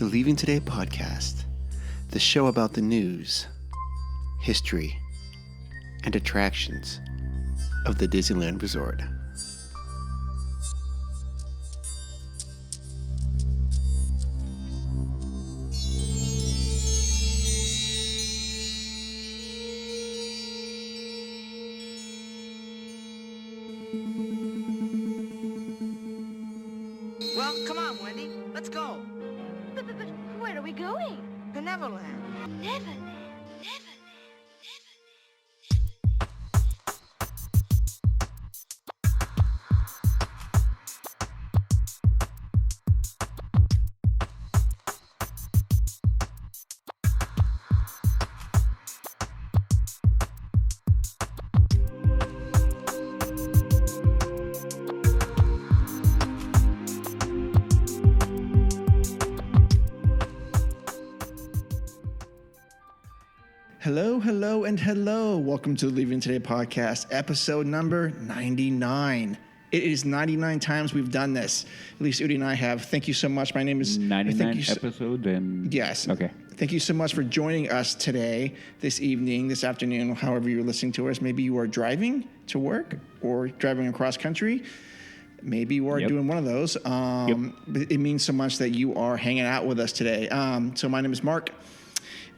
the Leaving Today podcast, the show about the news, history, and attractions of the Disneyland Resort. Well, come on, Wendy. Let's go. But where are we going? To Neverland. Neverland. Hello, and hello. Welcome to the Leaving Today podcast, episode number 99. It is 99 times we've done this. At least Udi and I have. Thank you so much. My name is... 99 episodes and... Yes. Okay. Thank you so much for joining us today, this evening, this afternoon, however you're listening to us. Maybe you are driving to work or driving across country. Maybe you are doing one of those. But it means so much that you are hanging out with us today. So my name is Mark.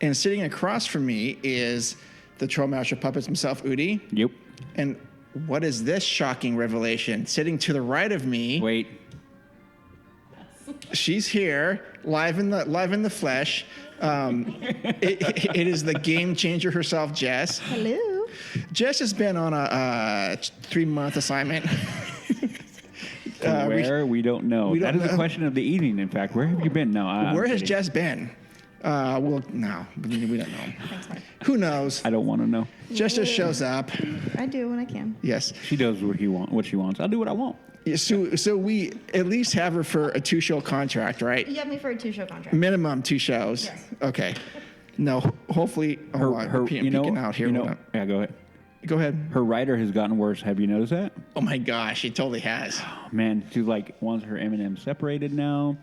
And sitting across from me is the Trollmaster of Puppets himself, Udi. Yep. And what is this shocking revelation? Sitting to the right of me. Wait. She's here, live in the flesh. It is the game changer herself, Jess. Hello. Jess has been on a 3-month assignment. Where? We don't know. That is a question of the evening, in fact. Where have you been? No, where has Jess been? Well, no, we don't know. Thanks, Mark. Who knows? I don't want to know. Jess just shows up. I do when I can. Yes. She does what she wants. I'll do what I want. Yeah, so we at least have her for a 2-show contract, right? You have me for a 2-show contract. Minimum 2 shows. Yes. Okay. No, hopefully. I'm peeking out here. Yeah, go ahead. Go ahead. Her writer has gotten worse. Have you noticed that? Oh my gosh, it totally has. Oh, man, she wants her M&Ms separated now.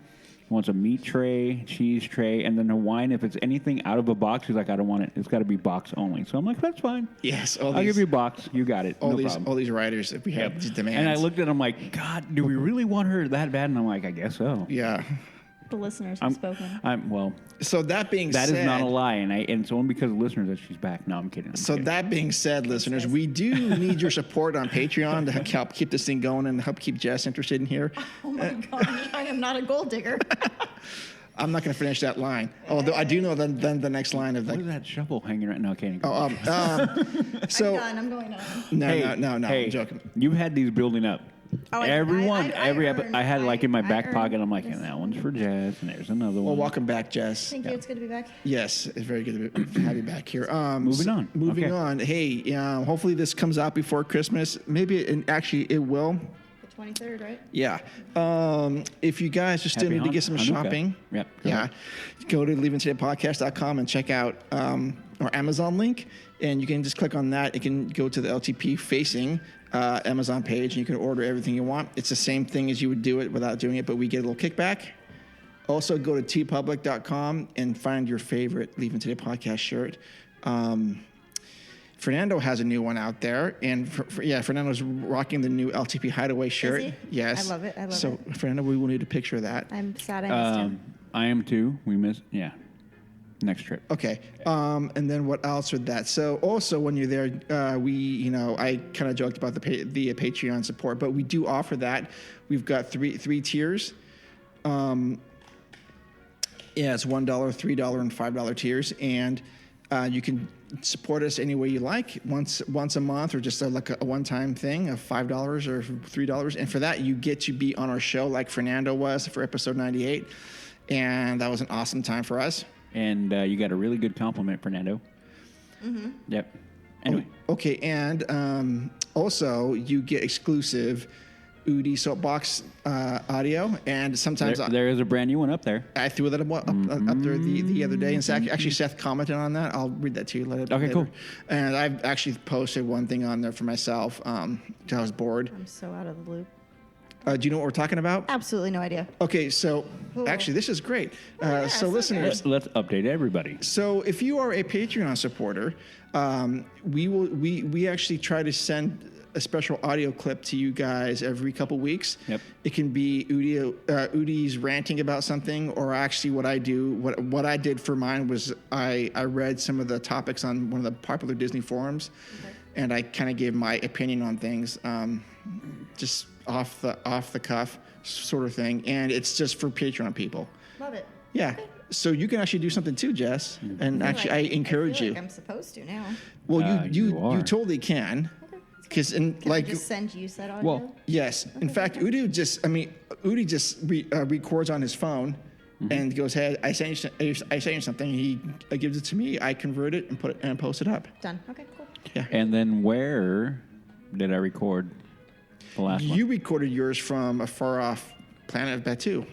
Wants a meat tray, cheese tray, and then her wine. If it's anything out of a box, she's like, I don't want it. It's got to be box only. So I'm like, that's fine. Yes, I'll give you a box. You got it. No problem. All these writers, if we have these demands. And I looked at them like, God, do we really want her that bad? And I'm like, I guess so. Yeah. The listeners have spoken. So that being said, that is not a lie, and it's only because of listeners that she's back. No, I'm kidding. That being said, listeners, we do need your support on Patreon to help keep this thing going and help keep Jess interested in here. Oh my gosh, I am not a gold digger. I'm not going to finish that line. Although I do know then the next line of what is that shovel hanging right now? Okay. So I'm going on. No. Hey, I'm joking. You've had these building up. Oh, every episode, I had like in my back pocket. I'm like, that one's for Jess, and there's another one. Well, welcome back, Jess. Thank you. It's good to be back. Yes, it's very good to have you back here. Moving on. Hey, hopefully this comes out before Christmas. Maybe, and actually it will. The 23rd, right? Yeah. If you guys just still need to get some shopping, go to leavingtodaypodcast.com and check out our Amazon link, and you can just click on that. It can go to the LTP facing Amazon page, and you can order everything you want. It's the same thing as you would do it without doing it, but we get a little kickback. Also, go to tpublic.com and find your favorite Leaving Today podcast shirt. Fernando has a new one out there, and Fernando's rocking the new LTP Hideway shirt. Is he? Yes, I love it. So, Fernando, we will need a picture of that. I'm sad I missed him. I am too. We missed. Yeah. Next trip. Okay. And then what else with that? So also when you're there, I kind of joked about the Patreon support, but we do offer that. We've got three tiers. It's $1, $3, and $5 tiers, and you can support us any way you like, once a month, or just a one-time thing of $5 or $3. And for that, you get to be on our show like Fernando was for episode 98, and that was an awesome time for us. And you got a really good compliment, Fernando. Mm-hmm. Yep. Anyway. Okay, and also you get exclusive Udi Soapbox audio, and sometimes there is a brand new one up there. I threw that up there the other day, and actually Seth commented on that. I'll read that to you later. Okay, cool. And I've actually posted one thing on there for myself. I was bored. I'm so out of the loop. Do you know what we're talking about? Absolutely no idea. Okay, so Actually, this is great. So listeners, let's update everybody. So if you are a Patreon supporter, we actually try to send a special audio clip to you guys every couple weeks. Yep. It can be Udi's ranting about something, or actually what I do. What I did for mine was I read some of the topics on one of the popular Disney forums, and I kind of gave my opinion on things, just off the cuff sort of thing. And it's just for Patreon people. Love it. Yeah. Okay. So you can actually do something too, Jess. And actually, I encourage you. I'm supposed to now. Well, you are. totally can. Because Can I just send you said audio? Well, yes. In fact, Udi just records on his phone and goes, "Hey, I sent you something." He gives it to me. I convert it and put it and post it up. Done. Okay, cool. Yeah. And then where did I record the last one? You recorded yours from a far off planet of Batu.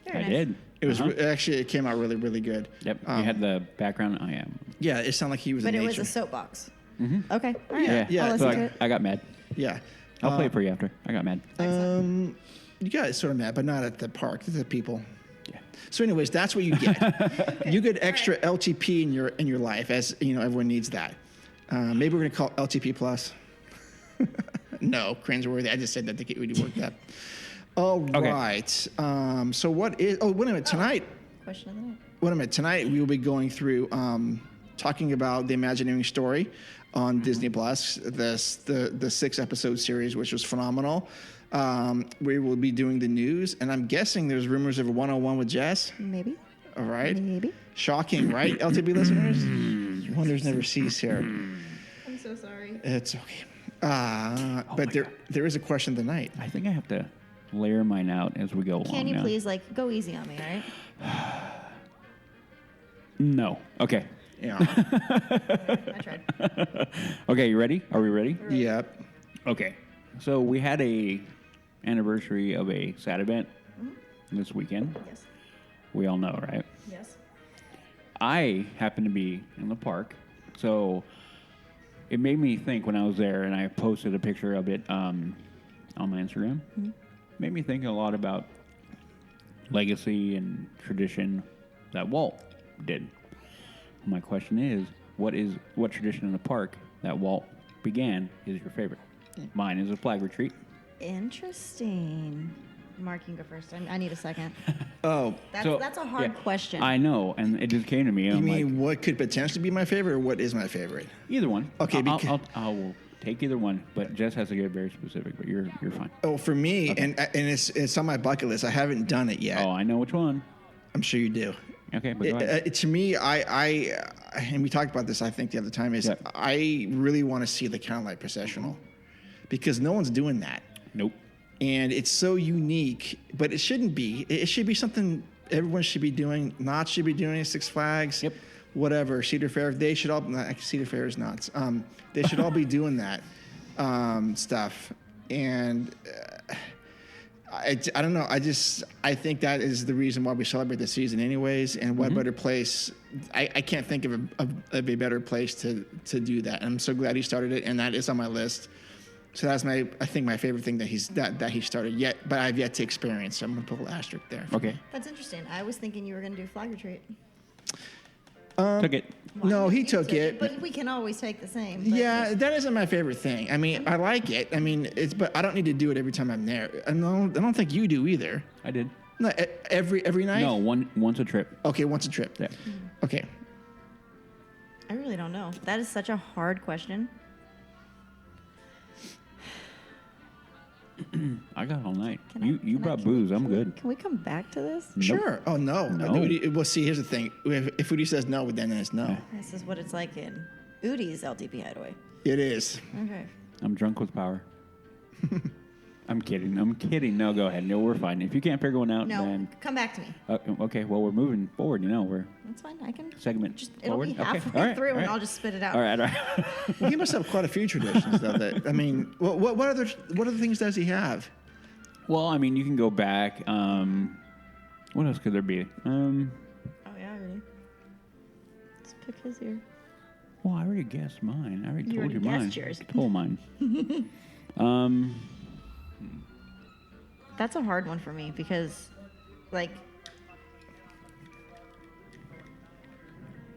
Very I nice. did. It was actually it came out really, really good. Yep. You had the background. I am. Yeah, it sounded like he was But in it nature. was a soapbox. Okay. All right. Yeah. I'll So listen to it. I got mad. Yeah. I'll play it for you after. I got mad. You got sort of mad, but not at the park. To the people. Yeah. So, anyways, that's what you get. You get extra LTP in your life, as you know, everyone needs that. Maybe we're gonna call it LTP Plus. No, cringeworthy. I just said that to get Udi worked up. All right. So what is? Oh, wait a minute. Tonight. Question of the night. Wait a minute. Tonight we will be going through talking about the Imagineering Story on Disney Plus. The 6-episode series, which was phenomenal. We will be doing the news, and I'm guessing there's rumors of a 101 with Jess. Maybe. All right. Maybe. Shocking, right, LTB listeners? Wonders never cease here. I'm so sorry. It's okay. But there is a question of the night. I think I have to layer mine out as we go along. Can you now. please go easy on me, all right? No. Okay. Yeah. I tried. Okay, you ready? Are we ready? Yep. Okay. So we had a anniversary of a sad event this weekend. Yes. We all know, right? Yes. I happened to be in the park, so it made me think when I was there, and I posted a picture of it on my Instagram. Made me think a lot about legacy and tradition that Walt did. My question is, what tradition in the park that Walt began is your favorite? Mine is a flag retreat. Interesting. Mark, you can go first. I need a second. Oh, That's a hard question. I know, and it just came to me. you I'm mean like, what could potentially be my favorite, or what is my favorite? either one. Okay, I will take either one, but Jess has to get very specific. But you're fine. Oh, for me, and it's on my bucket list. I haven't done it yet. Oh, I know which one. I'm sure you do. Okay, but go ahead. To me, I and we talked about this, I think, the other time, is Yep. I really want to see the Candelight processional because no one's doing that. Nope. And it's so unique, but it shouldn't be. It should be something everyone should be doing. Knott's should be doing it, Six Flags, Yep. whatever. Cedar Fair, they should all, Cedar Fair is nuts. They should all be doing that stuff. And I don't know. I think that is the reason why we celebrate the season anyways. And what better place? I can't think of a better place to do that. And I'm so glad he started it, and that is on my list. So that's I think my favorite thing that he started yet, but I've yet to experience. So I'm gonna put a little asterisk there. Okay. That's interesting. I was thinking you were going to do flag retreat. Took it. No, he You took it. But we can always take the same. But Yeah, that isn't my favorite thing. I mean, I like it. I mean, but I don't need to do it every time I'm there. I don't think you do either. I did. No, every night. No, once a trip. Okay, once a trip. Yeah. Okay. I really don't know. That is such a hard question. I got all night. Can You can brought booze. I'm good. Can we come back to this? Nope. Sure. Oh no. No. Well, see, here's the thing. If Udi says no, then it's no. This is what it's like in Udi's LTP Hideway. It is. Okay. I'm drunk with power. I'm kidding. No, go ahead. No, we're fine. If you can't figure one out, No, then come back to me. okay. Well, we're moving forward. We're That's fine. I can segment just it'll forward. be Okay. halfway All right. through All and right. I'll just spit it out. All right. Well, he must have quite a few traditions, though. What other things does he have? Well, I mean, you can go back. What else could there be? Oh yeah, really. Let's pick his ear. Well, I already guessed mine. I already You told you already mine. guessed yours. Told mine. That's a hard one for me because, like,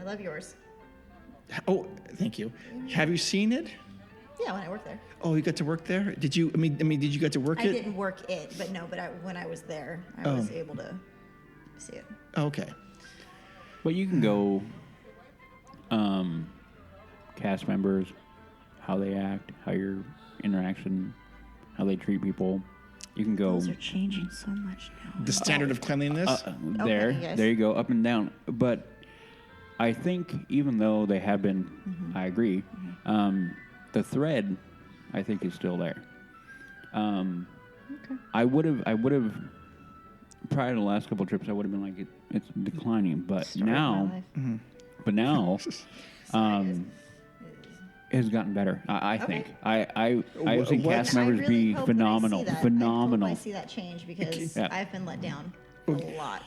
I love yours. Oh, thank you. Have you seen it? Yeah, when I worked there. Oh, you got to work there? Did you? I mean, did you get to work it? I didn't work it, but no. But when I was there, I was able to see it. Okay. But you can go, cast members, how they act, how your interaction, how they treat people. You can go. Those are changing so much now. The standard of cleanliness? There yes. you go, up and down. But I think even though they have been, I agree, the thread, I think, is still there. Okay. I would have, prior to the last couple of trips, I would have been like, it's declining. But now, it has gotten better. I think. I have seen cast members be phenomenal. Phenomenal. I see that change because I've been let down a lot.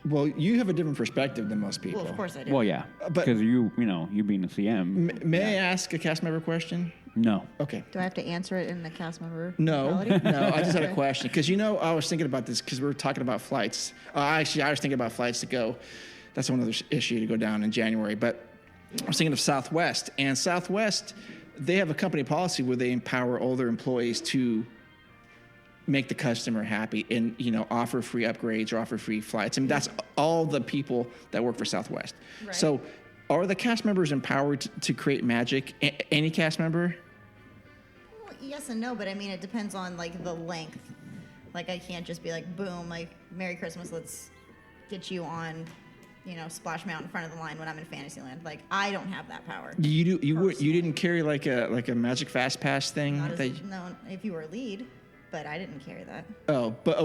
Well, you have a different perspective than most people. Well, of course I do. Well, yeah, because you being a CM. May I ask a cast member question? No. Okay. Do I have to answer it in the cast member? No. I just had a question because I was thinking about this because we were talking about flights. Actually, I was thinking about flights to go. That's another issue to go down in January. But I was thinking of Southwest, and Southwest, they have a company policy where they empower all their employees to make the customer happy and, offer free upgrades or offer free flights. And that's all the people that work for Southwest. Right. So are the cast members empowered to create magic? Any cast member? Well, yes and no, but I mean, it depends on like the length. Like I can't just be like, boom, like Merry Christmas, let's get you on, Splash Mountain in front of the line when I'm in Fantasyland. Like I don't have that power. You didn't carry like a Magic Fast Pass thing? No, if you were a lead. But I didn't carry that.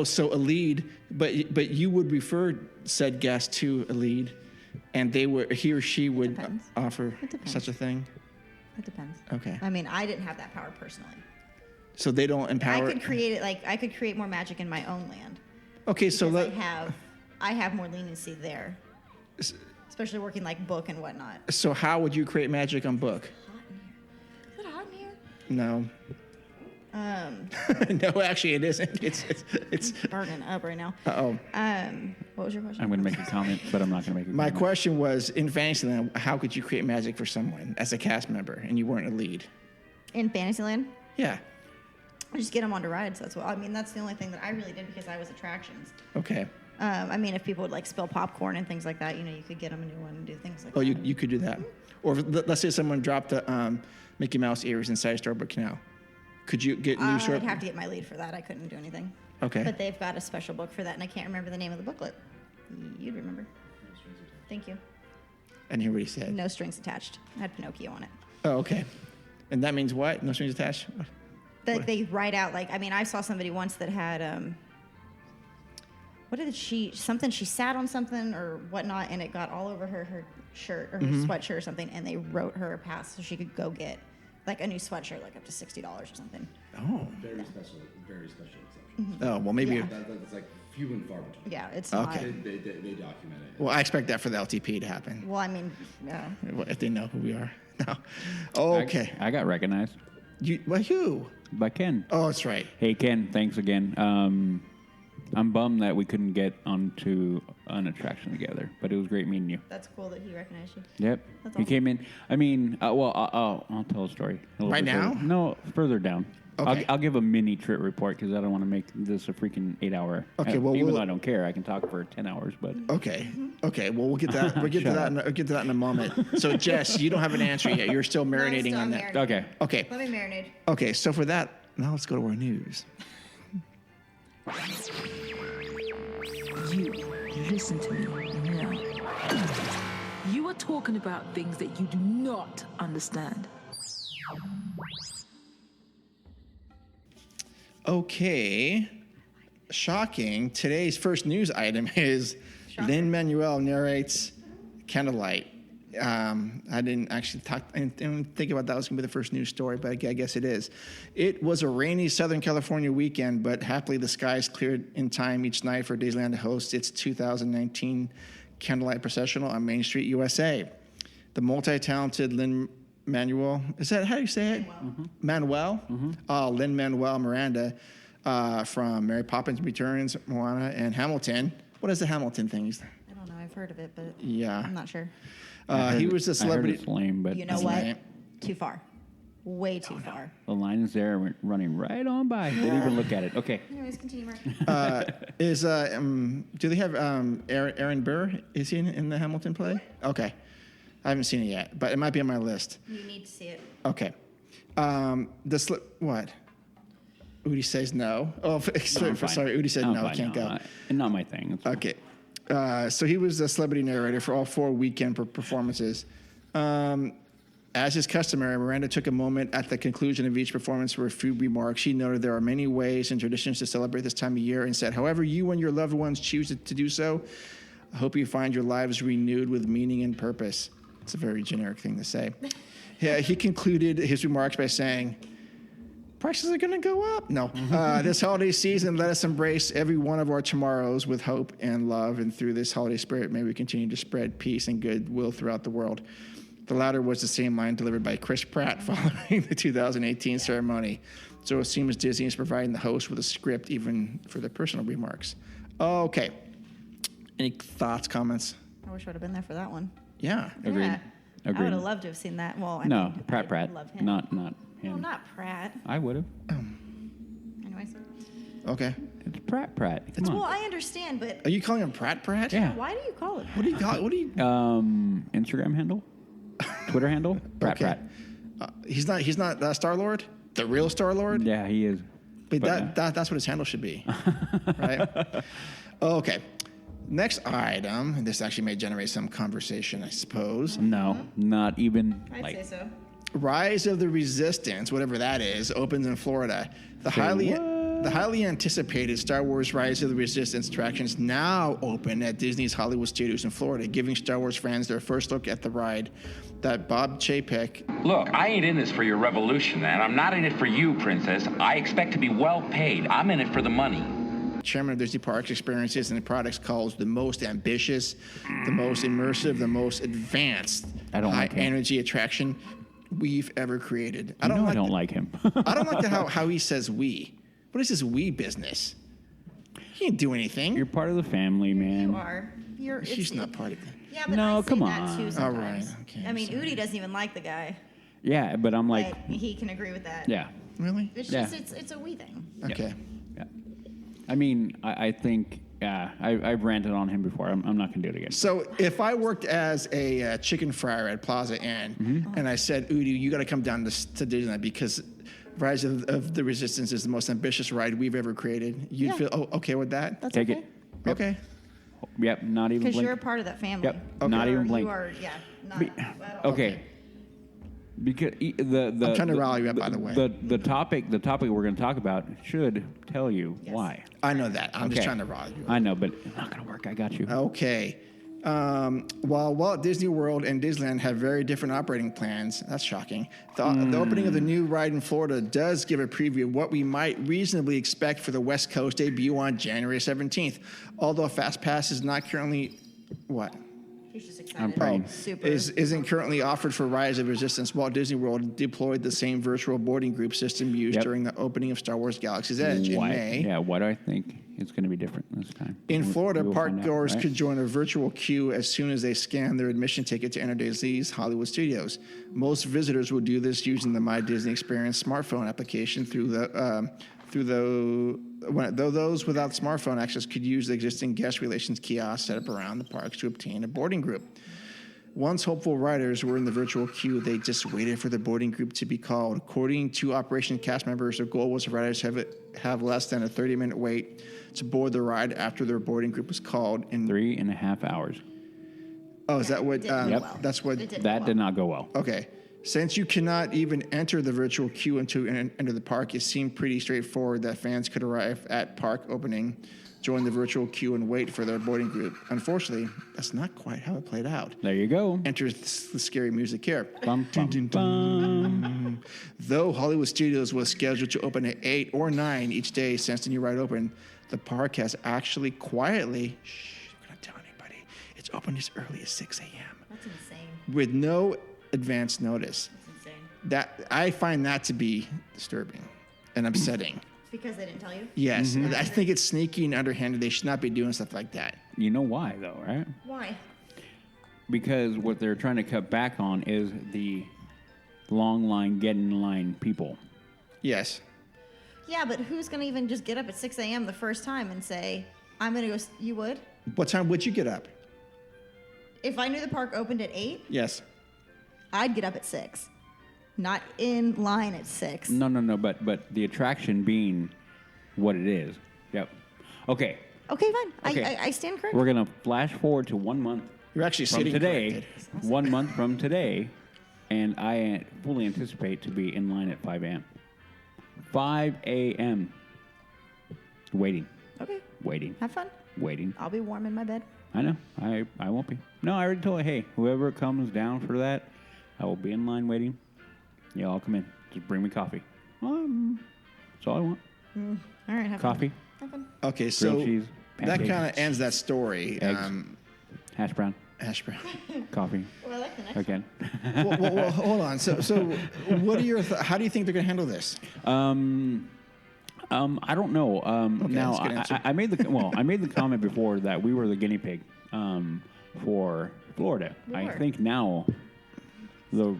So a lead, but you would refer said guest to a lead, and he or she would offer such a thing? It depends. Okay. I mean, I didn't have that power personally. So they don't empower... I could create it, I could create more magic in my own land. Okay, so... I have more leniency there. Especially working like book and whatnot. So how would you create magic on book? Is it hot in here? No. No, actually, it isn't. It's burning up right now. Uh-oh. What was your question? I'm going to make a comment, but I'm not going to make a comment. My question was, in Fantasyland, how could you create magic for someone as a cast member and you weren't a lead? In Fantasyland? Yeah. I just get them onto rides. That's the only thing that I really did because I was attractions. Okay. I mean, if people would like spill popcorn and things like that, you could get them a new one and do things like that. Oh, you could do that. Or let's say someone dropped the Mickey Mouse ears inside Starbuck Canal. Could you get new I'd have to get my lead for that. I couldn't do anything. Okay. But they've got a special book for that, and I can't remember the name of the booklet. You'd remember. Thank you. I didn't hear what he said. No strings attached. I had Pinocchio on it. Oh, okay. And that means what? No strings attached? They write out, I saw somebody once that had, she sat on something or whatnot, and it got all over her shirt or her sweatshirt or something, and they wrote her a pass so she could go get like a new sweatshirt, like up to $60 or something. Oh. Very special exception. Mm-hmm. Oh, well, maybe. Yeah. That's like few and far between. Yeah, it's okay. not. They document it. Well, I expect that for the LTP to happen. Well, I mean, yeah. If they know who we are. No. Okay. I got recognized. Who? By Ken. Oh, that's right. Hey, Ken, thanks again. I'm bummed that we couldn't get onto an attraction together, but it was great meeting you. That's cool that he recognized you. Yep. That's He awesome. came in. I mean, I'll tell a story. Right now? No, further down. Okay. I'll give a mini trip report because I don't want to make this a freaking 8-hour. Okay, well, even though I don't care, I can talk for 10 hours. But okay. Well, we'll get that. We'll get to that in a moment. So, Jess, you don't have an answer yet. You're still marinating on that. Okay. Okay. Let me marinate. Okay. So for that, now let's go to our news. You listen to me now. You are talking about things that you do not understand. Okay. Shocking. Today's first news item is Lin-Manuel narrates Candelight. I didn't actually think about that was going to be the first news story, but I guess it is. It was a rainy Southern California weekend, but happily the skies cleared in time each night for Disneyland to host its 2019 Candlelight Processional on Main Street, USA. The multi-talented Lin-Manuel, is that how you say it? Manuel? Lin-Manuel Miranda from Mary Poppins Returns, Moana, and Hamilton. What is the Hamilton thing? I don't know. I've heard of it, but yeah, I'm not sure. He was a celebrity. I heard it's lame, but You know what? Too far. Way too far. the line is there, went running right on by. Didn't even look at it. Okay. Anyways, continue, Mark. Do they have Aaron Burr? Is he in the Hamilton play? Okay. I haven't seen it yet, but it might be on my list. You need to see it. Okay. What? Udi says no. Oh, sorry. Udi said no. Can't go. Not my thing. It's Okay. So he was a celebrity narrator for all 4 weekend performances. As is customary, Miranda took a moment at the conclusion of each performance for a few remarks. She noted there are many ways and traditions to celebrate this time of year and said, however you and your loved ones choose to do so, I hope you find your lives renewed with meaning and purpose. It's a very generic thing to say. Yeah, he concluded his remarks by saying, prices are going to go up. No. This holiday season, let us embrace every one of our tomorrows with hope and love. And through this holiday spirit, may we continue to spread peace and goodwill throughout the world. The latter was the same line delivered by Chris Pratt following the 2018 ceremony. So it seems Disney is providing the host with a script even for their personal remarks. Okay. Any thoughts, comments? I wish I would have been there for that one. Yeah. Agreed. Yeah. Agreed. I would have loved to have seen that. Well, I No, mean, Pratt. I love him. Not him. No, not Pratt. I would have. Anyways. Okay. It's Pratt. Come Well, on. I understand, but Are you calling him Pratt? Yeah. why do you call it? What do you call it? What do you? Instagram handle? Twitter handle? Pratt. He's not Star-Lord? The real Star-Lord? Yeah, he is. But that's what his handle should be, right? Okay. Next item, and this actually may generate some conversation, I suppose. No, not even. I'd say so. Rise of the Resistance, whatever that is, opens in Florida. The highly anticipated Star Wars Rise of the Resistance attraction is now open at Disney's Hollywood Studios in Florida, giving Star Wars fans their first look at the ride that Bob Chapek... Look, I ain't in this for your revolution, and I'm not in it for you, Princess. I expect to be well paid. I'm in it for the money. Chairman of Disney Parks experiences and products calls the most ambitious, the most immersive, the most advanced high-energy attraction we've ever created. I don't like him. I don't like how he says we. What is this we business? He didn't do anything. You're part of the family, man. You are. She's not part of it. Yeah, but No, I say come that on. too sometimes. All right, okay, I mean, Udi doesn't even like the guy. Yeah, but I'm like, But he can agree with that. yeah. Really? It's Yeah. just it's a we thing. Okay. Yeah. I mean, I think, I've ranted on him before. I'm not going to do it again. So if I worked as a chicken fryer at Plaza Inn and I said, Udi, you got to come down to Disneyland because Rise of the Resistance is the most ambitious ride we've ever created, you'd feel okay with that? That's Take okay. it. Yep. Okay. Yep, not even Because blink. you're a part of that family. Yep, not even blink. You are, not Be- at all. Okay. Because I'm trying to rally you up, by the way. The topic we're going to talk about should tell you why. I know that. I'm just Okay. trying to rally you up. I know, but it's not going to work. I got you. Okay. While Walt Disney World and Disneyland have very different operating plans, that's shocking. The opening of the new ride in Florida does give a preview of what we might reasonably expect for the West Coast debut on January 17th. Although Fast Pass is not currently He's just excited. I'm praying. Super. isn't currently offered for Rise of Resistance. Walt Disney World deployed the same virtual boarding group system used during the opening of Star Wars Galaxy's Edge in May. Yeah, why do I think it's going to be different this time? In Florida, We'll park find out, goers right? could join a virtual queue as soon as they scan their admission ticket to enter Disney's Hollywood Studios. Most visitors will do this using the My Disney Experience smartphone application though those without smartphone access could use the existing guest relations kiosks set up around the parks to obtain a boarding group. Once hopeful riders were in the virtual queue, they just waited for the boarding group to be called. According to Operation cast members, their goal was riders have less than a 30-minute wait to board the ride after their boarding group was called. In 3.5 hours. Oh, is that what? Didn't go well. That's what. It didn't That go did well. not go well. Okay. Since you cannot even enter the virtual queue until enter the park, it seemed pretty straightforward that fans could arrive at park opening, join the virtual queue, and wait for their boarding group. Unfortunately, that's not quite how it played out. There you go. Enter the scary music here. Bum, bum, bum. Though Hollywood Studios was scheduled to open at 8 or 9 each day since the new ride opened, the park has actually quietly, we're not telling anybody, it's opened as early as 6 a.m. That's insane. with no advance notice. That's insane. That I find that to be disturbing and upsetting. Because they didn't tell you? Yes, I think it's sneaky and underhanded. They should not be doing stuff like that. You know why, though, right? Why? because what they're trying to cut back on is the long line, get in line people. Yes. Yeah, but who's going to even just get up at 6 a.m. the first time and say, I'm going to go... You would? What time would you get up? If I knew the park opened at 8, Yes. I'd get up at 6. Not in line at 6. No, but the attraction being what it is. Yep. Okay. Okay, fine. Okay. I stand corrected. We're going to flash forward to 1 month You're actually from sitting today. corrected. 1 month from today, and I fully anticipate to be in line at 5 a.m. 5 a.m. Waiting. Okay. Waiting. Have fun. Waiting. I'll be warm in my bed. I know. I won't be. No, I already told her, hey, whoever comes down for that, I will be in line waiting. Yeah, I'll come in. Just bring me coffee. That's all I want. All right, have Coffee, fun. Have fun. Okay, so grilled cheese, that pancakes, kind of ends that story. eggs, hash brown, Hash brown. coffee. Well, I like the next Again. well, hold on. So what are your? How do you think they're going to handle this? I don't know. Now, that's a good answer. I made the comment before that we were the guinea pig for Florida. I think now the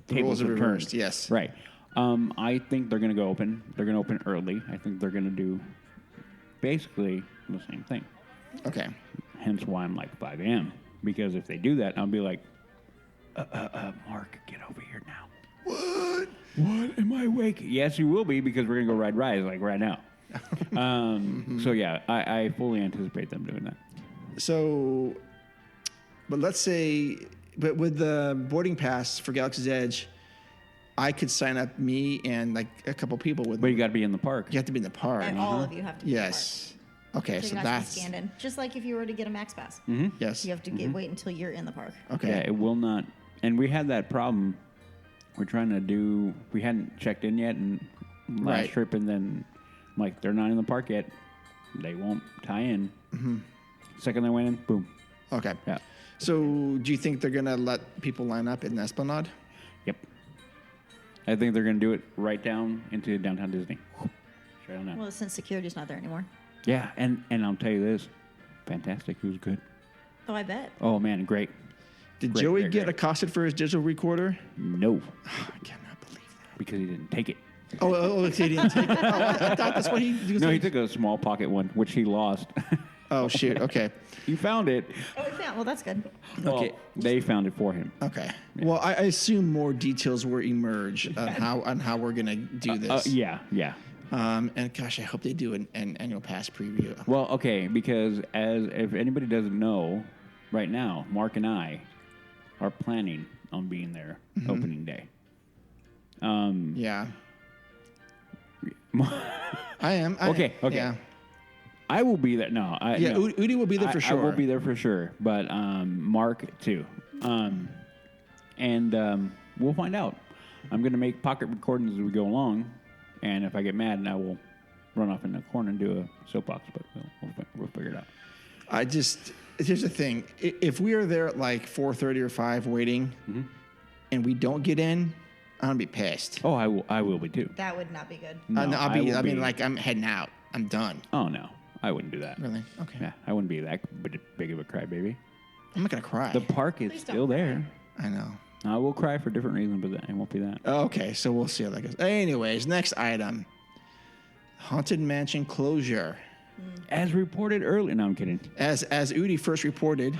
tables roles are have reversed, turned. yes. Right. I think they're going to go open. They're going to open early. I think they're going to do basically the same thing. Okay. Hence why I'm like 5 a.m. Because if they do that, I'll be like, Mark, get over here now. What? What? Am I awake? Yes, you will be, because we're going to go ride rides like right now. So, yeah, I fully anticipate them doing that. So, but let's say, but with the boarding pass for Galaxy's Edge, I could sign up me and like a couple people with. But you got to be in the park. You have to be in the park. And all of you have to be Yes. Okay, in the park. so you're not that's scanned in. Just like if you were to get a Max Pass. yes. You have to wait until you're in the park. Okay. Yeah, it will not. And we had that problem. We're trying to do, we hadn't checked in yet, and last Right. trip, and then I'm like, they're not in the park yet. They won't tie in. Second they went in, boom. Okay. Yeah. So, do you think they're gonna let people line up in Esplanade? Yep. I think they're going to do it right down into downtown Disney. Straight on down. Well, since security's not there anymore. Yeah, and I'll tell you this. Fantastic. It was good. Oh, I bet. Oh, man, great. Did Great, Joey great, get great. accosted for his digital recorder? No, I cannot believe that. because he didn't take it. Oh, he didn't take it. Oh, I thought that's what he was. No, he took a small pocket one, which he lost. Oh, shoot. Okay. He found it. Oh, yeah. Well, that's good. Well, Okay. they found it for him. Okay. Well, I assume more details will emerge on how we're gonna do this. Yeah. And gosh, I hope they do an annual pass preview. Well, okay, because if anybody doesn't know, right now, Mark and I are planning on being there opening day. Yeah. I am. Okay. Yeah. I will be there. No, Yeah, no. Udi will be there for sure. I will be there for sure, but Mark too. And we'll find out. I'm going to make pocket recordings as we go along, and if I get mad, I will run off in the corner and do a soapbox, but we'll figure it out. Here's the thing. If we are there at like 4:30 or 5 waiting, and we don't get in, I'm going to be pissed. Oh, I will be too. That would not be good. No, I mean, like, I'm heading out. I'm done. Oh, no. I wouldn't do that. Really? Okay. Yeah, I wouldn't be that big of a crybaby. I'm not going to cry. The park is Please still don't there. I know. I will cry for different reasons, but it won't be that. Okay, so we'll see how that goes. Anyways, next item. Haunted Mansion closure. As reported earlier. No, I'm kidding. As Udi first reported,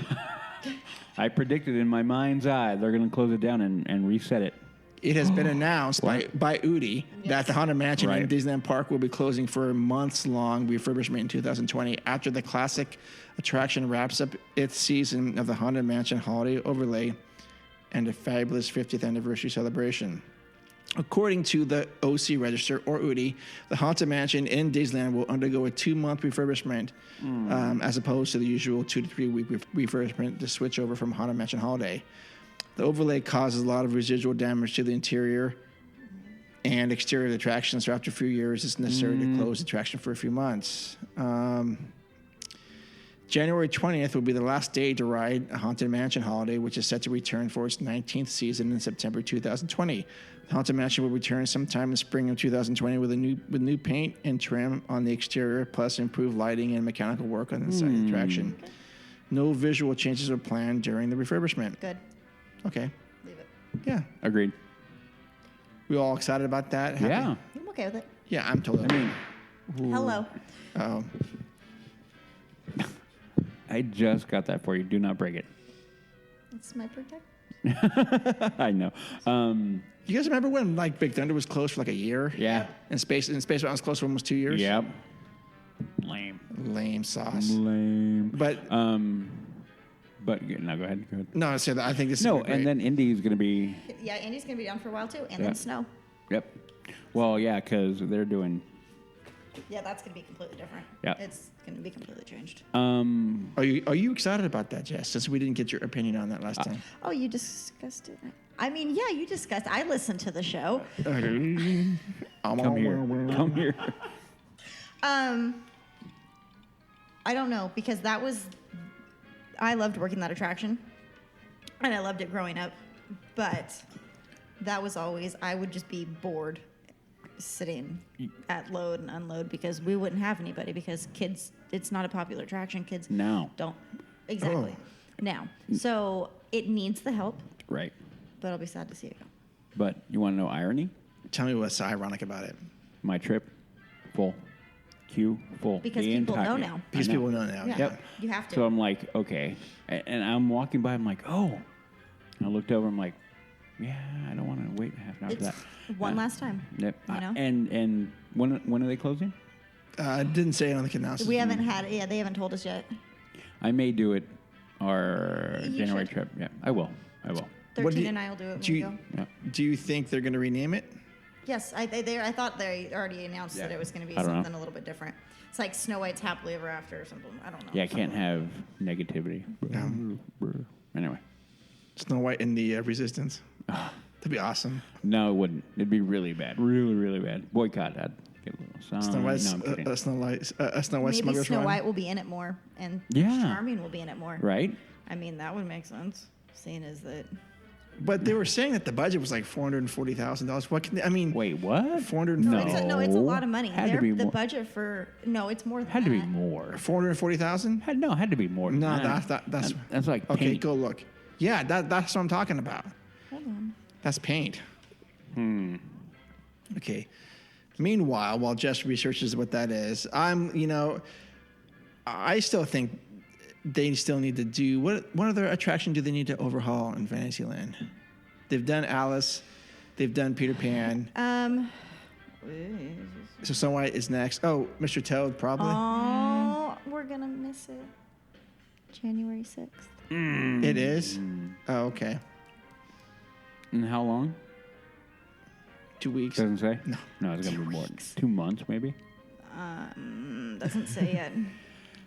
I predicted in my mind's eye they're going to close it down and reset it. it has been announced by Udi that the Haunted Mansion in Right. Disneyland Park will be closing for a months-long refurbishment in 2020 after the classic attraction wraps up its season of the Haunted Mansion holiday overlay and a fabulous 50th anniversary celebration. According to the OC Register, or Udi, the Haunted Mansion in Disneyland will undergo a 2-month refurbishment as opposed to the usual 2 to 3 week refurbishment to switch over from Haunted Mansion Holiday. The overlay causes a lot of residual damage to the interior and exterior of the attraction, so after a few years, it's necessary to close the attraction for a few months. January 20th will be the last day to ride a Haunted Mansion Holiday, which is set to return for its 19th season in September 2020. The Haunted Mansion will return sometime in spring of 2020 with new paint and trim on the exterior, plus improved lighting and mechanical work on the inside of the attraction. No visual changes were planned during the refurbishment. Good. Okay. Leave it. Yeah. Agreed. We all excited about that? Happy? Yeah. I'm okay with it. Yeah, I'm totally. Hello. Oh. I just got that for you. Do not break it. It's my protect. I know. You guys remember when like Big Thunder was closed for like a year? Yeah. And Space Mountain was closed for almost 2 years? Yep. Lame. Lame sauce. Lame. But no, go ahead. no, I said I think this is No, great. and then Indy's going to be. Yeah, Andy's going to be down for a while too, and Yeah. then snow. Yep. Well, yeah, because they're doing. Yeah, that's going to be completely different. Yeah. It's going to be completely changed. Are you excited about that, Jess? Since we didn't get your opinion on that last time. Oh, you discussed it. I mean, yeah, you discussed. I listened to the show. Come here. I don't know because I loved working that attraction, and I loved it growing up, but that was always I would just be bored sitting at load and unload because we wouldn't have anybody because kids. It's not a popular attraction. Kids Now. don't exactly now. So it needs the help, Right. but I'll be sad to see it go. But you want to know irony? Tell me what's ironic about it. My trip, full. Queue, full. Because The people entire- know now. Because I know. people know now. Yeah. Yep. You have to. So I'm like, okay. And I'm walking by, I'm like, oh. And I looked over, I'm like, yeah, I don't want to wait half an hour for It's that. one last time. Yep. You know? And when are they closing? Didn't say it on the announcement. We haven't had. Yeah, they haven't told us yet. I may do it our You January should. trip. Yeah, I will. 13 and I will do it when do we you, go. Yeah. do you think they're going to rename it? Yes, I thought they already announced that it was going to be I don't know. something a little bit different. It's like Snow White's Happily Ever After or something. I don't know. Yeah, I can't have negativity. Anyway. Snow White and the Resistance. That'd be awesome. No, it wouldn't. It'd be really bad. Really, really bad. Boycott that. Get a little sign. Snow White, No, I'm kidding. Snow White Maybe Smuggler's Snow Run. White will be in it more, and Yeah. Charming will be in it more. Right? I mean, that would make sense, seeing as that. But they were saying that the budget was like $440,000. What can they, I mean? Wait, what? 440. No, it's a lot of money. Had to be The more. budget for it's more than Had to be that. more. 440,000? Had to be more than No, that. that's like okay. paint. Go look. Yeah, that's what I'm talking about. Hold on. That's paint. Okay. Meanwhile, while Jess researches what that is, I still think they still need to do what other attraction do they need to overhaul in Fantasyland? They've done Alice, they've done Peter Pan. So Snow White is next. Oh, Mr. Toad probably. Oh, we're gonna miss it. January 6th. It is. Oh, okay. And how long? 2 weeks. Doesn't say? No. No, it's going to be more. 2 months, maybe? Doesn't say yet.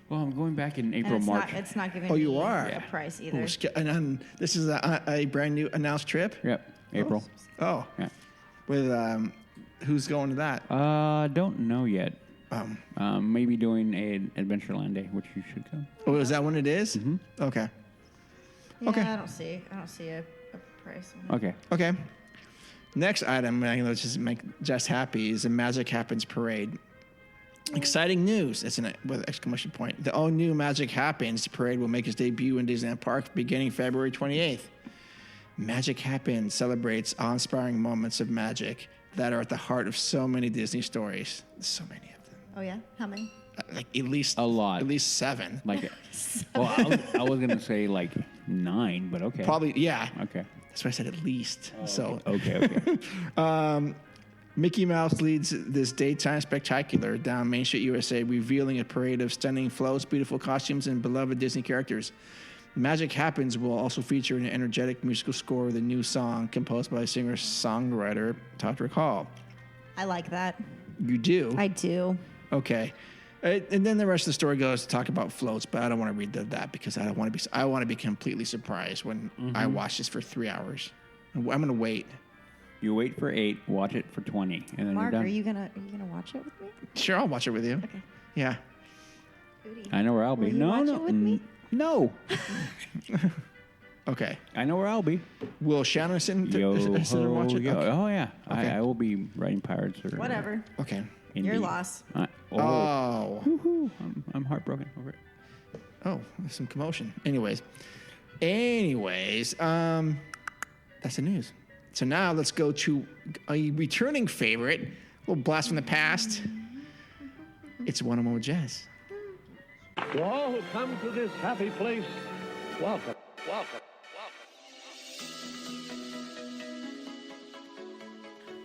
Well, I'm going back in And April, March. It's not giving Oh, me you are? the price either. And this is a brand new announced trip. Yep, April. Oh, Yeah. with who's going to that? Don't know yet. Maybe doing an Adventureland day, which you should come. Oh, is that when it is? Mm-hmm. Okay. Yeah, Okay. I don't see a price on it. Okay. Okay. Next item, let's just make Jess happy, is the Magic Happens Parade. Exciting news, isn't it? With an exclamation point. The all-new Magic Happens parade will make its debut in Disneyland Park beginning February 28th. Magic Happens celebrates awe-inspiring moments of magic that are at the heart of so many Disney stories. So many of them. Oh yeah, how many? Like at least A lot. At least 7. Like, well, I was going to say like 9, but okay. Probably, yeah. Okay. That's why I said at least. So Okay. Mickey Mouse leads this daytime spectacular down Main Street, USA, revealing a parade of stunning floats, beautiful costumes, and beloved Disney characters. Magic Happens will also feature an energetic musical score with a new song composed by singer-songwriter Todrick Hall. I like that. You do? I do. Okay. And then the rest of the story goes to talk about floats, but I don't want to read that because I want to be completely surprised when I watch this for 3 hours. I'm going to wait. You wait for 8, watch it for 20, and then Mark, you're are done. you gonna watch it with me? Sure, I'll watch it with you. Okay. Yeah. I know where I'll be. Will you No, watch no. it with me? No. Okay. I know where I'll be. Will Shannon sit and Yo, watch it? yo. Okay. Oh, yeah. Okay. I will be writing Pirates or Whatever. Okay. Indeed. Your loss. Oh. Woo-hoo. I'm heartbroken over it. Oh, there's some commotion. Anyways, that's the news. So now let's go to a returning favorite, a little blast from the past. It's One-on-One with Jess. To all who come to this happy place, welcome, welcome, welcome.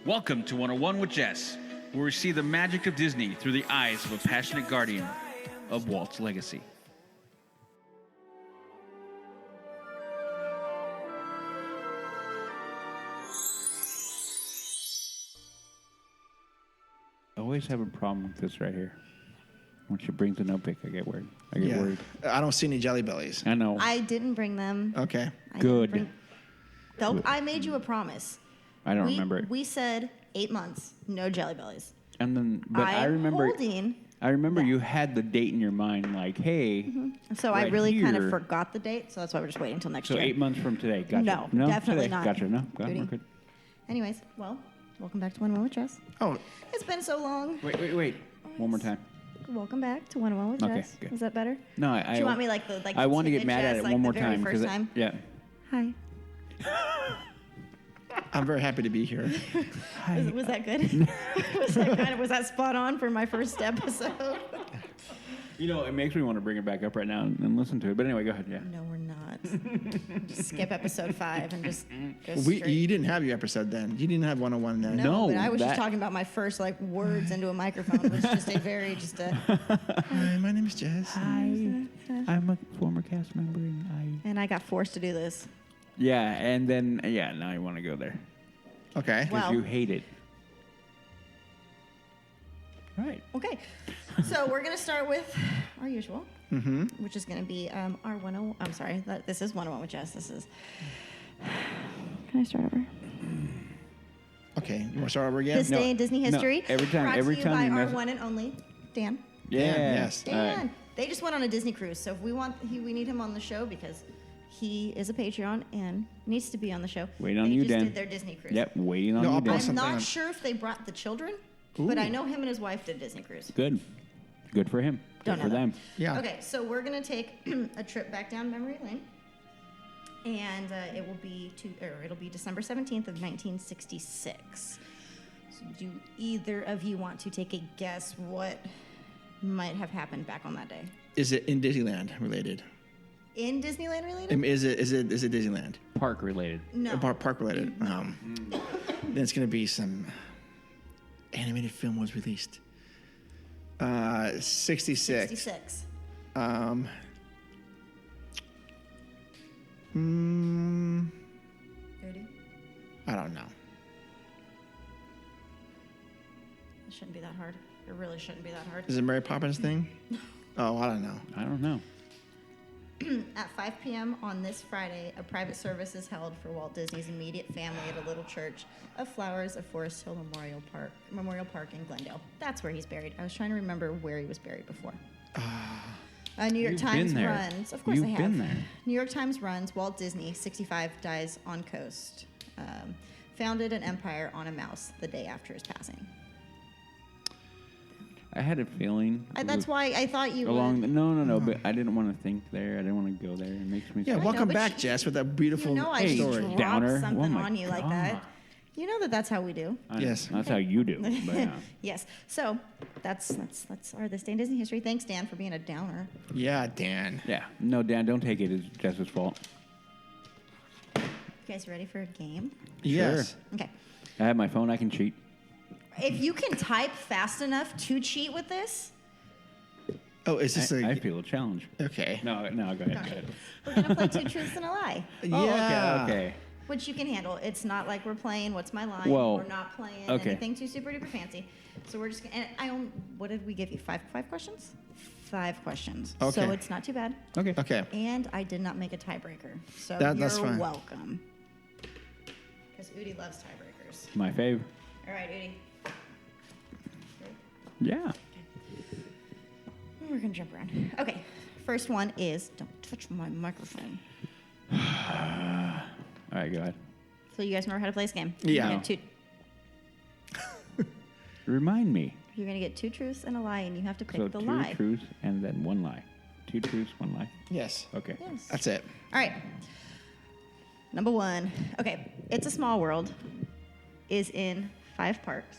Welcome to 101 with Jess, where we see the magic of Disney through the eyes of a passionate guardian of Walt's legacy. I always have a problem with this right here. When she brings a notebook, I get worried. Worried. I don't see any Jelly Bellies. I know. I didn't bring them. Okay. Good. I made you a promise. I don't remember it. We said 8 months, no Jelly Bellies. And then, but I remember. I remember you had the date in your mind, like, hey. Mm-hmm. So I really kind of forgot the date, so that's why we're just waiting until next year. So 8 months from today. Gotcha. No, definitely today. not. Gotcha. No, we're good. Anyways, well, welcome back to One-on-One with Jess. Oh. It's been so long. Wait. One more time. Welcome back to One-on-One with Jess. Good. Is that better? No, Do you want me like I want to get mad at it one more time. First time? Yeah. Hi. I'm very happy to be here. Was that good? was that spot on for my first episode? You know, it makes me want to bring it back up right now and listen to it. But anyway, go ahead. Yeah. No, we're not. Just skip episode 5 and just go You didn't have your episode then. You didn't have 101 then. No, but I was just talking about my first words into a microphone. It was just Hi, my name is Jess. Hi. I'm a former cast member, and I got forced to do this. Yeah, and then now you want to go there. Okay. Because you hate it. Right. Okay. So we're gonna start with our usual, which is gonna be our 101. I'm sorry, this is 101 with Jess. This is. Can I start over? Okay. You want to start over again? This day in Disney history. No, every time by you our mess. one and only Dan. Yeah. Yes. Dan. Right. They just went on a Disney cruise, so if we need him on the show because he is a Patreon and needs to be on the show. Waiting on you, Dan. They just did their Disney cruise. Yep, waiting on you, Dan. I'm not sure if they brought the children, but I know him and his wife did Disney cruise. Good for him. Don't Good for know them. Yeah. Okay, so we're gonna take a trip back down memory lane, and it'll be December 17th of 1966. So do either of you want to take a guess what might have happened back on that day? Is it in Disneyland related? In Disneyland related? Is it Disneyland? Park related. No. Park related. Then it's gonna be some animated film was released. 66. 66. I don't know. It shouldn't be that hard. It really shouldn't be that hard. Is it Mary Poppins thing? Oh, I don't know. I don't know. At 5 p.m. on this Friday, a private service is held for Walt Disney's immediate family at a little church of flowers of Forest Hill Memorial Park in Glendale. That's where he's buried. I was trying to remember where he was buried before. New York Times runs. Of course I have. You've been there. New York Times runs. Walt Disney, 65, dies on coast. Founded an empire on a mouse the day after his passing. I had a feeling. That's why I thought you would. No, Oh. but I didn't want to think there. I didn't want to go there. It makes me Yeah, welcome back, Jess, with that beautiful I story. dropped Downer. something on you like that. You know that's how we do. Yes. That's how you do. But, yeah. Yes. So that's our This Day in Disney History. Thanks, Dan, for being a downer. Yeah, Dan. Yeah. No, Dan, don't take it. It's Jess's fault. You guys ready for a game? Yes. Sure. Okay. I have my phone. I can cheat. If you can type fast enough to cheat with this. Oh, is this I feel a challenge. Okay. No, go ahead. We're going to play Two Truths and a Lie. Yeah. Okay. Which you can handle. It's not like we're playing What's My Line. Well, we're not playing anything too super duper fancy. So we're just going to, what did we give you? Five questions? 5 questions. Okay. So it's not too bad. Okay. And I did not make a tiebreaker. So that's fine. you're welcome. Because Udi loves tiebreakers. My fave. All right, Udi. Yeah. We're going to jump around. Okay. First one is, don't touch my microphone. All right, go ahead. So you guys remember how to play this game? Yeah. Remind me. You're going to get 2 truths and a lie, and you have to pick So the 2 lie. truths and then 1 lie. 2 truths, 1 lie. Yes. Okay. Yes. That's it. All right. Number 1. Okay. It's a Small World is in 5 parks.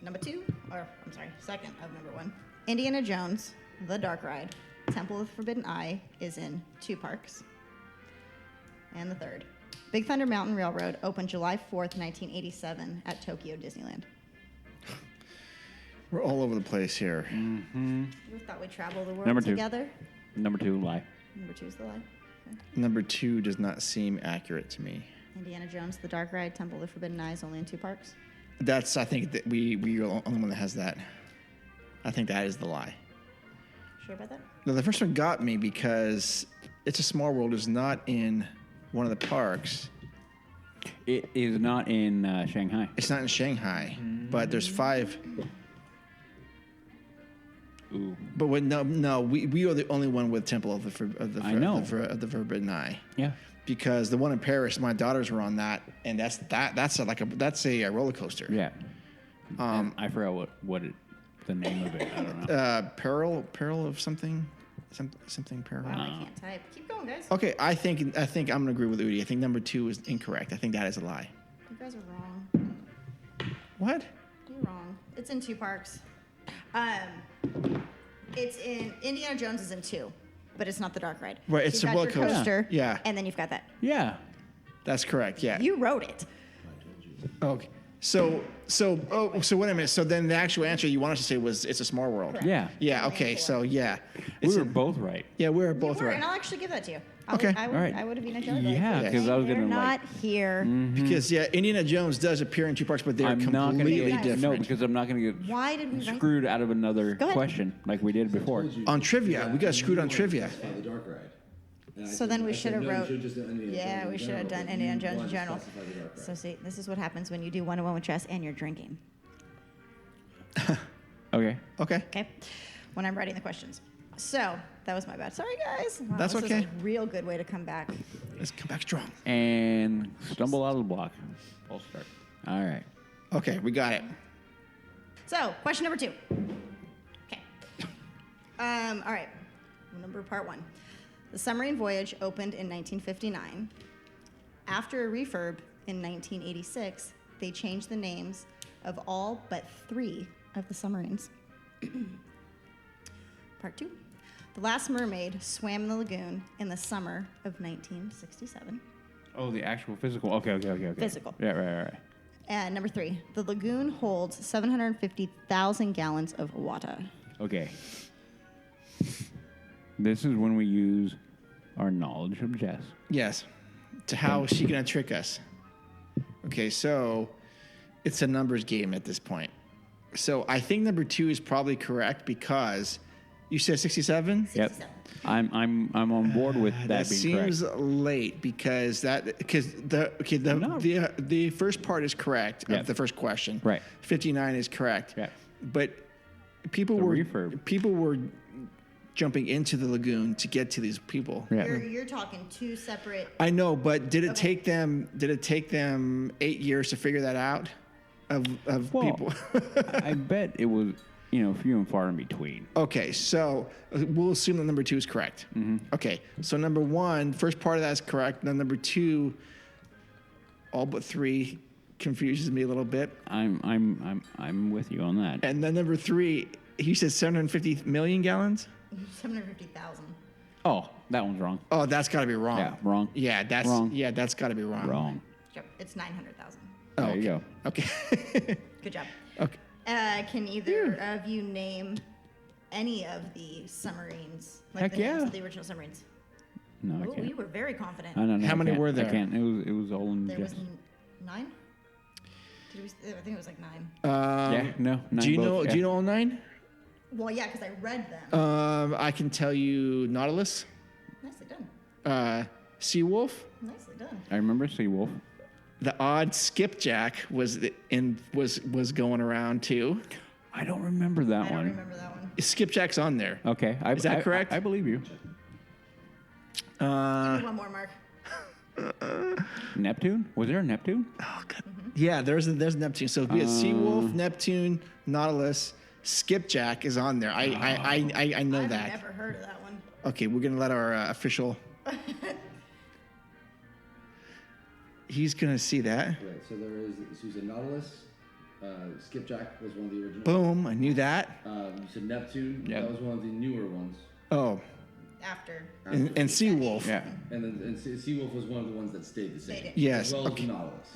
Number 2, or I'm sorry, second of number 1. Indiana Jones, The Dark Ride, Temple of the Forbidden Eye is in 2 parks. And the third, Big Thunder Mountain Railroad opened July 4th, 1987 at Tokyo Disneyland. We're all over the place here. You thought we'd travel the world Number 2. together? Number 2, lie. Number 2 is the lie. Okay. Number 2 does not seem accurate to me. Indiana Jones, The Dark Ride, Temple of the Forbidden Eye is only in 2 parks. That's, I think that we are the only one that has that. I think that is the lie. Sure about that? No, the first one got me because It's a Small World is not in one of the parks. It is not in Shanghai. It's not in Shanghai, but there's 5. Ooh. But we are the only one with Temple of the Forbidden Eye. Yeah. Because the one in Paris, my daughters were on that, and that's a roller coaster. Yeah. I forgot the name of it. I don't know. Peril of something Peril. Wow, I can't type. Keep going, guys. Okay, I think I'm gonna agree with Udi. I think number 2 is incorrect. I think that is a lie. You guys are wrong. What? You're wrong. It's in 2 parks. It's in Indiana Jones is in 2, but it's not the Dark Ride. Right, it's so a you've roller got your coaster. Yeah. And then you've got that. Yeah. That's correct. Yeah. You wrote it. Okay. So wait a minute. So then the actual answer you want us to say was It's a Small World. Correct. Yeah. Yeah. Okay. So yeah. We were both right. Yeah, we were both You were, right. and I'll actually give that to you. Okay. I would, All right. I would have been a jelly. Yeah, because I was They're gonna not here. Because Indiana Jones does appear in 2 parks, but they're I'm not gonna completely get, different. No, because I'm not going to get Why did we write screwed out of another Go ahead. question like we did before. On trivia, we got screwed on trivia. The Dark Ride. And So then we should have wrote. just done Indiana Yeah, Jones we in should have general, done but Indiana you Jones in wanted to general. specify the Dark Ride. So see, this is what happens when you do 101 with Jess and you're drinking. Okay. Okay. Okay, when I'm writing the questions. So that was my bad. Sorry, guys. Wow, That's this okay. Is a real good way to come back. Let's come back strong. And stumble out of the block. Full start. All right. Okay, we got it. So, question number 2. Okay. All right. Part 1. The submarine voyage opened in 1959. After a refurb in 1986, they changed the names of all but 3 of the submarines. Part 2. The Last Mermaid swam in the lagoon in the summer of 1967. Oh, the actual physical. Okay. Physical. Yeah, right. And number 3. The lagoon holds 750,000 gallons of water. Okay. This is when we use our knowledge of Jess. Yes. To how is she going to trick us? Okay, so it's a numbers game at this point. So I think number 2 is probably correct because you said 67? Yep. I'm on board with that being correct. That seems late because the first part is correct of the first question. Right. 59 is correct. Yeah. But people were jumping into the lagoon to get to these people. Yeah. You're talking 2 separate. I know, but did it take them 8 years to figure that out? Of people. I bet it was, few and far in between. Okay, so we'll assume that number 2 is correct. Mm-hmm. Okay, so number 1, first part of that is correct. Then number 2, all but 3 confuses me a little bit. I'm with you on that. And then number 3, he said 750 million gallons. 750,000. Oh, that one's wrong. Oh, that's got to be wrong. Yeah, wrong. Yeah, that's wrong. Yeah, that's got to be wrong. Wrong. Yep, it's 900,000. Oh, There you go. Okay. Good job. Okay. Can either of you name any of the submarines? Like Heck the names yeah. of the original submarines? No, I Oh, can't. you were very confident. No, How I many can't. were there? I can't. It was all in There Jess. was 9? I think it was like 9. Yeah, no. Do you know? both, Do you know all 9? Well, yeah, because I read them. I can tell you Nautilus, Nicely done. Seawolf. Nicely done. I remember Seawolf. The odd Skipjack was going around too. I don't remember that I don't one. remember that one. Skipjack's on there. Okay. Is that correct? I believe you. Give me one more, Mark. Neptune? Was there a Neptune? Oh, God. Yeah, there's Neptune. So we had Seawolf, Neptune, Nautilus, Skipjack is on there. I know I've that. never heard of that one. Okay, we're gonna let our official. He's gonna see that. Right. So there is Susan Nautilus. Skipjack was one of the originals. Boom! I knew that. You said Neptune. Yep. That was one of the newer ones. Oh. After. And Seawolf. Yeah. And Seawolf was one of the ones that stayed the same. Yes. As well Okay. as the Nautilus.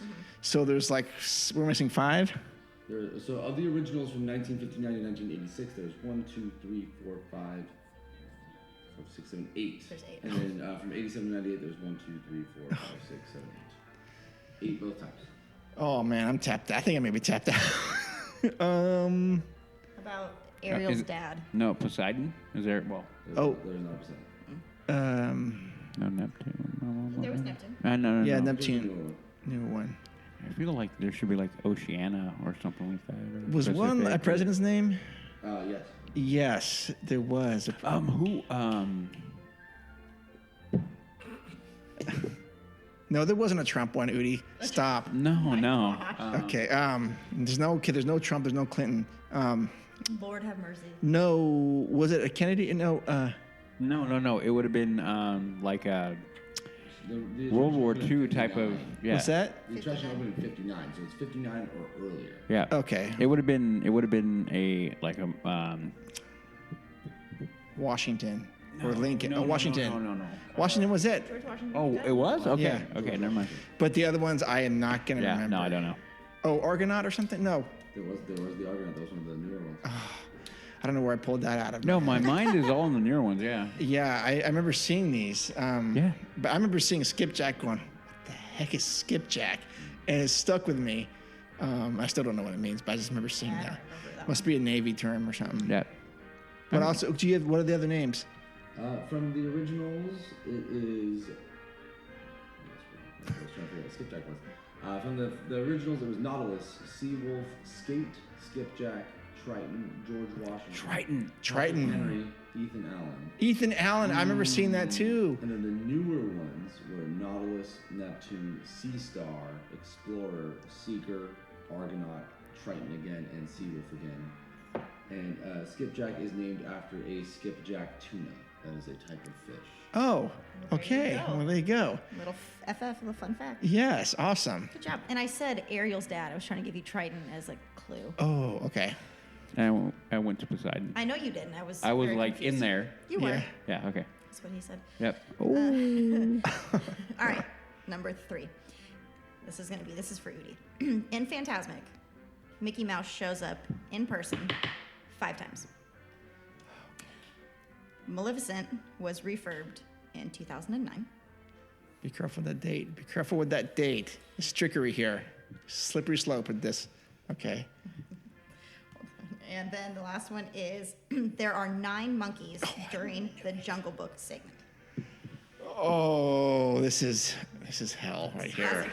So there's like we're missing 5. So of the originals from 1959 to 1986, there's 1, 2, 3, 4, 5, 6, 7, 8. There's 8. And then from 87 to 98, there's 1, 2, 3, 4, 5, 6, 7, 8. 8 both times. Oh man, I'm tapped out. I think I may be tapped out. About Ariel's dad. No, Poseidon. Is there? Well, There's not a percent. no Neptune. There was Neptune. No. Yeah, Neptune. New one. I feel like there should be like Oceania or something like that. Or Was one a president's name? Yes. Yes, there was. Who? No, there wasn't a Trump one, Udi. Stop. No. Okay. There's no Trump. There's no Clinton. Lord have mercy. No. Was it a Kennedy? No. No. It would have been like a World War II type of. Yeah. What's that? The attraction opened in 59, so it's 59 or earlier. Yeah. Okay. It would have been a Washington or Lincoln. No, Washington. No. Washington was it. George Washington. Oh, it was? Okay. Yeah. Okay, never mind. But the other ones I am not going to remember. No, I don't know. Oh, Argonaut or something? No. There was the Argonaut. That was one of the newer ones. I don't know where I pulled that out of. No, my mind is all in the newer ones, yeah. Yeah, I remember seeing these. Yeah. But I remember seeing Skipjack going, what the heck is Skipjack? And it stuck with me. I still don't know what it means, but I just remember seeing that. Must be a Navy term or something. Yeah. But also, what are the other names? From the originals, it is. I was trying to figure out what Skipjack was. From the originals, it was Nautilus, Seawolf, Skate, Skipjack, Triton, George Washington. Triton. Henry, Ethan Allen. Ethan Allen. I remember seeing that too. And then the newer ones were Nautilus, Neptune, Sea Star, Explorer, Seeker, Argonaut, Triton again, and Seawolf again. And Skipjack is named after a skipjack tuna. That is a type of fish. Oh, okay. Well, there you go. Little little fun fact. Yes, awesome. Good job. And I said Ariel's dad. I was trying to give you Triton as a clue. Oh, okay. And I went to Poseidon. I know you didn't. I was like confused. in there. You were. Yeah, okay. That's what he said. Yep. All right, number 3. This is for Udi. In Fantasmic, Mickey Mouse shows up in person 5 times. Maleficent was refurbed in 2009. Be careful with that date. Be careful with that date. There's trickery here. Slippery slope with this. Okay. And then the last one is there are 9 monkeys during the Jungle Book segment. Oh, this is hell right here.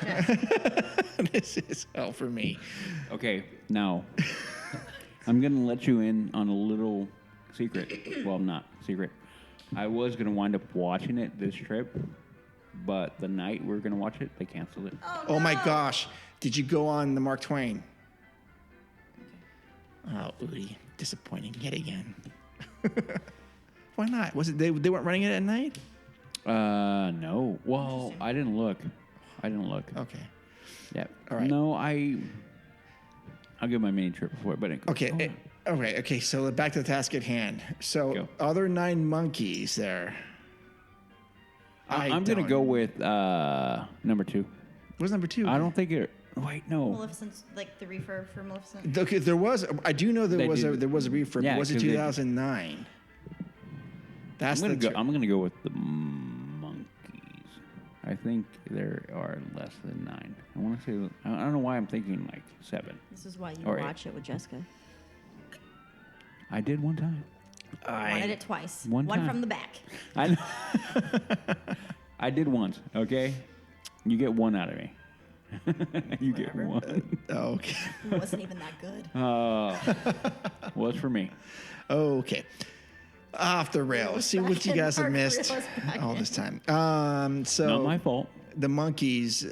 This is hell for me. Okay, now I'm gonna let you in on a little secret. Well, not secret. I was gonna wind up watching it this trip, but the night we were gonna watch it, they canceled it. Oh my gosh! Did you go on the Mark Twain? Oh, Udi, disappointing yet again. Why not? Was it they weren't running it at night? No. Well, I didn't look. Okay. Yep. All right. No, I'll give my mini trip before it, but okay. All right. Okay. So back to the task at hand. So other 9 monkeys there. I'm gonna go with number 2. What's number 2? I don't think it. Wait, no. Maleficent's like the refurb for Maleficent. Okay, there was. I do know there was a refurb. Yeah, was it 2009? That's I'm gonna go with the monkeys. I think there are less than 9. I want to say. I don't know why I'm thinking like 7. This is why you or watch 8. it with Jessica. I did one time. Wanted it twice. One time. from the back. I know. I did once. Okay, you get 1 out of me. You get 1. Okay. It wasn't even that good. Was for me. Okay. Off the rails. See what you guys have missed all this time. So not my fault. The monkeys.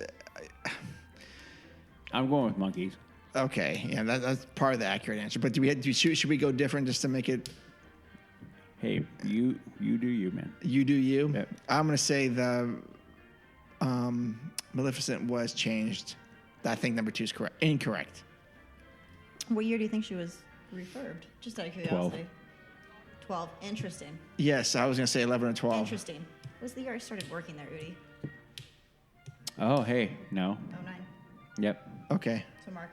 I'm going with monkeys. Okay, yeah, that's part of the accurate answer. But should we go different just to make it? Hey, you do you, man. You do you. Yep. I'm gonna say the Maleficent was changed. I think number 2 is correct. Incorrect. What year do you think she was refurbed? Just out of curiosity. 12. Interesting. Yes, I was gonna say 11 or 12. Interesting. What was the year I started working there, Udi? Oh, hey, no. 09. Yep. Okay. So Mark,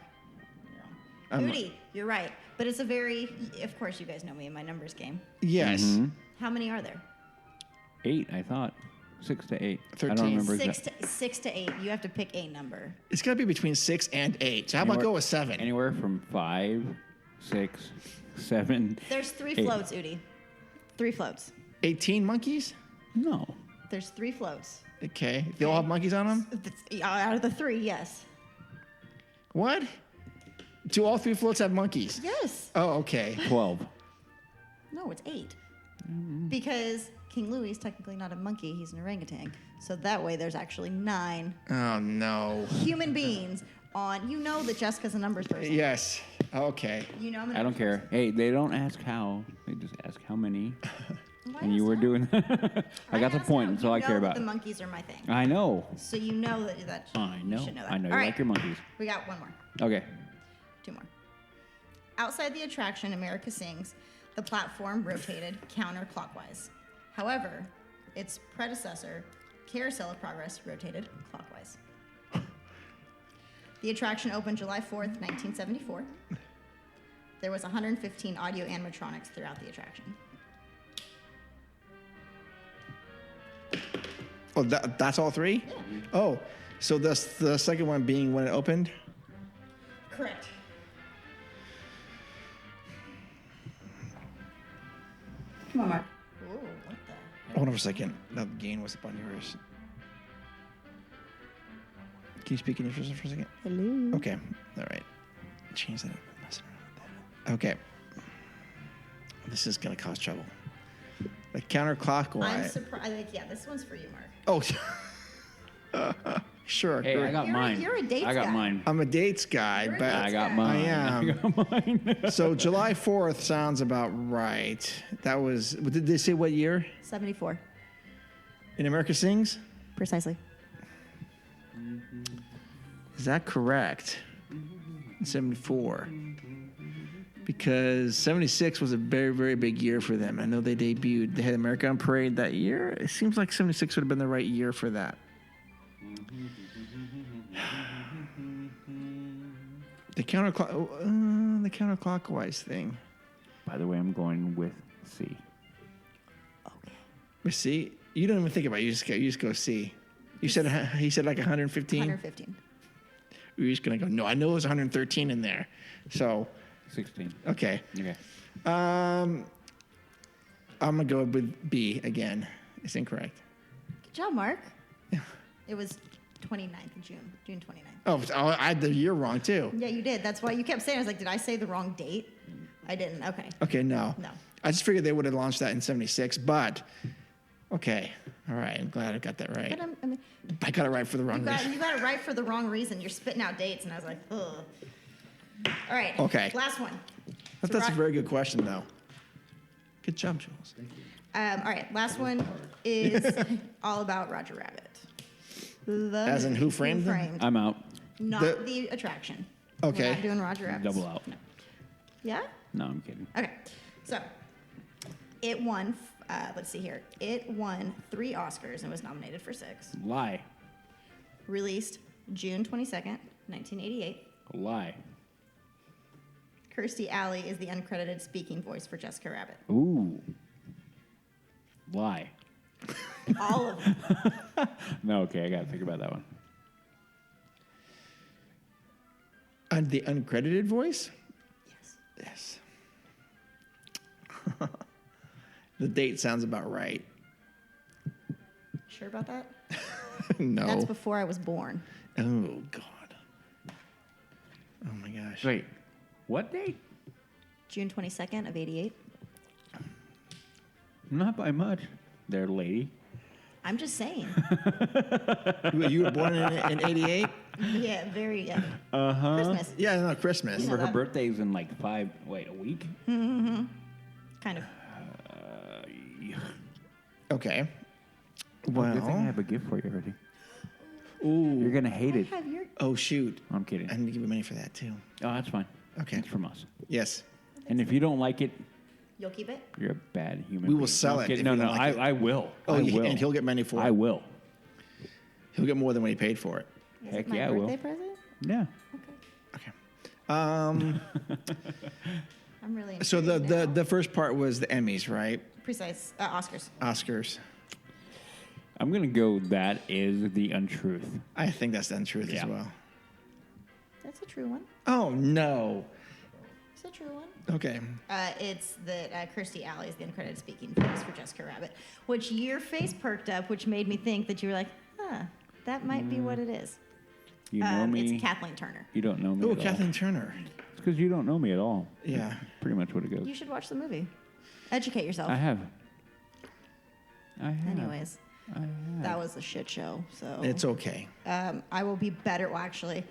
you're wrong. Udi, you're right. But it's a very, of course you guys know me in my numbers game. Yes. Mm-hmm. How many are there? 8, I thought. 6 to 8. 13. I don't remember. 6 to 8. You have to pick a number. It's gotta be between 6 and 8. So how about go with 7? Anywhere from 5, 6, 7. There's 3 8. floats, Udi. 3 floats. 18 monkeys? No. There's 3 floats. Okay. They all have monkeys on them? Out of the 3, yes. What? Do all 3 floats have monkeys? Yes. Oh, okay. 12. No, it's 8. Because King Louis is technically not a monkey, he's an orangutan. So that way there's actually 9 Oh, no. human beings on. You know that Jessica's a numbers person. Yes. Okay. You know I'm a I don't numbers care. person. Hey, they don't ask how. They just ask how many. Why And you ask were how? doing I got the asked point, how. and so I You care know that about the it. monkeys are my thing. I know. So you know that I you know. should know that. I know. All You right. like your monkeys. We got one more. Okay. 2 more. Outside the attraction, America Sings, the platform rotated counterclockwise. However, its predecessor, Carousel of Progress, rotated clockwise. The attraction opened July 4th, 1974. There was 115 audio animatronics throughout the attraction. Oh, that's all 3? Yeah. Oh, so the second one being when it opened? Correct. Come on, Mark. Ooh, what the? Hold on for a second. That gain was up on yours. Can you speak in English for a second? Hello. Okay. All right. Change that up. Messing around with that. Okay. This is going to cause trouble. The counterclockwise. I'm surprised. Yeah, this one's for you, Mark. Oh, sure. Hey, I got mine. You're a dates I got guy. mine. I'm a dates guy, You're a but dates I got guy. mine. I am. I got mine. So July 4th sounds about right. That was, did they say what year? 74. In America Sings? Precisely. Is that correct? 74. Because 76 was a very, very big year for them. I know they debuted. They had America on Parade that year. It seems like 76 would have been the right year for that. The counterclockwise thing. By the way, I'm going with C. Okay. With C? You don't even think about it. You just go C. He said like 115? 115. We're just going to go, no, I know it was 113 in there. So, 16. okay. Okay. I'm going to go with B again. It's incorrect. Good job, Mark. It was 29th of June. June 29th. Oh, I had the year wrong, too. Yeah, you did. That's why you kept saying, I was like, did I say the wrong date? I didn't. Okay. Okay, no. No. I just figured they would have launched that in 76, but okay. All right. I'm glad I got that right. But I got it right for the wrong you reason. got it right for the wrong reason. You're spitting out dates, and I was like, ugh. All right. Okay. Last one. That's a very good question, though. Good job, Jules. All right. Last one is all about Roger Rabbit. As in Who Framed Them? I'm out. Not the attraction. Okay. We're not doing Roger Rabbit. Double out. No. Yeah? No, I'm kidding. Okay. So, it won, let's see here. It won 3 Oscars and was nominated for 6. Lie. Released June 22nd, 1988. Lie. Kirstie Alley is the uncredited speaking voice for Jessica Rabbit. Ooh. Lie. All of them. No, okay, I got to think about that one. And the uncredited voice? Yes. Yes. The date sounds about right. Sure about that? No. That's before I was born. Oh, God. Oh, my gosh. Wait, what date? June 22nd of 88. Not by much. There, lady. I'm just saying. You were born in 88? Yeah, very, yeah. Uh-huh. Christmas. Yeah, no, Christmas. Her birthday's in like a week? Mm-hmm. Kind of. Okay. Well, good thing I have a gift for you already. Ooh. You're going to hate it. Oh, shoot. I'm kidding. I need to give you money for that, too. Oh, that's fine. Okay. It's from us. Yes. And if you don't like it, you'll keep it? You're a bad human We being. will sell it. No, I will. Oh, I will. And he'll get money for it. I will. He'll get more than what he paid for it. Heck yeah, I will. Birthday present? Yeah. Okay. I'm really So the first part was the Emmys, right? Precise. Oscars. Oscars. I'm going to go that is the untruth. I think that's the untruth as well. That's a true one. Oh, no. It's a true one. Okay. It's that Kirstie Alley is the uncredited speaking voice for Jessica Rabbit, which your face perked up, which made me think that you were like, that might be what it is. You know me. It's Kathleen Turner. You don't know me Oh, at all. Kathleen Turner. It's because you don't know me at all. Yeah. Pretty much what it goes. You should watch the movie. Educate yourself. I have. Anyways, that was a shit show. So It's okay. I will be better. Well, actually,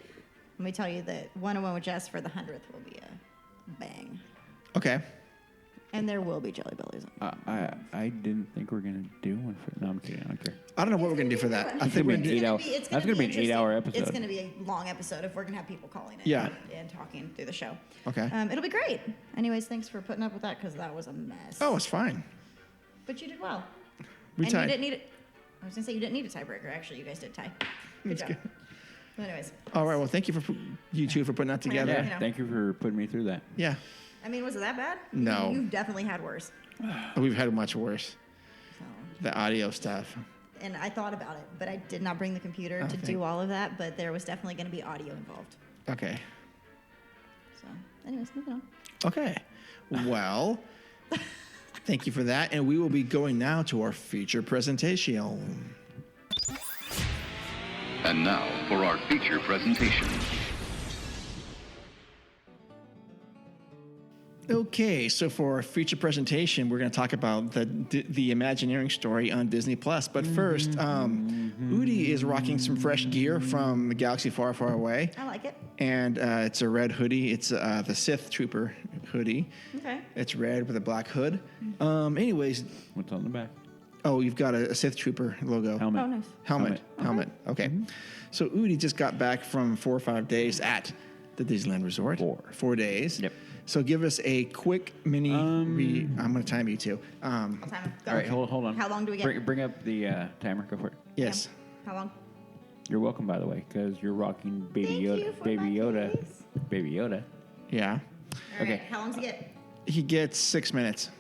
let me tell you that 101 with Jess for the 100th will be a bang. Okay. And there will be Jelly Bellies. I didn't think we were going to do one for... No, I'm kidding. I don't care. I don't know what we're going to do for that. I think we're going to do... That's going to be an 8-hour episode. It's going to be a long episode if we're going to have people calling in and talking through the show. Okay. It'll be great. Anyways, thanks for putting up with that because that was a mess. Oh, it's fine. But you did well. We and tied. you didn't need it. I was going to say you didn't need a tiebreaker. Actually, you guys did tie. Good job. But anyways. All right. Well, thank you you two for putting that together. Yeah, thank you for putting me through that. Yeah. I mean, was it that bad? No. You've definitely had worse. We've had much worse. The audio stuff. And I thought about it, but I did not bring the computer to do all of that, but there was definitely going to be audio involved. Okay. So, anyways, moving on. Okay. Well, thank you for that. And we will be going now to our feature presentation. And now for our feature presentation. Okay, so for our feature presentation, we're going to talk about the Imagineering Story on Disney Plus. But first, Udi is rocking some fresh gear from the Galaxy Far, Far Away. I like it. And it's a red hoodie. It's the Sith Trooper hoodie. Okay. It's red with a black hood. Anyways. What's on the back? Oh, you've got a Sith Trooper logo. Helmet. Oh, nice. Helmet. Okay. So Udi just got back from 4 or 5 days at the Disneyland Resort. 4 days. Yep. So give us a quick mini. I'm going to time you too. I'll time him. Go. All right, hold on. How long do we get? Bring up the timer. Go for it. Yes. How long? You're welcome, by the way, because you're rocking Baby Thank Yoda. you for Baby my Yoda. case. Baby Yoda. Yeah. All Okay. right. How long does he get? He gets 6 minutes.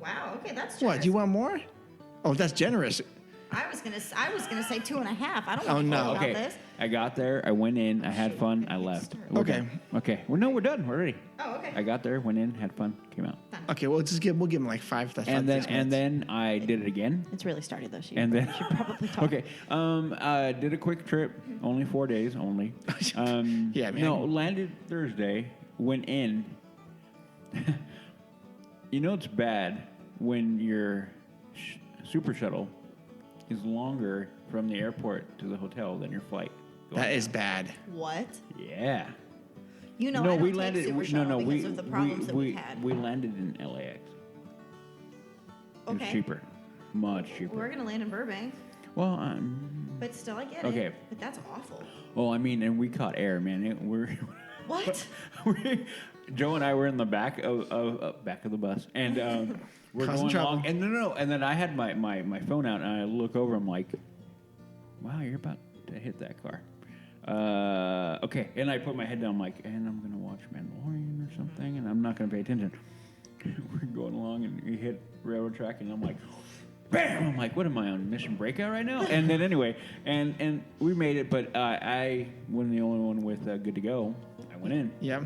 Wow. Okay, that's generous. What? Do you want more? Oh, that's generous. I was gonna say 2.5. I don't Oh, want to no. talk Okay. about this. I got there. I went in. I had fun. I left. We're Okay. done. Okay. Well, no, we're done. We're ready. Oh, okay. I got there. Went in. Had fun. Came out. Okay, well, we'll give him like 5 to 6 minutes. And then I did it again. It's really started though. So And then should probably talk. Okay. Did a quick trip. Only 4 days. Only. Yeah, man. No, landed Thursday. Went in. You know it's bad when your super shuttle is longer from the airport to the hotel than your flight. That is bad. What? Yeah. You know, I don't take Super Shuttle because of the problems that we've had. We landed in LAX. It was Okay. cheaper. Much cheaper. We're gonna land in Burbank, Well, but still, I get Okay. it. But that's awful. well, I mean, and we caught air, man. We're What? Joe and I were in the back of the bus, and we're Causing going trouble. along. And no, and then I had my phone out, and I look over. I'm like, "Wow, you're about to hit that car." Okay, and I put my head down. I'm like, and I'm gonna watch Mandalorian or something, and I'm not gonna pay attention. We're going along, and we hit railroad track, and I'm like, bam! I'm like, what am I on Mission Breakout right now? And then anyway, and we made it, but I wasn't the only one with good to go. I went in. Yeah.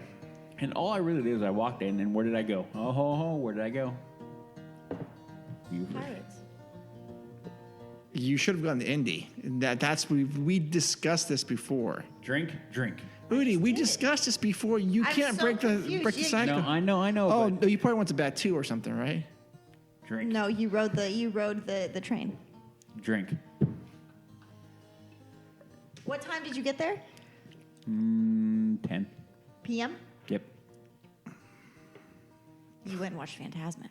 And all I really did is I walked in, and where did I go? Where did I go? You first. Pirates. You should have gone to Indy. We discussed this before. Drink. Udi, we discussed this before. You I'm can't so break the confused. cycle. No, I know. Oh, but no, you probably went to Bat 2 or something, right? drink. No, you rode the train. Drink. What time did you get there? 10 p.m.? Yep. You went and watched Phantasmic.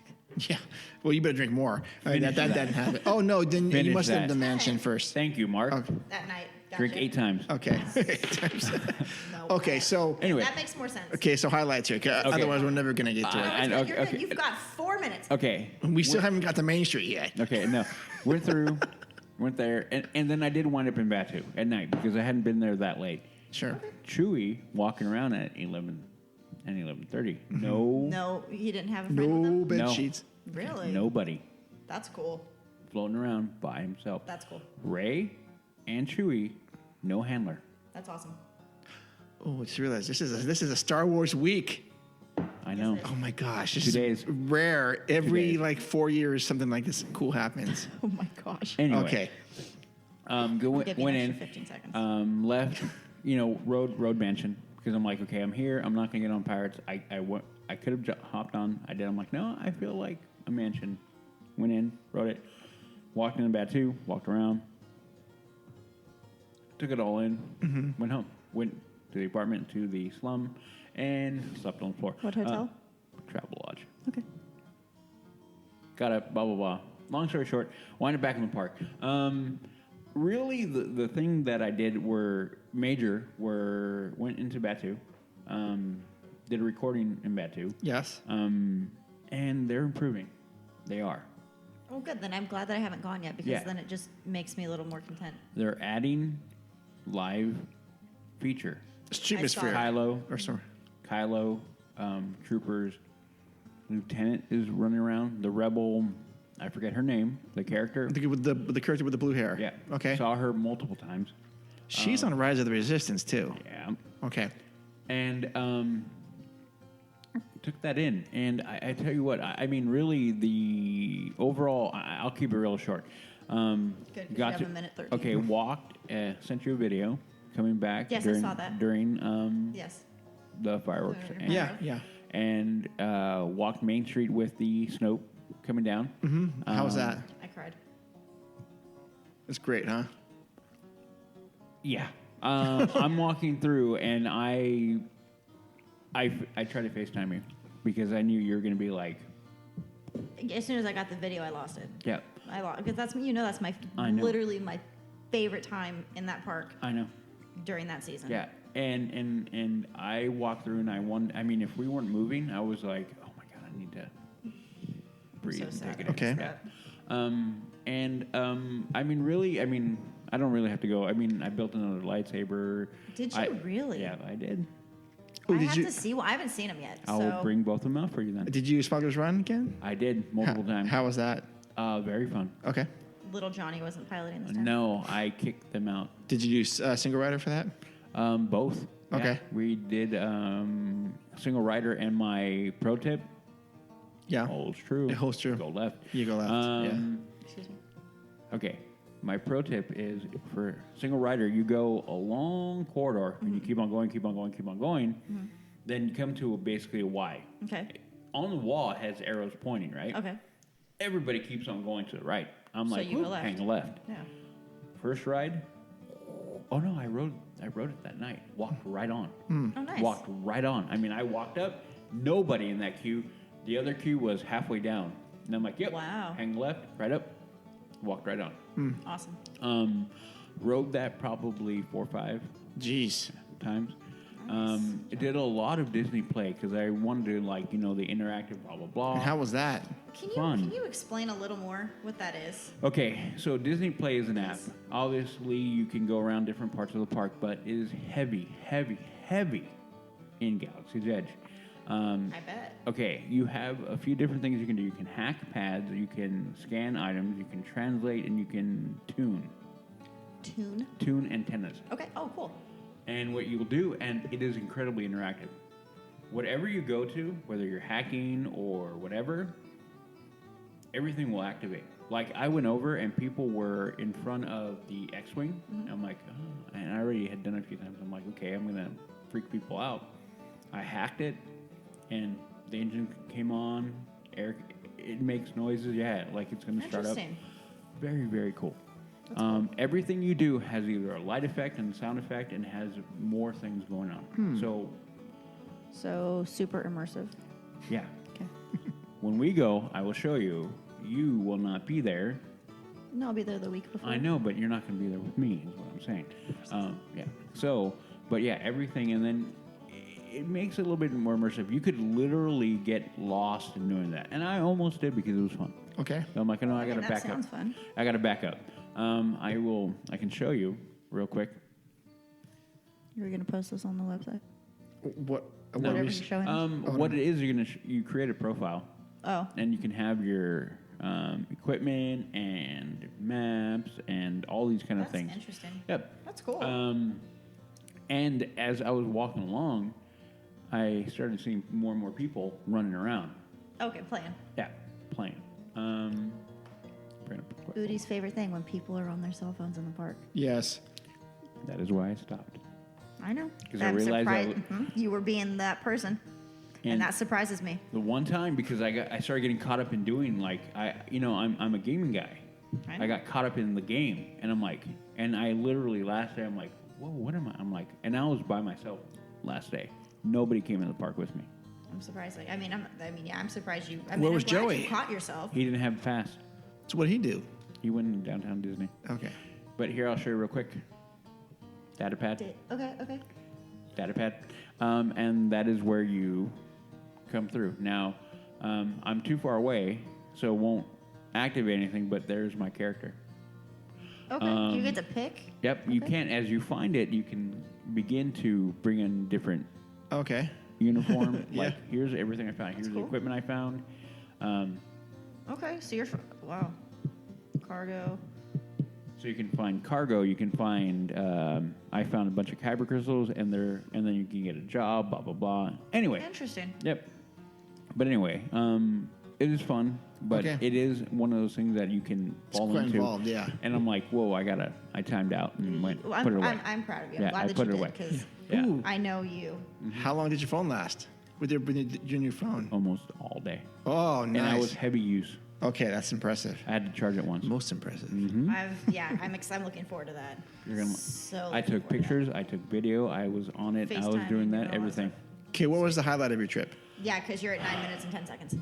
Yeah. Well, you better drink more. I mean, that didn't happen. Oh, no. Then you must have done the mansion first. Thank you, Mark. Okay. That night. Gotcha. Drink 8 times. Okay. 8 times. No. Okay, so... Anyway. That makes more sense. Okay, so highlights here. Otherwise, we're never going to get to it. You're good. You've got 4 minutes. Okay. We still haven't got to Main Street yet. Okay, no. Went through, went there, and then I did wind up in Batu at night because I hadn't been there that late. Sure. Okay. Chewy walking around at 11 and 11:30. Mm-hmm. No, he didn't have a friend with him? Bed sheets. Really? Nobody. That's cool. Floating around by himself. That's cool. Ray and Chewy, no handler. That's awesome. Oh, I just realized this is a Star Wars week. I know. Oh my gosh, this 2 is days. rare. Every like 4 years, something like this cool happens. Oh my gosh. Anyway. Okay. Went in. 15 seconds. Left. Road mansion because I'm like, okay, I'm here. I'm not gonna get on Pirates. I could have hopped on. I did. I'm like, no, I feel like a mansion. Went in, wrote it, walked in Batu, walked around, took it all in, went home, went to the apartment, to the slum, and slept on the floor. What hotel? Travel Lodge. Okay. Got up, blah blah blah. Long story short, winded back in the park. Really, the thing that I did went into Batu, did a recording in Batu. Yes. And they're improving. They are. Oh, good. Then I'm glad that I haven't gone yet because then it just makes me a little more content. They're adding live feature. Streetmosphere. Kylo, troopers. Lieutenant is running around. The rebel, I forget her name. The character. With the character with the blue hair. Yeah. Okay. Saw her multiple times. She's on Rise of the Resistance too. Yeah. Okay. And took that in, and I tell you what, I mean, really, the overall, I'll keep it real short. Good, you have a minute 13. Okay, walked, sent you a video coming back. Yes, during, I saw that. During yes. the fireworks. Yeah. And walked Main Street with the Snope coming down. Mm-hmm. How was that? I cried. It's great, huh? Yeah. I'm walking through, and I tried to FaceTime you because I knew you were going to be like. As soon as I got the video, I lost it. Yeah. I lost because that's my literally my favorite time in that park. I know. During that season. Yeah, and I walked through, and I mean, if we weren't moving, I was like, oh my god, I need to breathe and take it. Okay. Yeah. I mean, really, I don't really have to go. I mean, I built another lightsaber. Did you really? Yeah, I did. I have to see. Well, I haven't seen them yet. I'll bring both of them out for you then. Did you Smugglers Run again? I did multiple times. How was that? Very fun. Okay. Little Johnny wasn't piloting this time. No, I kicked them out. Did you use single rider for that? Both. Okay. Yeah, we did single rider, and my pro tip. Yeah. Holds true. It holds true. Go left. You go left. Yeah. Excuse me. Okay. My pro tip is for single rider, you go a long corridor and you keep on going. Then you come to basically a Y. Okay. On the wall, it has arrows pointing, right? Okay. Everybody keeps on going to the right. I'm like, you go left. hang left. Yeah. First ride. Oh no, I rode it that night. Walked right on. Oh, nice. Walked right on. I mean, I walked up. Nobody in that queue. The other queue was halfway down, and I'm like, yep. Wow. Hang left, right up. Walked right on. Awesome. Rode that probably 4 or 5 times. Nice. It did a lot of Disney Play because I wanted to the interactive blah blah blah. And how was that? Can you explain a little more what that is? Okay, so Disney Play is an app. Obviously, you can go around different parts of the park, but it is heavy in Galaxy's Edge. I bet. Okay, you have a few different things you can do. You can hack pads, you can scan items, you can translate, and you can tune. Tune antennas. Okay. Oh, cool. And what you'll do, and it is incredibly interactive. Whatever you go to, whether you're hacking or whatever, everything will activate. Like, I went over and people were in front of the X-Wing. And I'm like, oh, and I already had done it a few times. I'm like, okay, I'm going to freak people out. I hacked it, and the engine came on. It makes noises. Yeah, like it's going to start up. Very, very cool. Cool. Everything you do has either a light effect and sound effect and has more things going on. So super immersive. Yeah. Okay. When we go, I will show you. You will not be there. No, I'll be there the week before. I know, but you're not going to be there with me, is what I'm saying. Yeah. So, but yeah, everything, and then it makes it a little bit more immersive. You could literally get lost in doing that. And I almost did because it was fun. Okay. So I'm like, no, I got to back up. That sounds fun. I got to back up. I can show you real quick. You're going to post this on the website? Whatever you're showing us? What it is, you create a profile. Oh. And you can have your equipment and maps and all these kind of things. That's interesting. Yep. That's cool. And as I was walking along, I started seeing more and more people running around. Okay, playing. Yeah, playing. Udi's favorite thing when people are on their cell phones in the park. Yes. That is why I stopped. I know. Because I realized you were being that person, and that surprises me. The one time, because I started getting caught up in doing I'm a gaming guy. I got caught up in the game, and I'm like, and I literally last day I'm like, whoa, what am I? I'm like, and I was by myself last day. Nobody came in the park with me. I'm surprised. I'm surprised you. Where was I'm glad Joey? You caught yourself. He didn't have a pass. So what did he do? He went in downtown Disney. Okay. But here, I'll show you real quick. Datapad. Okay. Datapad. And that is where you come through. Now, I'm too far away, so it won't activate anything, but there's my character. Okay. You get to pick? Yep. Okay. You can, as you find it, you can begin to bring in different uniform. Yeah. Like, here's everything I found. Here's the equipment I found. Okay, so you're... Wow. Cargo. So you can find cargo. You can find... I found a bunch of kyber crystals, and then you can get a job, blah, blah, blah. Anyway. Interesting. Yep. But anyway, it is fun, but it is one of those things that you can fall into. Involved, yeah. And I'm like, whoa, I timed out and put it away. I'm proud of you. Yeah, I'm glad I that put you it away. Because Yeah. I know you. How long did your phone last? With your new phone? Almost all day. Oh, nice. And I was heavy use. Okay, that's impressive. I had to charge it once. Most impressive. Mm-hmm. I'm looking forward to that. I took pictures. I took video. I was on it. I was doing that. Everything. Okay, what was the highlight of your trip? Yeah, because you're at 9 minutes and 10 seconds.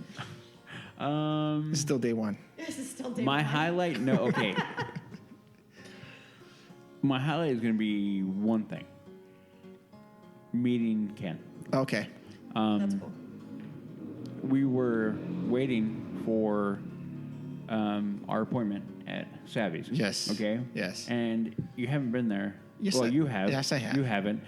This is still day one. This is still day My one. highlight, no, okay. My highlight is going to be one thing. Meeting Ken. Okay. That's cool. We were waiting for our appointment at Savvy's. Yes. Okay? Yes. And you haven't been there. Yes, well, you have. Yes, I have. You haven't.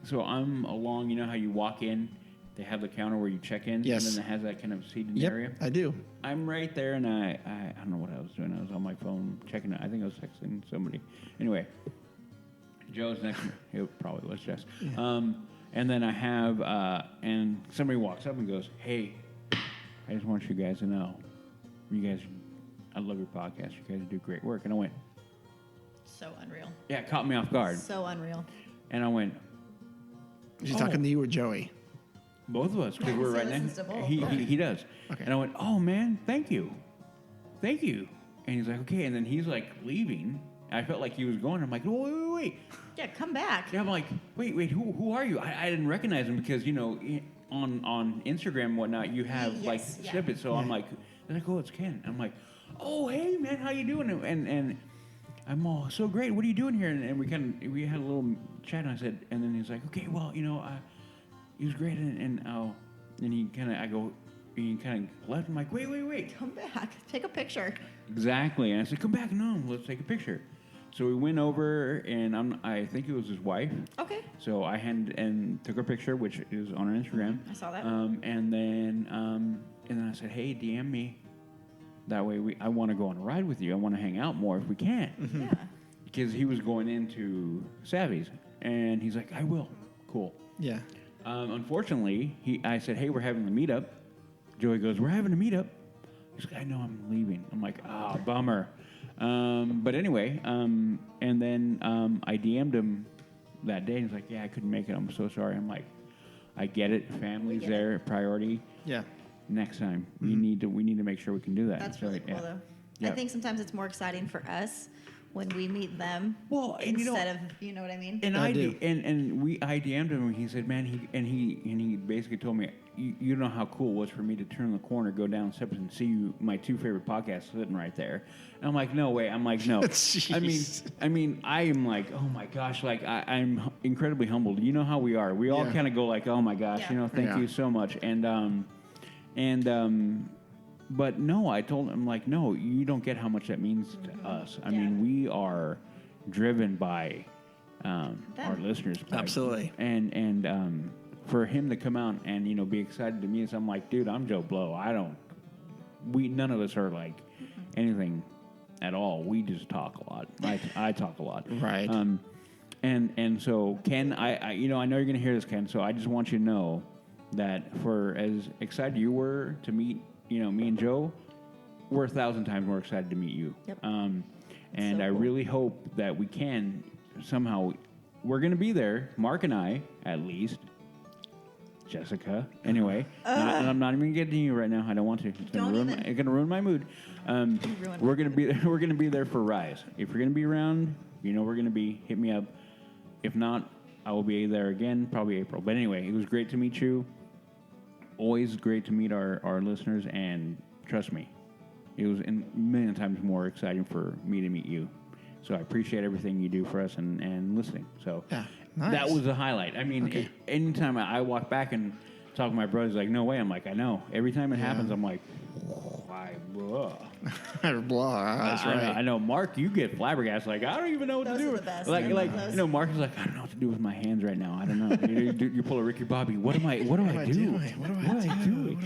So I'm along, you know how you walk in, they have the counter where you check in? Yes. And then it has that kind of seating Yep, area? I do. I'm right there, and I don't know what I was doing. I was on my phone checking it. I think I was texting somebody. Anyway, Joe's next to me. It probably was Jess. Yeah. And then I have, and somebody walks up and goes, hey, I just want you guys to know, I love your podcast. You guys do great work. And I went, so unreal. Yeah, it caught me off guard. So unreal. And I went, is he talking to you or Joey? Both of us, because we're right next. He does. Okay. And I went, oh, man, thank you. Thank you. And he's like, okay. And then he's like leaving. I felt like he was going. I'm like, wait. Yeah, come back. Yeah, I'm like, wait, who are you? I didn't recognize him because, you know, on Instagram and whatnot, you have snippets. So I'm like, oh, it's Ken. I'm like, oh, hey, man, how you doing? And I'm all, so great. What are you doing here? And we had a little chat, and I said, and then he's like, okay, well, you know, he was great, and he kind of left. I'm like, wait. Come back. Take a picture. Exactly. And I said, come back. No, let's take a picture. So we went over, and I think it was his wife. Okay. So I took her picture, which is on our Instagram. I saw that. And then I said, hey, DM me. That way, I want to go on a ride with you. I want to hang out more if we can. Mm-hmm. Yeah. Because he was going into Savvy's, and he's like, I will. Cool. Yeah. Unfortunately, I said, hey, we're having a meetup. Joey goes, we're having a meetup. He's like, I know, I'm leaving. I'm like, bummer. But anyway, and then I DM'd him that day, and he's like, yeah, I couldn't make it. I'm so sorry. I'm like, I get it. Family's there, priority. Yeah. Next time, we need to make sure we can do that. That's really cool, though. I think sometimes it's more exciting for us when we meet them. Well, instead of, you know what I mean? And I DM'd him, and he said, man, he basically told me, you know how cool it was for me to turn the corner, go down steps, and see my two favorite podcasts sitting right there. And I'm like, no way. I'm like, no. I mean, I am like, oh my gosh, like I'm incredibly humbled. You know how we are. We all kind of go like, oh my gosh, thank you so much. But no, I told him, like, no, you don't get how much that means to us. I mean, we are driven by our listeners. Absolutely. And for him to come out and, be excited to meet us, I'm like, dude, I'm Joe Blow. None of us are like anything at all. We just talk a lot. I talk a lot. Right. And so, Ken, I know you're going to hear this, Ken, so I just want you to know that for as excited you were to meet, me and Joe, we're 1,000 times more excited to meet you. Yep. And so I really hope that we can somehow, we're going to be there, Mark and I, at least. Jessica. Anyway, and I'm not even getting to you right now. I don't want to. It's going to ruin my mood. We're going to be there. We're going to be there for Rise. If you're going to be around, we're going to be. Hit me up. If not, I will be there again, probably April. But anyway, it was great to meet you. Always great to meet our listeners, and trust me, it was a million times more exciting for me to meet you. So I appreciate everything you do for us and listening. So that was the highlight. I mean, anytime I walk back and talk to my brothers, like, no way. I'm like, I know. Every time it happens, I'm like, why, blah. That's right. I know, Mark, you get flabbergasted. Like, I don't even know what to do. Mark is like, I don't know what to do with my hands right now. I don't know. you pull a Ricky Bobby. What do I do? What am I doing?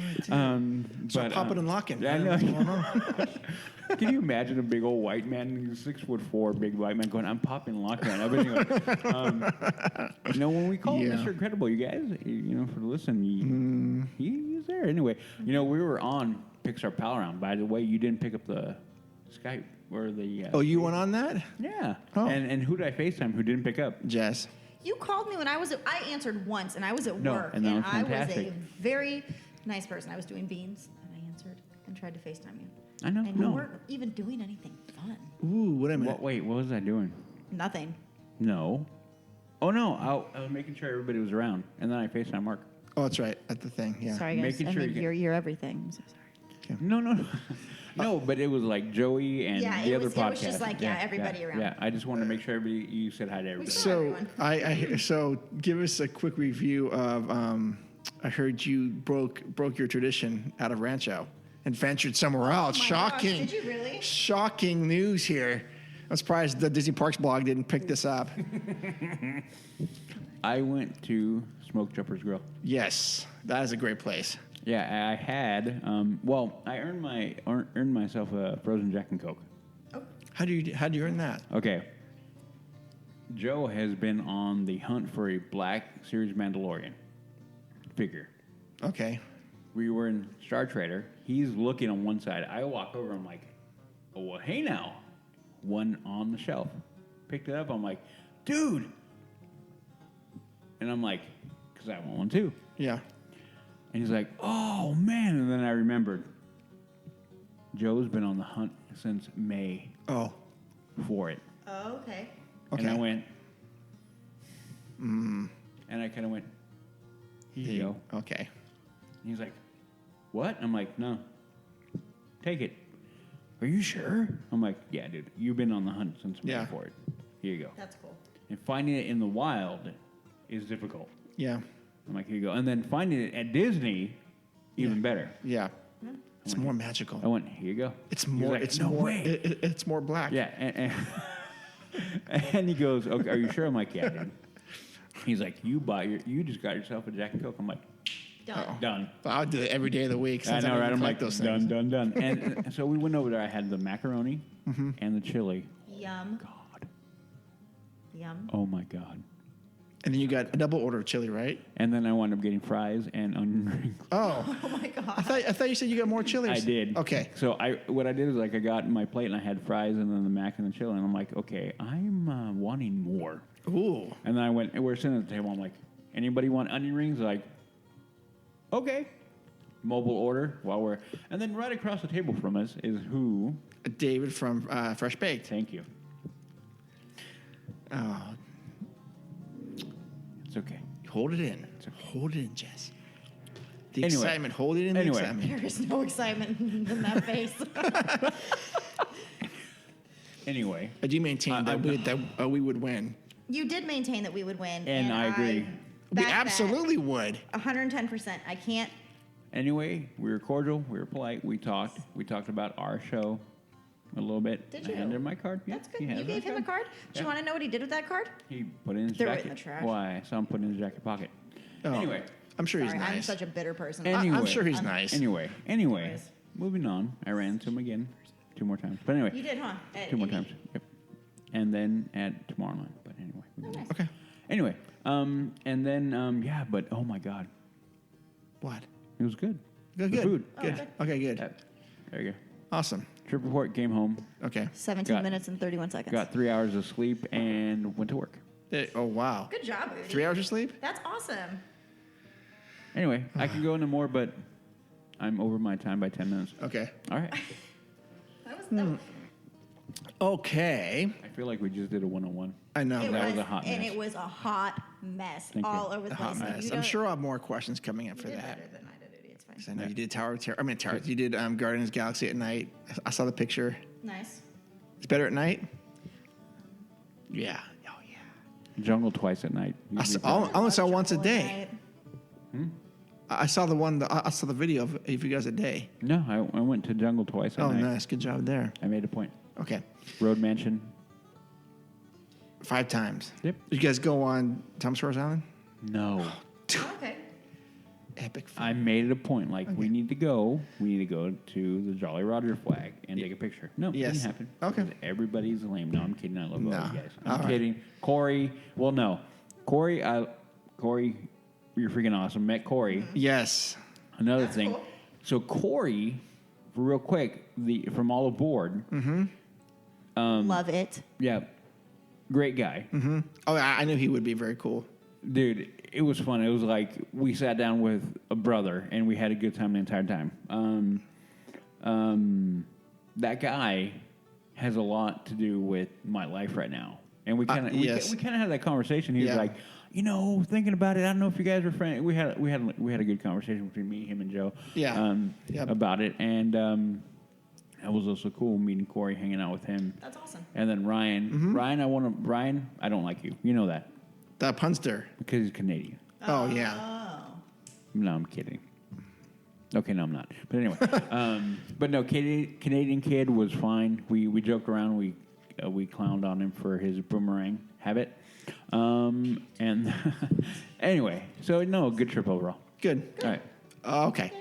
So popping and locking. Yeah, I know. Can you imagine a big old white man, he's 6'4", big white man going, I'm popping and locking right now. But anyway, when we call him Mr. Incredible, you guys, for the listen, he's there. Anyway, we were on Pixar Pal Around. By the way, you didn't pick up the Skype or the... you went on that? Yeah. Oh. And who did I FaceTime who didn't pick up? Jess. You called me when I answered once, and I was at work, and I was a very nice person. I was doing beans, and I answered and tried to FaceTime you. I know. And you weren't even doing anything fun. Ooh, wait a minute. What was I doing? Nothing. No. Oh, no. I was making sure everybody was around, and then I FaceTime Mark. Oh, that's right. At the thing, yeah. Sorry, guys. You're everything. I'm so sorry. Okay. No. No, but it was like Joey and the other podcast. It was just like, everybody around. Yeah, I just wanted to make sure you said hi to everybody. So give us a quick review of, I heard you broke your tradition out of Rancho and ventured somewhere else. Shocking. Gosh, did you really? Shocking news here. I'm surprised the Disney Parks blog didn't pick this up. I went to Smoke Jumper's Grill. Yes, that is a great place. Yeah, I had. I earned myself a frozen Jack and Coke. Oh. How do you earn that? Okay. Joe has been on the hunt for a Black Series Mandalorian figure. Okay. We were in Star Trader. He's looking on one side. I walk over. I'm like, oh, well, hey now. One on the shelf. Picked it up. I'm like, dude. And I'm like, because I want one too. Yeah. And he's like, oh, man. And then I remembered. Joe's been on the hunt since May. Oh. For it. Oh, okay. And I went, and I kind of went, here you go. Okay. And he's like, what? I'm like, no. Take it. Are you sure? I'm like, yeah, dude. You've been on the hunt since May for it. Here you go. That's cool. And finding it in the wild is difficult. Yeah. I'm like, here you go. And then finding it at Disney, even better. Yeah. It's more magical. I went, here you go. It's more. Like, it's no more. way. It's more black. Yeah. And he goes, okay, are you sure? I'm like, yeah, dude. He's like, you just got yourself a Jack and Coke. I'm like, done. I'll do it every day of the week. I know, right? I'm like, those done. And so we went over there. I had the macaroni and the chili. Yum. God. Yum. Oh my God. And then you got a double order of chili, right? And then I wound up getting fries and onion rings. Oh. Oh my God. I thought you said you got more chili. I did. Okay. So what I did is I got my plate and I had fries and then the mac and the chili. And I'm like, okay, I'm wanting more. Ooh. And then we're sitting at the table. I'm like, anybody want onion rings? Like, okay. mobile order and then right across the table from us is who? David from Fresh Baked. Thank you. Oh, it's okay. Hold it in. Hold it in, Jess. The Anyway. excitement. Hold it in. Anyway. The excitement. There is no excitement in that face. Anyway. I do maintain that we would win. You did maintain that we would win. And I agree. We absolutely would. 110%. I can't. Anyway, we were cordial. We were polite. We talked. We talked about our show a little bit. Did you? I handed him my card. Yeah, That's good. You gave him a card? Do you want to know what he did with that card? He put it in his Threw it jacket. in the trash. Why? I saw him put it in his jacket pocket. Oh. Anyway. I'm sure he's Sorry, nice. I'm such a bitter person. Anyway. I'm sure he's nice. Anyway. Moving on. I ran into him again 2 more times. But anyway. You did, huh? 2 more times. Yep. And then at Tomorrowland. But anyway. Nice. Okay. Anyway. And then, but oh my God. What? It was good. Good. The food. Good. Okay, good. There you go. Awesome. Trip report, came home. Okay. 17 minutes and 31 seconds. Got 3 hours of sleep and went to work. Oh, wow. Good job, Udi. 3 hours of sleep? That's awesome. Anyway, I can go into more, but I'm over my time by 10 minutes. Okay. All right. That was Okay. I feel like we just did a 101. I know. That was a hot mess. And it was a hot mess Thank you. all over the A hot place. mess. You I'm sure I'll have more questions coming up for did that. better than I did, Udi. It's fine. 'Cause I know you did Tower of Terror. You did Guardians of the Galaxy at night. I saw the picture. Nice. It's better at night? Yeah. Oh, yeah. Jungle twice at night. I only saw once a day. Hmm? I saw I saw the video of you guys a day. No, I went to Jungle twice at night. Nice. Good job there. I made a point. Okay. Road Mansion. 5 times. Yep. Did you guys go on Tom Sawyer's Island? No. Okay. Epic fun. I made it a point. Like, we need to go to the Jolly Roger flag and take a picture. No, it Yes. didn't happen. Okay. Because everybody's lame. No, I'm kidding. I love all No. you guys. All I'm right. kidding. Corey. Well, no. Corey, you're freaking awesome. Met Corey. Yes. Another thing. Cool. So Corey, real quick, from all aboard. Mm-hmm. Love it. Yeah. Great guy. Mm-hmm. Oh, I knew he would be very cool. Dude, it was fun. It was like we sat down with a brother and we had a good time the entire time. That guy has a lot to do with my life right now. And we kind of we kind of had that conversation. He was like, thinking about it. I don't know if you guys were friends. We had a good conversation between me, him, and Joe. Yeah. About it, and that was also cool meeting Corey, hanging out with him. That's awesome. And then Ryan. Mm-hmm. Ryan, I don't like you. You know that. The punster. Because he's Canadian. Oh yeah. No, I'm kidding. Okay, no, I'm not. But anyway, but no, Canadian kid was fine. We joked around. We clowned on him for his boomerang habit. And anyway, so no, good trip overall. Good. All right. Okay.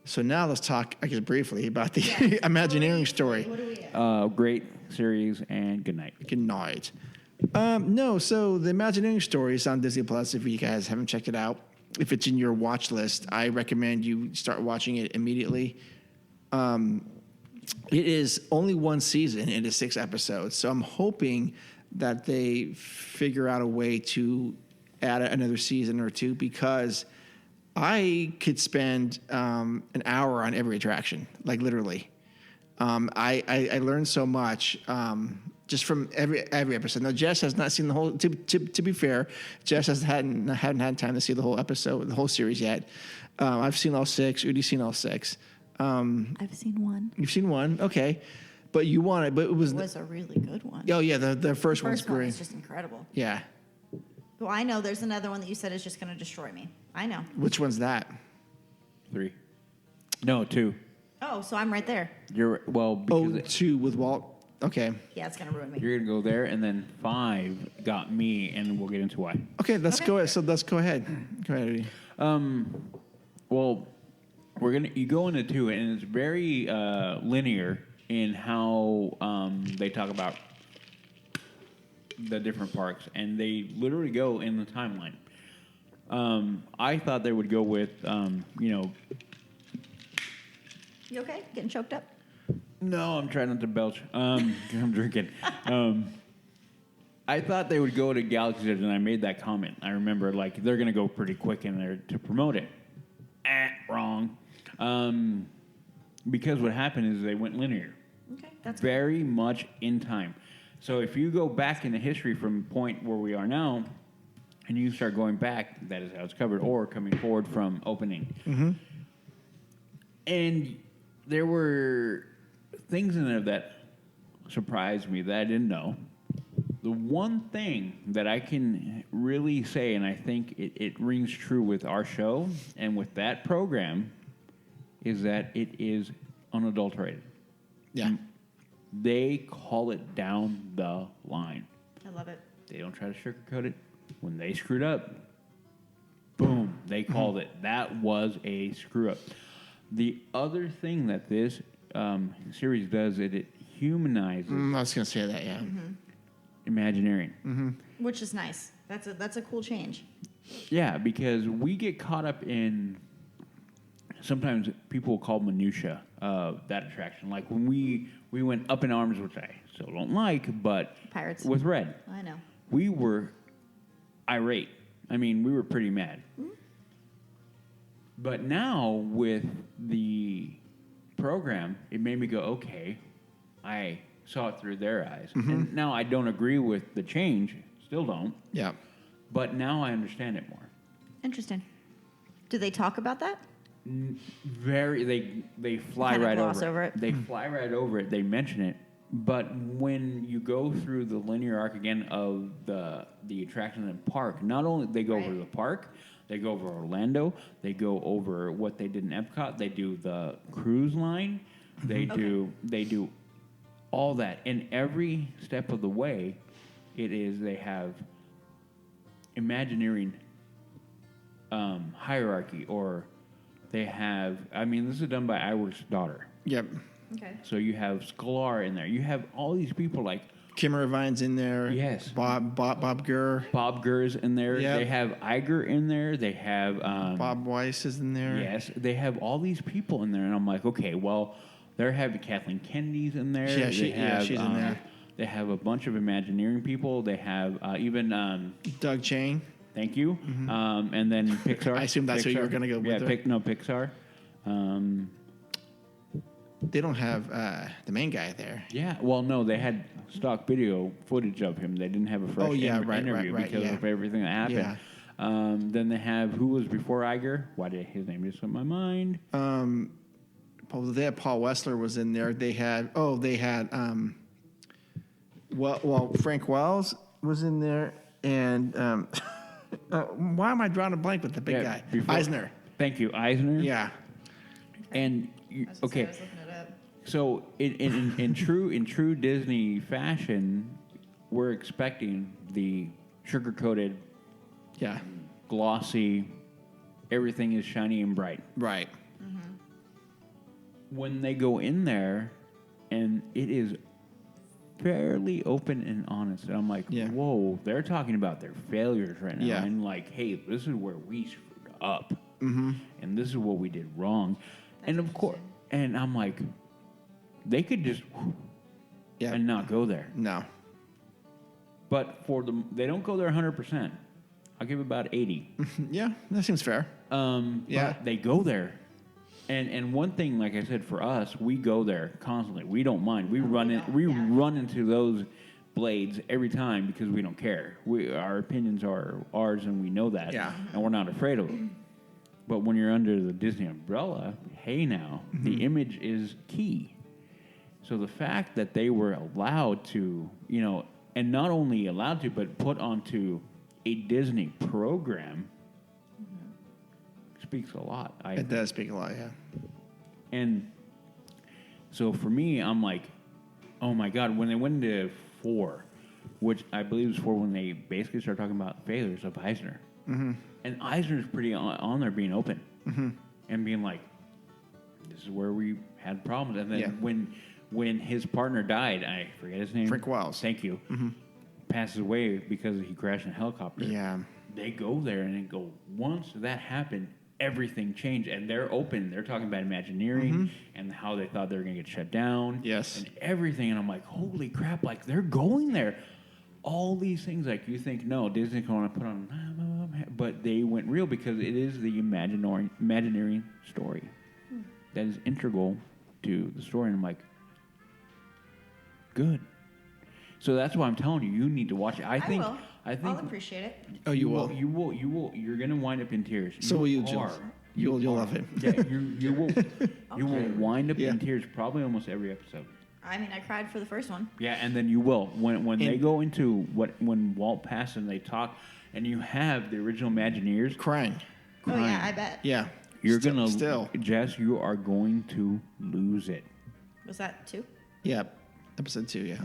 So now let's talk, I guess, briefly about the Imagineering Story. What do we have? Great series and good night. Good night. No, so the Imagineering Story is on Disney Plus. If you guys haven't checked it out, if it's in your watch list, I recommend you start watching it immediately. It is only 1 season. It is 6 episodes. So I'm hoping that they figure out a way to add another season or 2, because I could spend an hour on every attraction, like literally. I learned so much just from every episode. Now, Jess has not seen the whole. To be fair, Jess hadn't had time to see the whole episode, the whole series yet. I've seen all 6. Udi's seen all 6. I've seen 1. You've seen 1, okay, but you want it. But it was a really good one. Oh yeah, the first one's First one great. is just incredible. Yeah. Well, I know there's another one that you said is just going to destroy me. I know. Which one's that? 3. No, 2. Oh, so I'm right there. You're because 2 with Walt. Okay. Yeah, it's going to ruin me. You're gonna go there, and then 5 got me, and we'll get into why. Okay, let's go ahead. So let's go ahead. Go ahead, Udi. Well, you go into 2, and it's very linear in how they talk about the different parks, and they literally go in the timeline. I thought they would go with, You okay? Getting choked up? No, I'm trying not to belch. I'm drinking. I thought they would go to Galaxy's Edge, and I made that comment. I remember, they're going to go pretty quick in there to promote it. Wrong. Because what happened is they went linear. Okay, that's very much in time. So if you go back in the history from point where we are now, and you start going back, that is how it's covered, or coming forward from opening. Mm-hmm. And there were things in there that surprised me that I didn't know. The one thing that I can really say, and I think it rings true with our show and with that program, is that it is unadulterated. Yeah. They call it down the line. I love it. They don't try to sugarcoat it. When they screwed up, boom, they called it. That was a screw up. The other thing that this series does, it humanizes. I was going to say that, yeah. Mm-hmm. Imagineering. Mm-hmm. Which is nice. That's a cool change. Yeah, because we get caught up in, sometimes people will call minutia of that attraction. Like when we went up in arms, which I still don't like, but Pirates. with Red. I know. We were irate. I mean, we were pretty mad. Mm-hmm. But now with the program, it made me go, okay, I saw it through their eyes. Mm-hmm. And now I don't agree with the change, still don't. Yeah. But now I understand it more. Interesting. Do they talk about that? They fly right over it. They fly right over it. They mention it. But when you go through the linear arc again of the attraction in the park, not only they go over the park, they go over Orlando, they go over what they did in Epcot, they do the cruise line, they do all that. And every step of the way, they have Imagineering hierarchy, or they have, this is done by Iwer's daughter. Yep. Okay. So you have Sklar in there. You have all these people like Kim Irvine's in there. Yes. Bob Gurr. Bob Gurr's in there. Yep. They have Iger in there. They have Bob Weiss is in there. Yes. They have all these people in there, and I'm like, okay, well, they're having Kathleen Kennedy's in there. Yeah, she's in there. They have a bunch of Imagineering people. They have even Doug Chang. Thank you. Mm-hmm. And then Pixar. I assume that's who you were going to go with. Pixar. They don't have the main guy there. Yeah, well, no, they had stock video footage of him. They didn't have a fresh interview because of everything that happened. Yeah. Then they have, who was before Iger? Why did his name just slip my mind? They had Paul Wessler was in there. They had Frank Wells was in there, and why am I drawing a blank with the big guy? Eisner. Thank you, Eisner. Yeah. And okay. So in true Disney fashion, we're expecting the sugar-coated, glossy, everything is shiny and bright. Right. Mm-hmm. When they go in there, and it is fairly open and honest, and I'm like, whoa, they're talking about their failures right now, and like, hey, this is where we screwed up, and this is what we did wrong, and of course, and I'm like, they could just and not go there. No. But for them, they don't go there 100%. I'll give about 80. Yeah, that seems fair. But they go there. And one thing, like I said, for us, we go there constantly. We don't mind. We run into those blades every time because we don't care. Our opinions are ours, and we know that. Yeah. And we're not afraid of them. But when you're under the Disney umbrella, hey now, the image is key. So the fact that they were allowed to, and not only allowed to, but put onto a Disney program speaks a lot. It does speak a lot, yeah. And so for me, I'm like, oh my God, when they went into 4, which I believe is 4 when they basically started talking about failures of Eisner. Mm-hmm. And Eisner's pretty on there being open and being like, this is where we had problems. And then when his partner died, I forget his name. Frank Wells. Thank you. Mm-hmm. Passes away because he crashed in a helicopter. Yeah. They go there and they go, once that happened, everything changed. And they're open. They're talking about Imagineering and how they thought they were going to get shut down. Yes. And everything. And I'm like, holy crap, like they're going there. All these things, like you think, no, Disney's going to put on, but they went real because it is the Imagineering story. that is integral to the story. And I'm like, good. So that's why I'm telling you, you need to watch it. I think I'll appreciate it. Oh, you will. You will. You're gonna wind up in tears. So will you, Jill. You'll love it. Yeah, you will. You will wind up in tears probably almost every episode. I mean, I cried for the first one. Yeah, and then you will when they go into when Walt passes and they talk, and you have the original Imagineers crying. Oh yeah, I bet. Yeah, you're Jess, you are going to lose it. Was that 2? Yeah, episode 2. Yeah,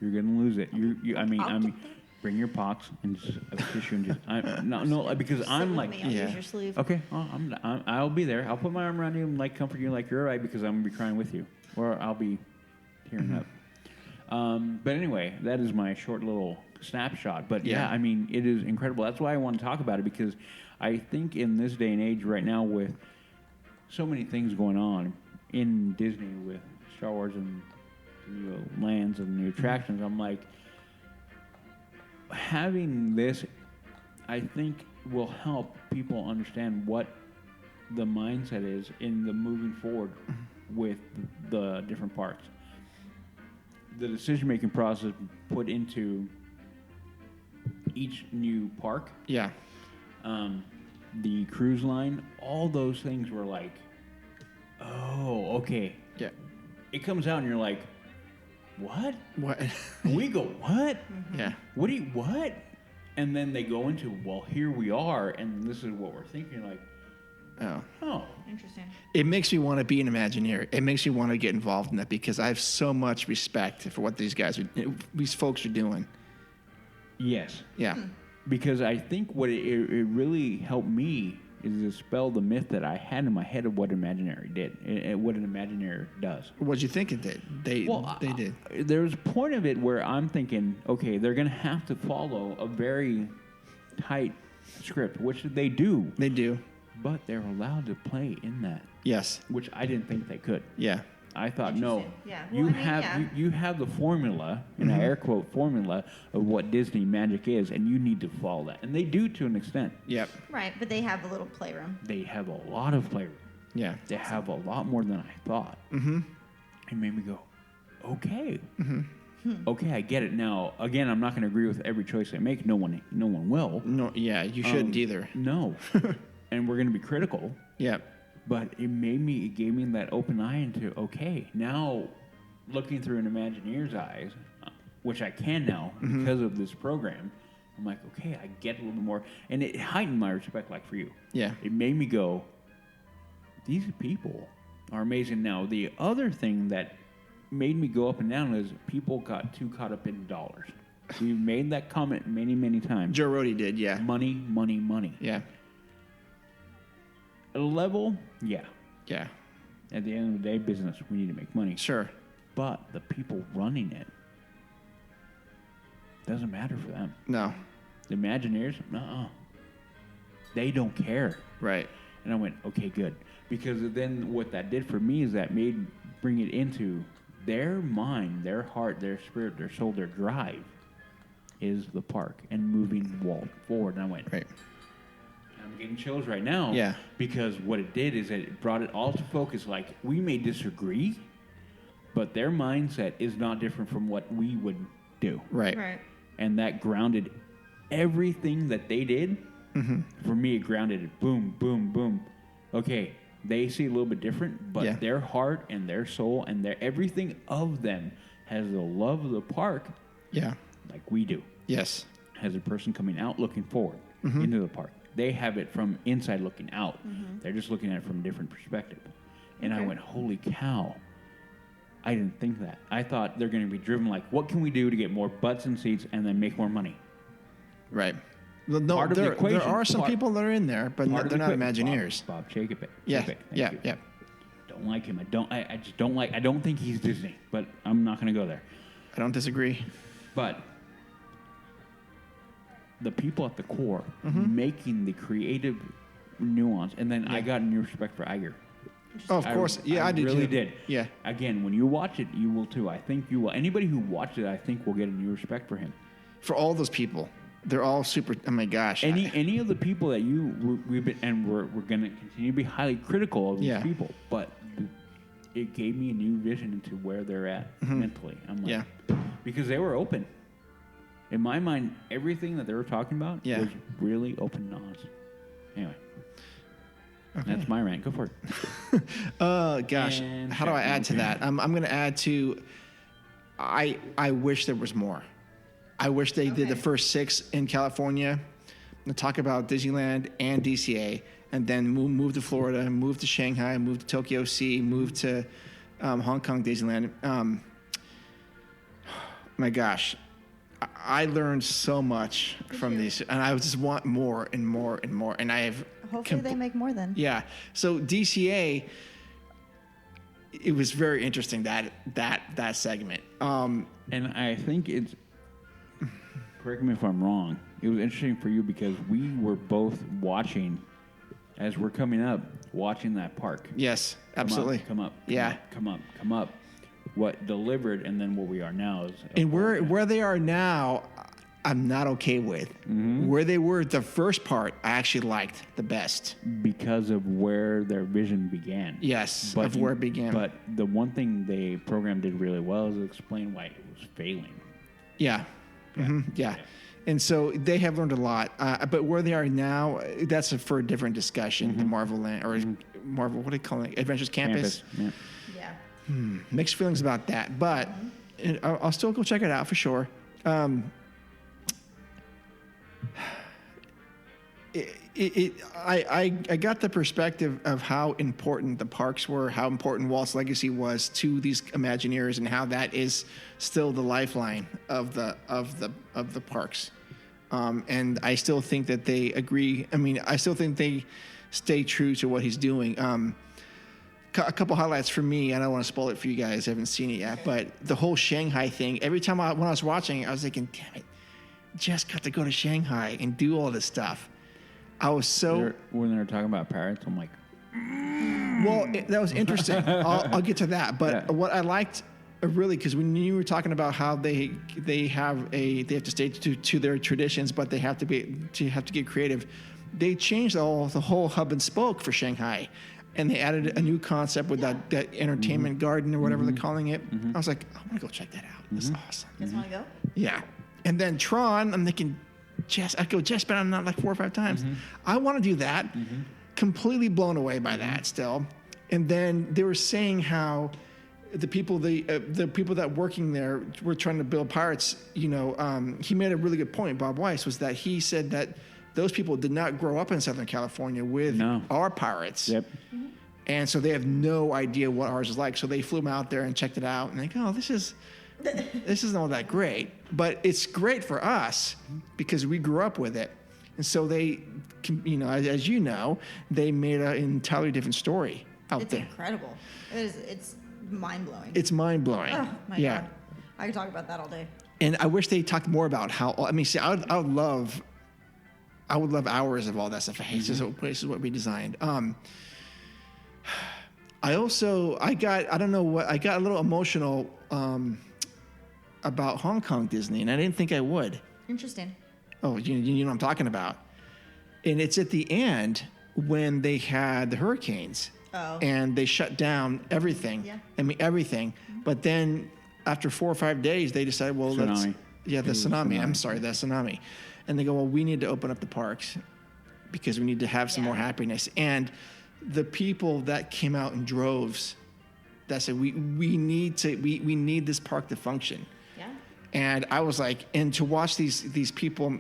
you're gonna lose it. I mean, bring your pox and just a tissue and just because I'm like, I'll use your sleeve. Okay, well, I'll be there. I'll put my arm around you and like comfort you like you're all right because I'm gonna be crying with you, or I'll be tearing up. But anyway, that is my short little snapshot. But yeah, I mean, it is incredible. That's why I want to talk about it, because I think in this day and age right now, with so many things going on in Disney with Star Wars and new lands and new attractions, I'm like, having this, I think, will help people understand what the mindset is in the moving forward with the different parks. The decision-making process put into each new park. Yeah. The cruise line, all those things were like, oh, okay. Yeah. It comes out and you're like, what? What? We go, what? Yeah. What? And then they go into, well, here we are, and this is what we're thinking. Like, oh. Interesting. It makes me want to be an Imagineer. It makes me want to get involved in that because I have so much respect for what these folks are doing. Yes. Yeah. Because I think what it really helped me is dispel the myth that I had in my head of what Imagineering did, what an Imagineer does. What did you think it did? They did. There's a point of it where I'm thinking, okay, they're going to have to follow a very tight script, which they do. They do. But they're allowed to play in that. Yes. Which I didn't think they could. Yeah. I thought, no. Yeah. Well, you have the formula, in an air quote formula, of what Disney magic is, and you need to follow that. And they do to an extent. Yep. Right, but they have a little playroom. They have a lot of playroom. Yeah. They have a lot more than I thought. Mm-hmm. It made me go, okay. Okay, I get it now. Again, I'm not going to agree with every choice they make. No one will. No, yeah, you shouldn't either. No. And we're going to be critical. Yeah. But it gave me that open eye into, okay, now looking through an Imagineer's eyes, which I can now because of this program, I'm like, okay, I get a little bit more. And it heightened my respect, like for you. Yeah. It made me go, these people are amazing. Now, the other thing that made me go up and down is people got too caught up in dollars. We've made that comment many, many times. Joe Rohde did, yeah. Money, money, money. Yeah. At a level, yeah. Yeah. At the end of the day, business, we need to make money. Sure. But the people running it doesn't matter for them. No. The Imagineers, they don't care. Right. And I went, okay, good. Because then what that did for me is that bring it into their mind, their heart, their spirit, their soul, their drive is the park and moving Walt forward. And I went, right. I'm getting chills right now. Yeah. Because what it did is it brought it all to focus. Like, we may disagree, but their mindset is not different from what we would do. Right. Right. And that grounded everything that they did. Mm-hmm. For me, it grounded it. Boom, boom, boom. Okay, they see a little bit different, but their heart and their soul and their everything of them has the love of the park. Yeah. Like we do. Yes. As a person coming out looking forward into the park. They have it from inside looking out. They're just looking at it from a different perspective. And I went, holy cow. I didn't think that. I thought they're going to be driven like, what can we do to get more butts and seats and then make more money? Right. No, there are some people that are in there, but they're not Imagineers. Bob Chapek. Yeah. Yeah. Don't like him. I just don't like. I don't think he's Disney, but I'm not going to go there. I don't disagree. But the people at the core making the creative nuance, and then I got a new respect for Iger. Oh, of course. Yeah, I did. Really did. Yeah. Again, when you watch it, you will too. I think you will. Anybody who watched it, I think, will get a new respect for him. For all those people. They're all super. Oh my gosh! Any of the people that we've been, and we're going to continue to be highly critical of these people, but it gave me a new vision into where they're at mentally. I'm like, because they were open. In my mind, everything that they were talking about was really open and honest. Anyway. Okay. That's my rant. Go for it. Gosh. And how do I add to that? I'm going to add to, I wish there was more. I wish they did the first 6 in California to talk about Disneyland and DCA, and then move to Florida, move to Shanghai, move to Tokyo Sea, move to Hong Kong Disneyland. My gosh. I learned so much from these, and I just want more and more and more. And I have hopefully they make more then. Yeah. So DCA, it was very interesting that segment. And I think it's, correct me if I'm wrong, it was interesting for you because we were both watching as we're coming up, watching that park. Yes, absolutely. Come up. Come up. What delivered and then what we are now is. And where they are now, I'm not okay with. Where they were the first part, I actually liked the best. Because of where their vision began. Yes, of where it began. But the one thing the program did really well is explain why it was failing. Yeah. Yeah. And so they have learned a lot. But where they are now, that's for a different discussion. The Marvel Land, or Marvel, what do they call it? Adventures Campus. Yeah. Mixed feelings about that. But I'll still go check it out for sure. I got the perspective of how important the parks were, how important Walt's legacy was to these Imagineers, and how that is still the lifeline of the parks. And I still think that they agree. I mean, I still think they stay true to what he's doing. A couple highlights for me. I don't want to spoil it for you guys. I haven't seen it yet, but the whole Shanghai thing. Every time when I was watching, I was thinking, "Damn it, Jess got to go to Shanghai and do all this stuff." I was so when they were talking about pirates, I'm like, well, that was interesting. I'll get to that. But what I liked really, because when you were talking about how they have to stay to their traditions, but they have to get creative. They changed the whole hub and spoke for Shanghai. And they added a new concept with that entertainment garden or whatever they're calling it. I was like, I want to go check that out. That's awesome. You guys want to go? Yeah. And then Tron, I'm thinking, Jess, but I'm not like 4 or 5 times. I want to do that. Completely blown away by that still. And then they were saying how the people that working there were trying to build pirates. He made a really good point. Bob Weiss was that he said that those people did not grow up in Southern California with our pirates. Yep. And so they have no idea what ours is like. So they flew them out there and checked it out. And they go, this isn't all that great. But it's great for us because we grew up with it. And so they, as you know, they made an entirely different story out there. It's incredible. It's mind-blowing. It's mind-blowing. Oh, my God. I could talk about that all day. And I wish they talked more about how, I would love hours of all that stuff. Hey, this is what we designed. I got a little emotional about Hong Kong Disney, and I didn't think I would. Interesting. Oh, you know what I'm talking about. And it's at the end when they had the hurricanes. Oh. And they shut down everything. Yeah. I mean, everything. But then after 4 or 5 days, they decided, well, the tsunami. And they go, well, we need to open up the parks because we need to have some more happiness. And the people that came out in droves that said, we need this park to function. Yeah. And I was like, and to watch these people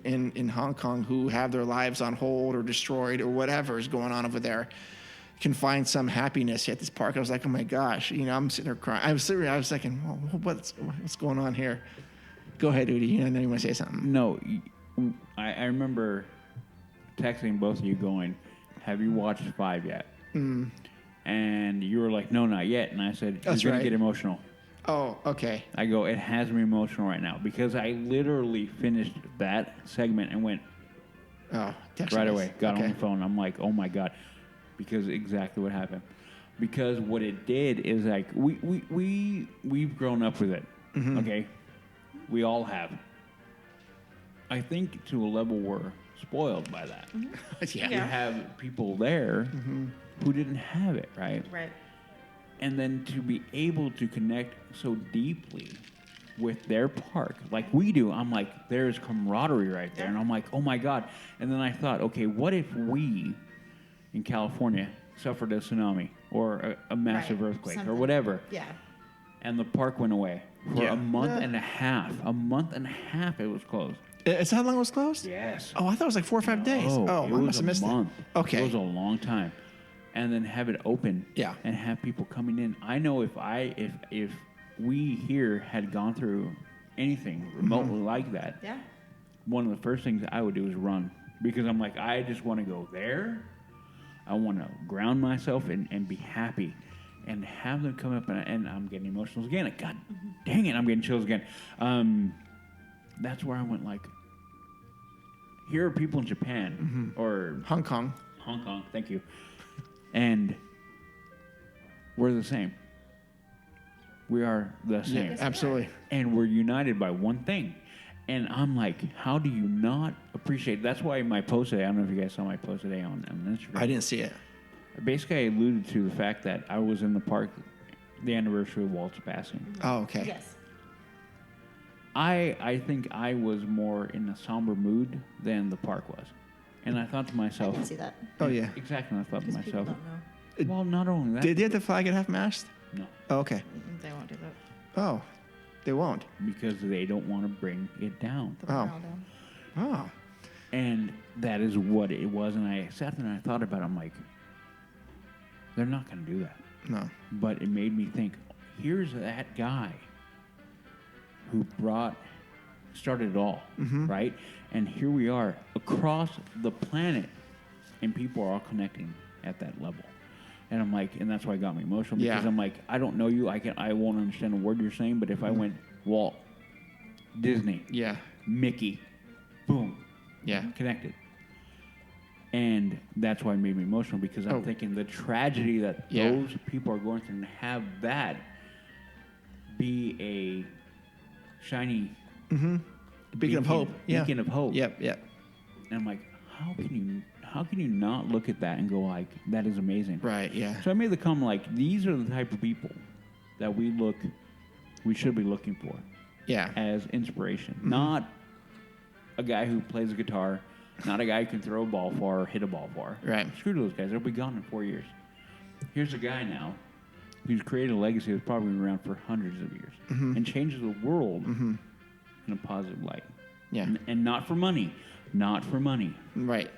in Hong Kong who have their lives on hold or destroyed or whatever is going on over there can find some happiness at this park. I was like, oh my gosh, I'm sitting there crying. I was thinking, well, what's going on here? Go ahead, Udi. I know you want to say something. No, I remember texting both of you going, have you watched 5 yet? And you were like, no, not yet. And I said, you're going to get emotional. Oh, okay. I go, it has me emotional right now because I literally finished that segment and went right away. Got on the phone. I'm like, oh my God. Because exactly what happened. Because what it did is like, we've grown up with it. Okay? We all have. I think to a level we're spoiled by that. You have people there who didn't have it, right? Right. And then to be able to connect so deeply with their park, like we do, I'm like, there's camaraderie right there. And I'm like, oh my God. And then I thought, okay, what if we in California suffered a tsunami or a massive earthquake or whatever? Yeah. And the park went away for a month and a half. A month and a half it was closed. Is that how long it was closed? Yes. Oh, I thought it was like 4 or 5 days. Oh, I must have missed it. Okay. It was a long time. And then have it open. Yeah. And have people coming in. I know if we here had gone through anything remotely like that, one of the first things I would do is run. Because I'm like, I just want to go there. I want to ground myself and be happy. And have them come up, and I'm getting emotional again. God dang it, I'm getting chills again. That's where I went like, here are people in Japan or Hong Kong, thank you. And we're the same. We are the same. Yeah, absolutely. And we're united by one thing. And I'm like, how do you not appreciate? That's why my post today, I don't know if you guys saw my post today on Instagram. I didn't see it. Basically, I alluded to the fact that I was in the park the anniversary of Walt's passing. Oh, okay. Yes. I think I was more in a somber mood than the park was. And I thought to myself... I can see that. Oh, yeah. Exactly. I thought to myself... People don't know. Well, not only that... Did they have the flag at half-mast? No. Oh, okay. They won't do that. Oh, they won't. Because they don't want to bring it down. Oh. And that is what it was. And I sat there and I thought about it. I'm like, they're not going to do that. No. But it made me think, here's that guy who started it all, right? And here we are across the planet, and people are all connecting at that level. And I'm like, and that's why it got me emotional, because I'm like, I don't know you, I won't understand a word you're saying, but if I went Walt, Disney, Mickey, boom, connected. And that's why it made me emotional, because I'm thinking the tragedy that those people are going through, and have that be a shiny beacon of hope. Beacon of hope. Yep. And I'm like, how can you not look at that and go like, that is amazing? Right. Yeah. So I made the comment like, these are the type of people that we should be looking for. Yeah. As inspiration, not a guy who plays a guitar. Not a guy who can throw a ball far or hit a ball far. Right. Screw those guys. They'll be gone in 4 years. Here's a guy now who's created a legacy that's probably been around for hundreds of years and changes the world in a positive light. Yeah. And not for money. Not for money. Right.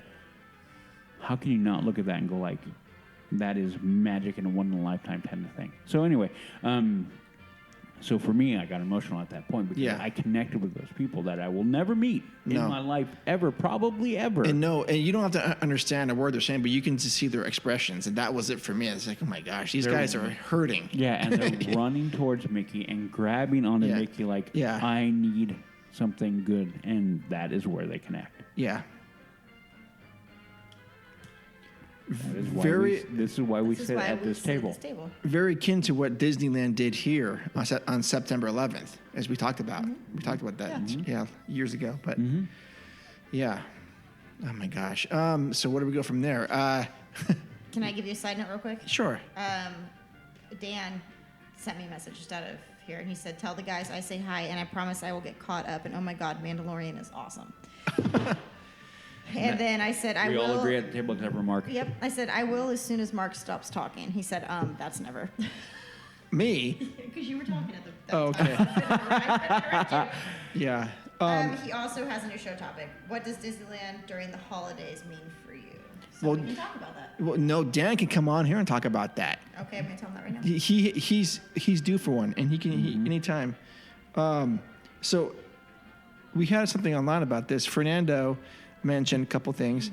How can you not look at that and go like, that is magic and a one-in-a-lifetime kind of thing? So anyway, so for me, I got emotional at that point because I connected with those people that I will never meet in my life ever, probably ever. And you don't have to understand a word they're saying, but you can just see their expressions. And that was it for me. It's like, oh my gosh, these guys are hurting. Yeah, and they're running towards Mickey and grabbing onto Mickey like, I need something good. And that is where they connect. Yeah. This is why we sit at this table. Very akin to what Disneyland did here on September 11th, as we talked about. We talked about that, years ago. But oh my gosh. So where do we go from there? Can I give you a side note real quick? Sure. Dan sent me a message just out of here, and he said, "Tell the guys I say hi, and I promise I will get caught up." And oh my God, Mandalorian is awesome. And then I said, I will. We all agree at the table except for Mark. Yep. I said, I will as soon as Mark stops talking. He said, that's never. Me? Because you were talking at the okay. Yeah. He also has a new show topic. What does Disneyland during the holidays mean for you? So we can talk about that. Well, no, Dan can come on here and talk about that. Okay, I'm going to tell him that right now. He's due for one, and he can anytime. So we had something online about this. Fernando mentioned a couple things.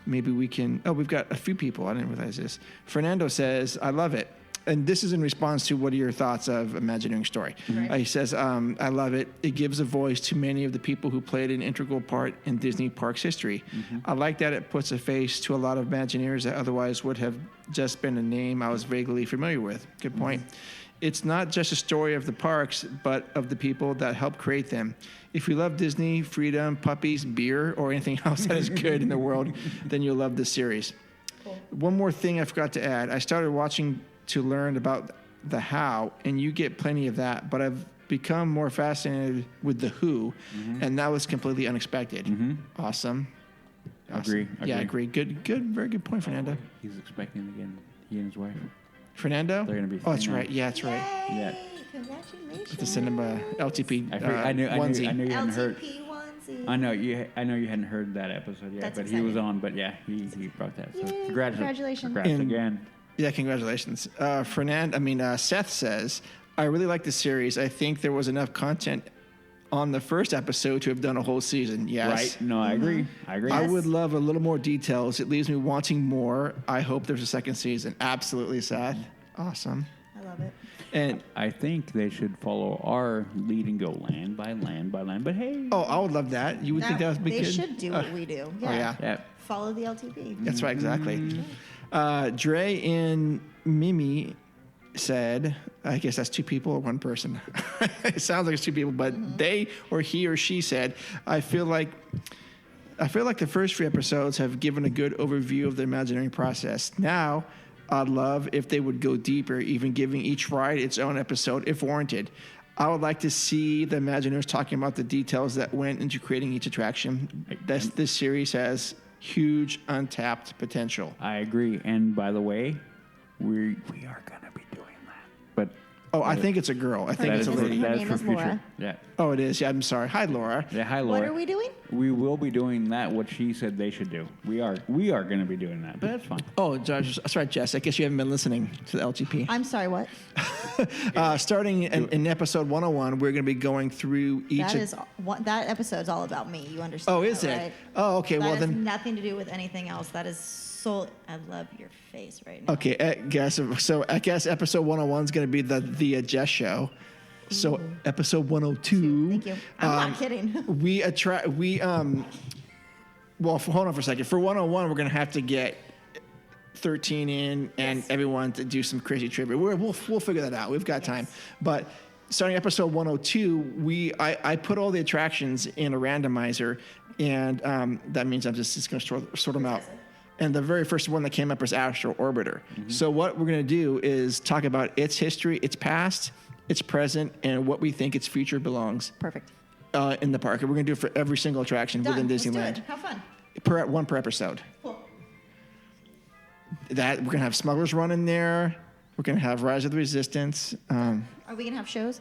Maybe we can... Oh, we've got a few people. I didn't realize this. Fernando says, I love it. And this is in response to what are your thoughts of Imagineering Story. Right. He says, I love it. It gives a voice to many of the people who played an integral part in Disney Parks history. I like that it puts a face to a lot of Imagineers that otherwise would have just been a name I was vaguely familiar with. Good point. It's not just a story of the parks, but of the people that helped create them. If you love Disney, freedom, puppies, beer, or anything else that is good in the world, then you'll love this series. Cool. One more thing I forgot to add. I started watching to learn about the how, and you get plenty of that. But I've become more fascinated with the who, and that was completely unexpected. Awesome. Agree. Yeah, agree. Good. Very good point, Fernando. He's expecting again. He and his wife. Fernando? They're going to be. Oh, that's right. Yeah, that's right. Yeah. Congratulations. To send him a LTP I knew you hadn't heard. LTP onesie. I know you hadn't heard that episode yet, That's but he was on. But yeah, he brought that. So congratulations. Congrats again. Yeah, congratulations. Seth says, I really like the series. I think there was enough content on the first episode to have done a whole season. Yes. Right. No, I agree. Yes. I would love a little more details. It leaves me wanting more. I hope there's a second season. Absolutely, Seth. Awesome. I love it. And I think they should follow our lead and go land by land by land. But hey. Oh, I would love that. You would think that would be They good? should do what we do. Yeah. Follow the LTP. That's right, exactly. Dre and Mimi said, I guess that's two people or one person. It sounds like it's two people, but they or he or she said, I feel like the first 3 episodes have given a good overview of the Imagineering process. Now, I'd love if they would go deeper, even giving each ride its own episode if warranted. I would like to see the Imagineers talking about the details that went into creating each attraction. This series has huge untapped potential. I agree. And by the way, we are going to be doing that. But I think it's a girl. I think it's a lady. Her name is Laura. Yeah. Oh, it is. Yeah, I'm sorry. Hi, Laura. Yeah, hi, Laura. What are we doing? We will be doing that, what she said they should do. We are going to be doing that, but that's fine. Oh, that's right, Jess. I guess you haven't been listening to the LTP. I'm sorry, what? Starting in episode 101, we're going to be going through each... That episode's all about me. You understand? Oh, is it? Right? Oh, okay. That Well, has then... nothing to do with anything else. That is so... I love your face right now. Okay, I guess episode 101 is going to be the Jess show. So episode 102. Thank you. I'm not kidding. Hold on for a second. For 101, we're going to have to get 13 in and everyone to do some crazy trivia. We'll figure that out. We've got time. But starting episode 102, I put all the attractions in a randomizer, and that means I'm just going to sort them out. And the very first one that came up was Astro Orbiter. So what we're going to do is talk about its history, its past, its present, and what we think its future belongs. Perfect. In the park. And we're going to do it for every single attraction within Disneyland. Let's do it. Have fun. One per episode. Cool. We're going to have Smuggler's Run in there. We're going to have Rise of the Resistance. Are we going to have shows?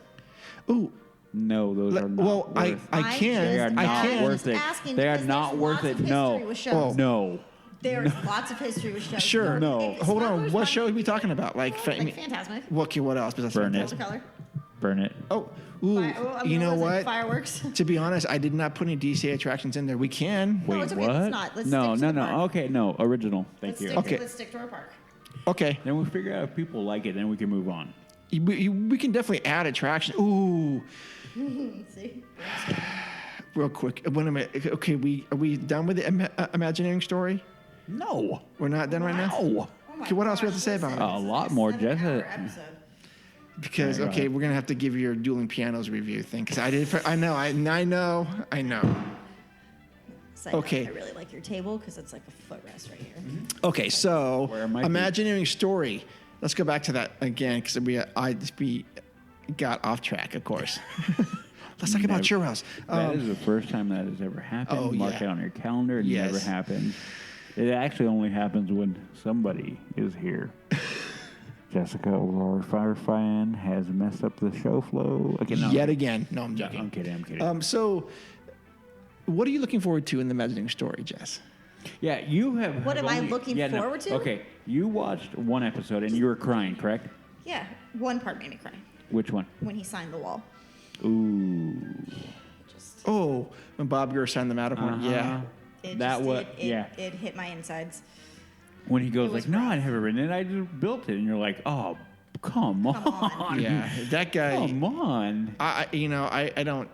Ooh. No, those are not worth it. I can. They are not worth it. They are not worth it. No. No. There's lots of history with shows. Sure. No. Hold on. What show are we talking about? Like Fantasmic. What else? Burn it. Burn it. Oh. Ooh. You know what? Fireworks. To be honest, I did not put any DCA attractions in there. We can. Wait, it's okay. what? Let's not. Let's no. stick to the park. Okay, no. Original. Thank you. Let's stick to our park. Okay. Then we'll figure out if people like it, then we can move on. We can definitely add attractions. Ooh. See? Real quick. Wait a minute. Okay, are we done with the Imagineering Story? No. We're not done right now? No. Okay, what else we have to say about it? A lot more, Jess. Because, we're going to have to give you your Dueling Pianos review thing. Because I know. Okay. I really like your table because it's like a footrest right here. Okay, so Where am I Imagineering Story. Let's go back to that again because we got off track, of course. Let's talk about churros. That is the first time that has ever happened. Oh, Mark it on your calendar. It never happens. It actually only happens when somebody is here. Jessica, our fire fan, has messed up the show flow. Yet again. No, I'm joking. I'm kidding. So, what are you looking forward to in the Imagineering Story, Jess? Yeah, you have... What am I looking forward to? Okay, you watched one episode and you were crying, correct? Yeah, one part made me cry. Which one? When he signed the wall. Ooh. When Bob Gurr signed the Matterhorn. Yeah. It hit my insides. When he goes like, no, I never written it. I just built it. And you're like, oh, come on. Yeah, that guy. Come on. I don't...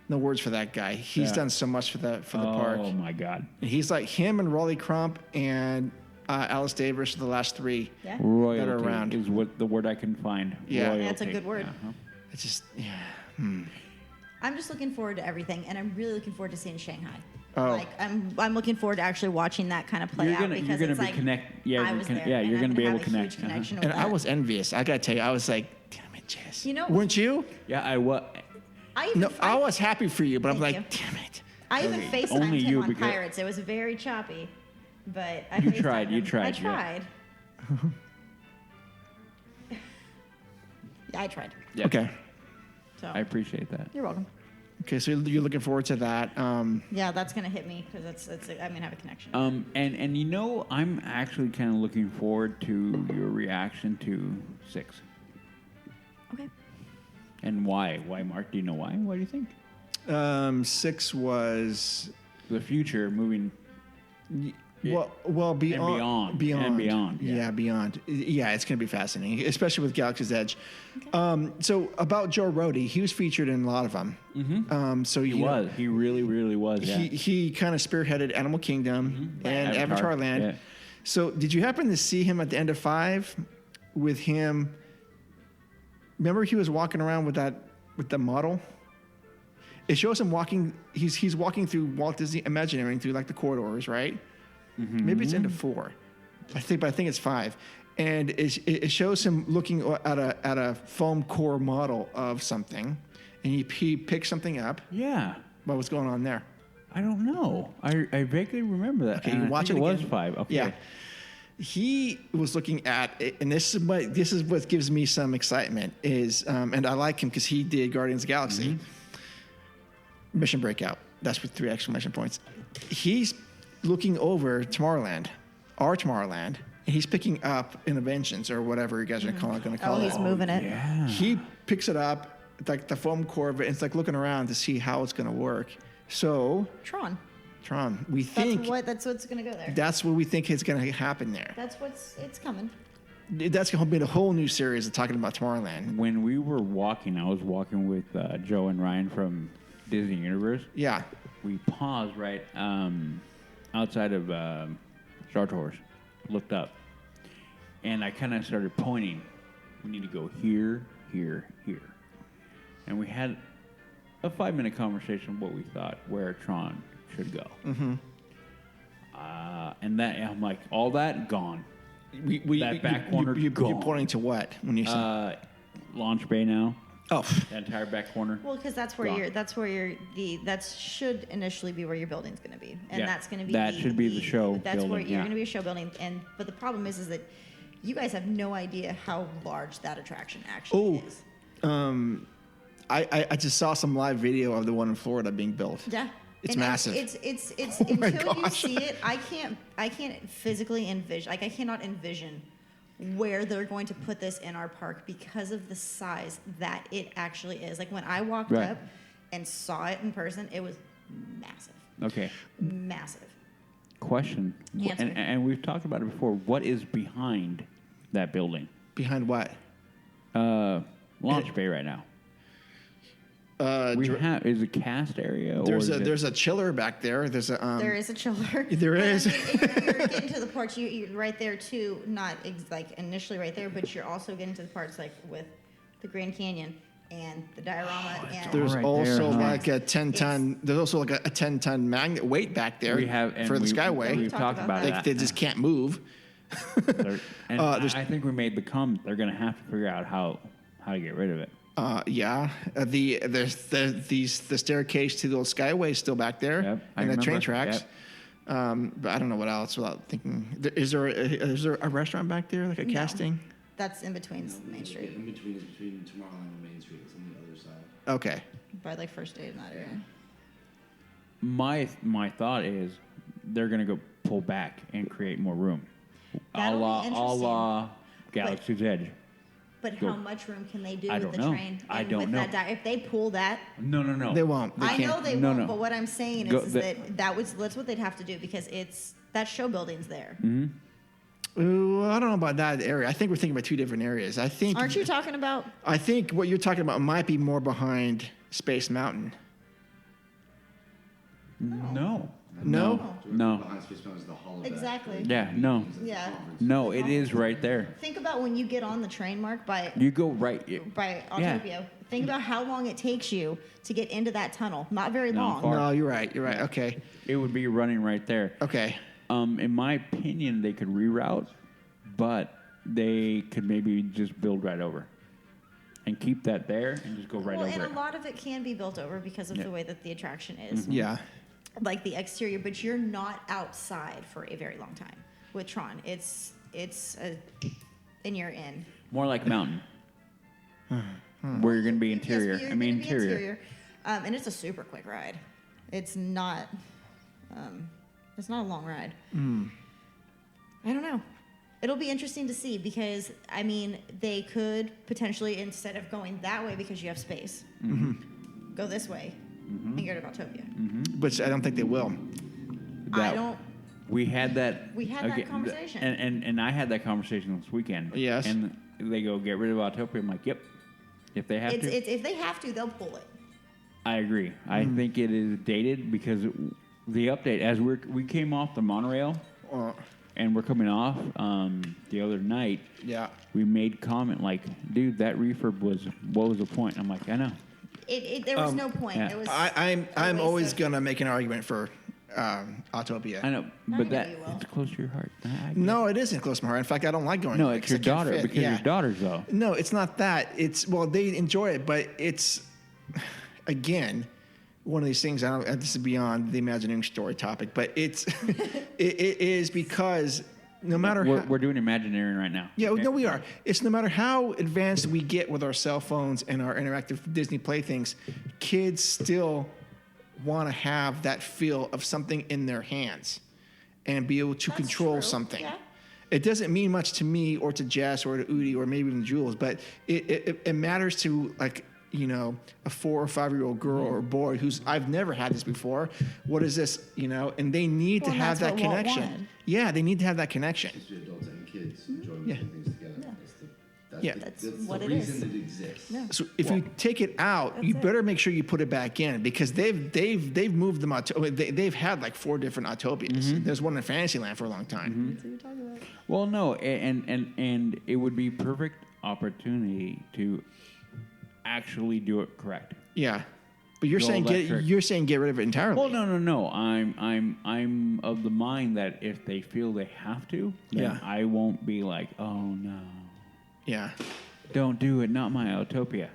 No words for that guy. He's done so much for the park. Oh, my God. He's like him and Rolly Crump and Alice Davis are the last three that are around. Is what the word I can find. Yeah. Royalty. That's a good word. It's just, I'm just looking forward to everything, and I'm really looking forward to seeing Shanghai. Oh. Like I'm looking forward to actually watching that kind of play out because you're it's gonna like be connect. Yeah, I was there, yeah, you're and gonna be able to have a connect. huge connection with And I that. was envious. I gotta tell you, I was like, damn it, Jess. You know, weren't you? Yeah, I was. I was happy for you, but I'm Thank like, you. damn it. I even Okay, FaceTimed only him you on because- Pirates. It was very choppy, but I You FaceTimed tried, you him. tried, I yeah. tried. Yeah, I tried. Yeah. Okay. So I appreciate that. you're welcome. Okay, so you're looking forward to that. Yeah, that's gonna hit me because I'm gonna have a connection. And you know, I'm actually kind of looking forward to your reaction to 6. Okay. And why? Why, Mark? Do you know why? What do you think? 6 was The future moving. well beyond. Yeah. Beyond. Yeah, it's going to be fascinating, especially with Galaxy's Edge. Okay. So about Joe Rohde, he was featured in a lot of them. Mm-hmm. So he was. He really was. Yeah. He kind of spearheaded Animal Kingdom and Avatar Land. Yeah. So did you happen to see him at the end of 5 with him? Remember he was walking around with the model? It shows him walking. He's walking through Walt Disney Imagineering through like the corridors, right? Mm-hmm. Maybe it's into 4. I think it's 5, and it shows him looking at a foam core model of something, and he picks something up. Yeah. What was going on there? I don't know. I vaguely remember that. Okay, you watch it again. again. It was 5. Okay. Yeah. He was looking at it, and this is what gives me some excitement is, and I like him because he did Guardians of the Galaxy. Mm-hmm. Mission Breakout. That's with 3 exclamation points. He's looking over Tomorrowland, our Tomorrowland, and he's picking up Interventions or whatever you guys are going to call it. He's moving it. Yeah. He picks it up, like the foam core of it, and it's like looking around to see how it's going to work. So Tron. We think That's what's gonna go there. that's what we think is going to happen there. It's coming. That's going to be a whole new series of talking about Tomorrowland. When we were walking, I was walking with Joe and Ryan from Disney Universe. Yeah. We paused right outside of Star Tours, looked up, and I kind of started pointing. We need to go here, here, here. And we had a 5-minute conversation of what we thought where Tron should go. Mm-hmm. And that, I'm like, all that gone. That back corner You're gone. pointing to what when you say Launch Bay now. Oh, that entire back corner. Well, because that should initially be where your building's going to be, and Yeah, that's going to be that should be the show That's where building, you're yeah. going to be a show building, but the problem is that you guys have no idea how large that attraction actually is. I just saw some live video of the one in Florida being built. Yeah. It's And massive. It's Oh my until you gosh. see it, I can't physically envision. Like I cannot envision where they're going to put this in our park because of the size that it actually is. Like when I walked Right. up and saw it in person, it was massive. Okay. Massive. Question. Answer. And we've talked about it before. What is behind that building? Behind what? Launch Bay right now. Is a cast area? There's a chiller back there. There's a There is a chiller. There is. I mean, if you're getting to the parts, you're right there too. Not like initially right there, but you're also getting to the parts like with the Grand Canyon and the diorama. And There's right also there, huh? like a 10-ton. There's also like a 10-ton magnet weight back there We have and for the we- Skyway. We've talked about They, that. they just can't move. And there's- I think we made the comment they're going to have to figure out how to get rid of it. Yeah. The staircase to the old Skyway is still back there, Yep, I and the train remember. tracks. Yep. But I don't know what else without thinking. Is there a restaurant back there, like a No. casting? that's in between Main Street. In between Tomorrowland and Main Street. It's on the other side. Okay. By like first date in that area. My thought is they're going to go pull back and create more room. That'll be a la Galaxy's Edge. But Go. how much room can they do I with don't the know. train? I And don't with know. That if they pull that, No. They won't. They I can't. know they No, won't. no. But what I'm saying Go- is the- that's what they'd have to do because that show building's there. Ooh, I don't know about that area. I think we're thinking about two different areas. I think. Aren't you talking about? I think what you're talking about might be more behind Space Mountain. No. No. Behind Space Mountain is the holodeck. Exactly. Yeah, no. Yeah. No, it is right there. Think about when you get on the train, Mark, by You go right. Autopia. Yeah. Think about how long it takes you to get into that tunnel. Not very long. No, you're right. Okay. It would be running right there. Okay. In my opinion, they could reroute, but they could maybe just build right over and keep that there and just go right over and it. a lot of it can be built over because of the way that the attraction is. Yeah. Like the exterior, but you're not outside for a very long time with Tron. It's and you're in. More like Mountain. Where you're going to be interior. Yes, interior. And it's a super quick ride. It's not a long ride. I don't know. It'll be interesting to see because, I mean, they could potentially, instead of going that way because you have space, go this way and go to Autopia. Which I don't think they will. We had that. That conversation. And I had that conversation this weekend. Yes. And they go, get rid of Autopia. I'm like, yep. If they have to. If they have to, they'll pull it. I agree. I think it is dated because the update, as we came off the monorail and we're coming off the other night, we made comment like, dude, that refurb what was the point? I'm like, I know. There was no point. Yeah. It was I'm always going to make an argument for Autopia. I know, but it's close to your heart. No, it isn't close to my heart. In fact, I don't like going. No, it's your daughter because your daughter's though. No, it's not that. It's they enjoy it, but it's again one of these things. This is beyond the Imagineering Story topic, but it is because no matter we're doing Imagineering right now. Yeah, okay. No, we are. It's no matter how advanced we get with our cell phones and our interactive Disney playthings, kids still want to have that feel of something in their hands and be able to control something. Yeah. It doesn't mean much to me or to Jess or to Udi or maybe even Jules, but it matters to a 4 or 5 year old girl or boy I've never had this before. What is this? And they need to have that connection. Yeah, they need to have that connection. Adults and kids enjoying things together. That's what the it reason is. it exists. Yeah. So if you take it out, you better make sure you put it back in because they've moved them out. They've had like 4 different Autopias. There's one in Fantasyland for a long time. Well, no, and it would be perfect opportunity to actually do it correct. Yeah, but you're saying get rid of it entirely. Well, no. I'm of the mind that if they feel they have to, then I won't be like, oh no. Yeah. Don't do it, not my Autopia.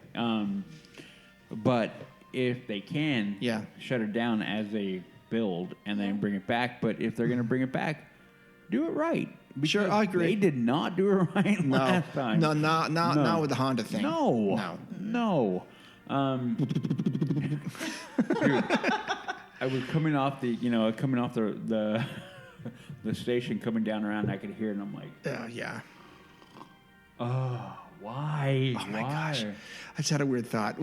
But if they can, shut it down as they build and then bring it back. But if they're going to bring it back, do it right. Sure, I agree. They did not do it right last time. No, not with the Honda thing. No. Dude, I was coming off the station, coming down around, and I could hear it, and I'm like, yeah. Oh, why? Oh my gosh! I just had a weird thought.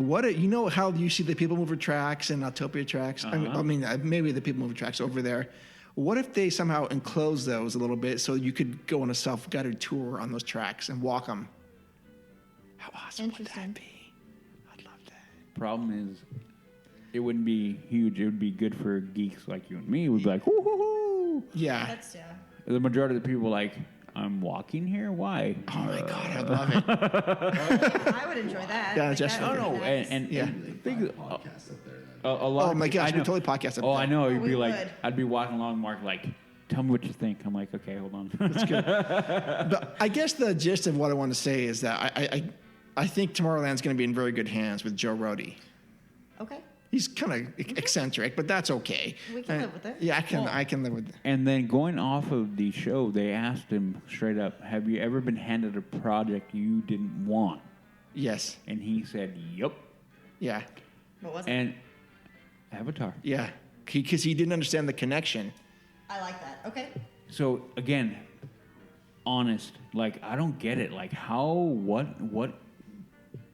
How you see the People Mover tracks and Autopia tracks? I mean, maybe the People Mover tracks over there. What if they somehow enclose those a little bit so you could go on a self-guided tour on those tracks and walk them? How awesome would that be? I'd love that. Problem is, it wouldn't be huge. It would be good for geeks like you and me. It would be like, woo-hoo-hoo. Yeah. The majority of the people like, I'm walking here? Why? Oh my God, I love it. I would enjoy that. Yeah, just and Podcasts up there. A lot. Oh my gosh, we totally podcast up there. I know. You'd be like, I'd be walking along, Mark, like, tell me what you think. I'm like, okay, hold on. That's good. But I guess the gist of what I want to say is that I think Tomorrowland's going to be in very good hands with Joe Rohde. Okay. He's kind of eccentric, but that's okay. We can live with it. Yeah, I can live with it. And then going off of the show, they asked him straight up, have you ever been handed a project you didn't want? Yes. And he said, yep. Yeah. What was it? And Avatar. Yeah. Because he didn't understand the connection. I like that. Okay. So, again, honest. Like, I don't get it. Like, how, what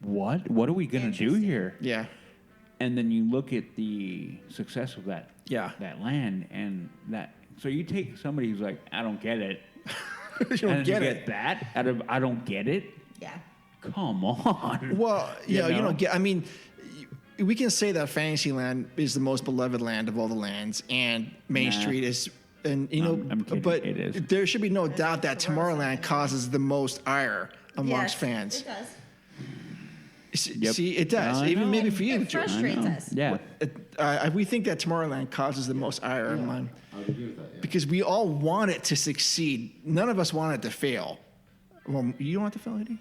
are we going to do here? Yeah. And then you look at the success of that land and that. So you take somebody who's like, I don't get it. You don't get that out of I don't get it. Yeah. Come on. Well, you don't get. I mean, we can say that Fantasyland is the most beloved land of all the lands, and Main Street is. And I'm kidding. But it is. There should be no doubt that Tomorrowland causes the most ire amongst fans. It does. See, it does. Even maybe for you. It frustrates us. Yeah. We think that Tomorrowland causes the most ire in mine. I would agree with that. Yeah. Because we all want it to succeed. None of us want it to fail. Well, you don't want it to fail, Eddie?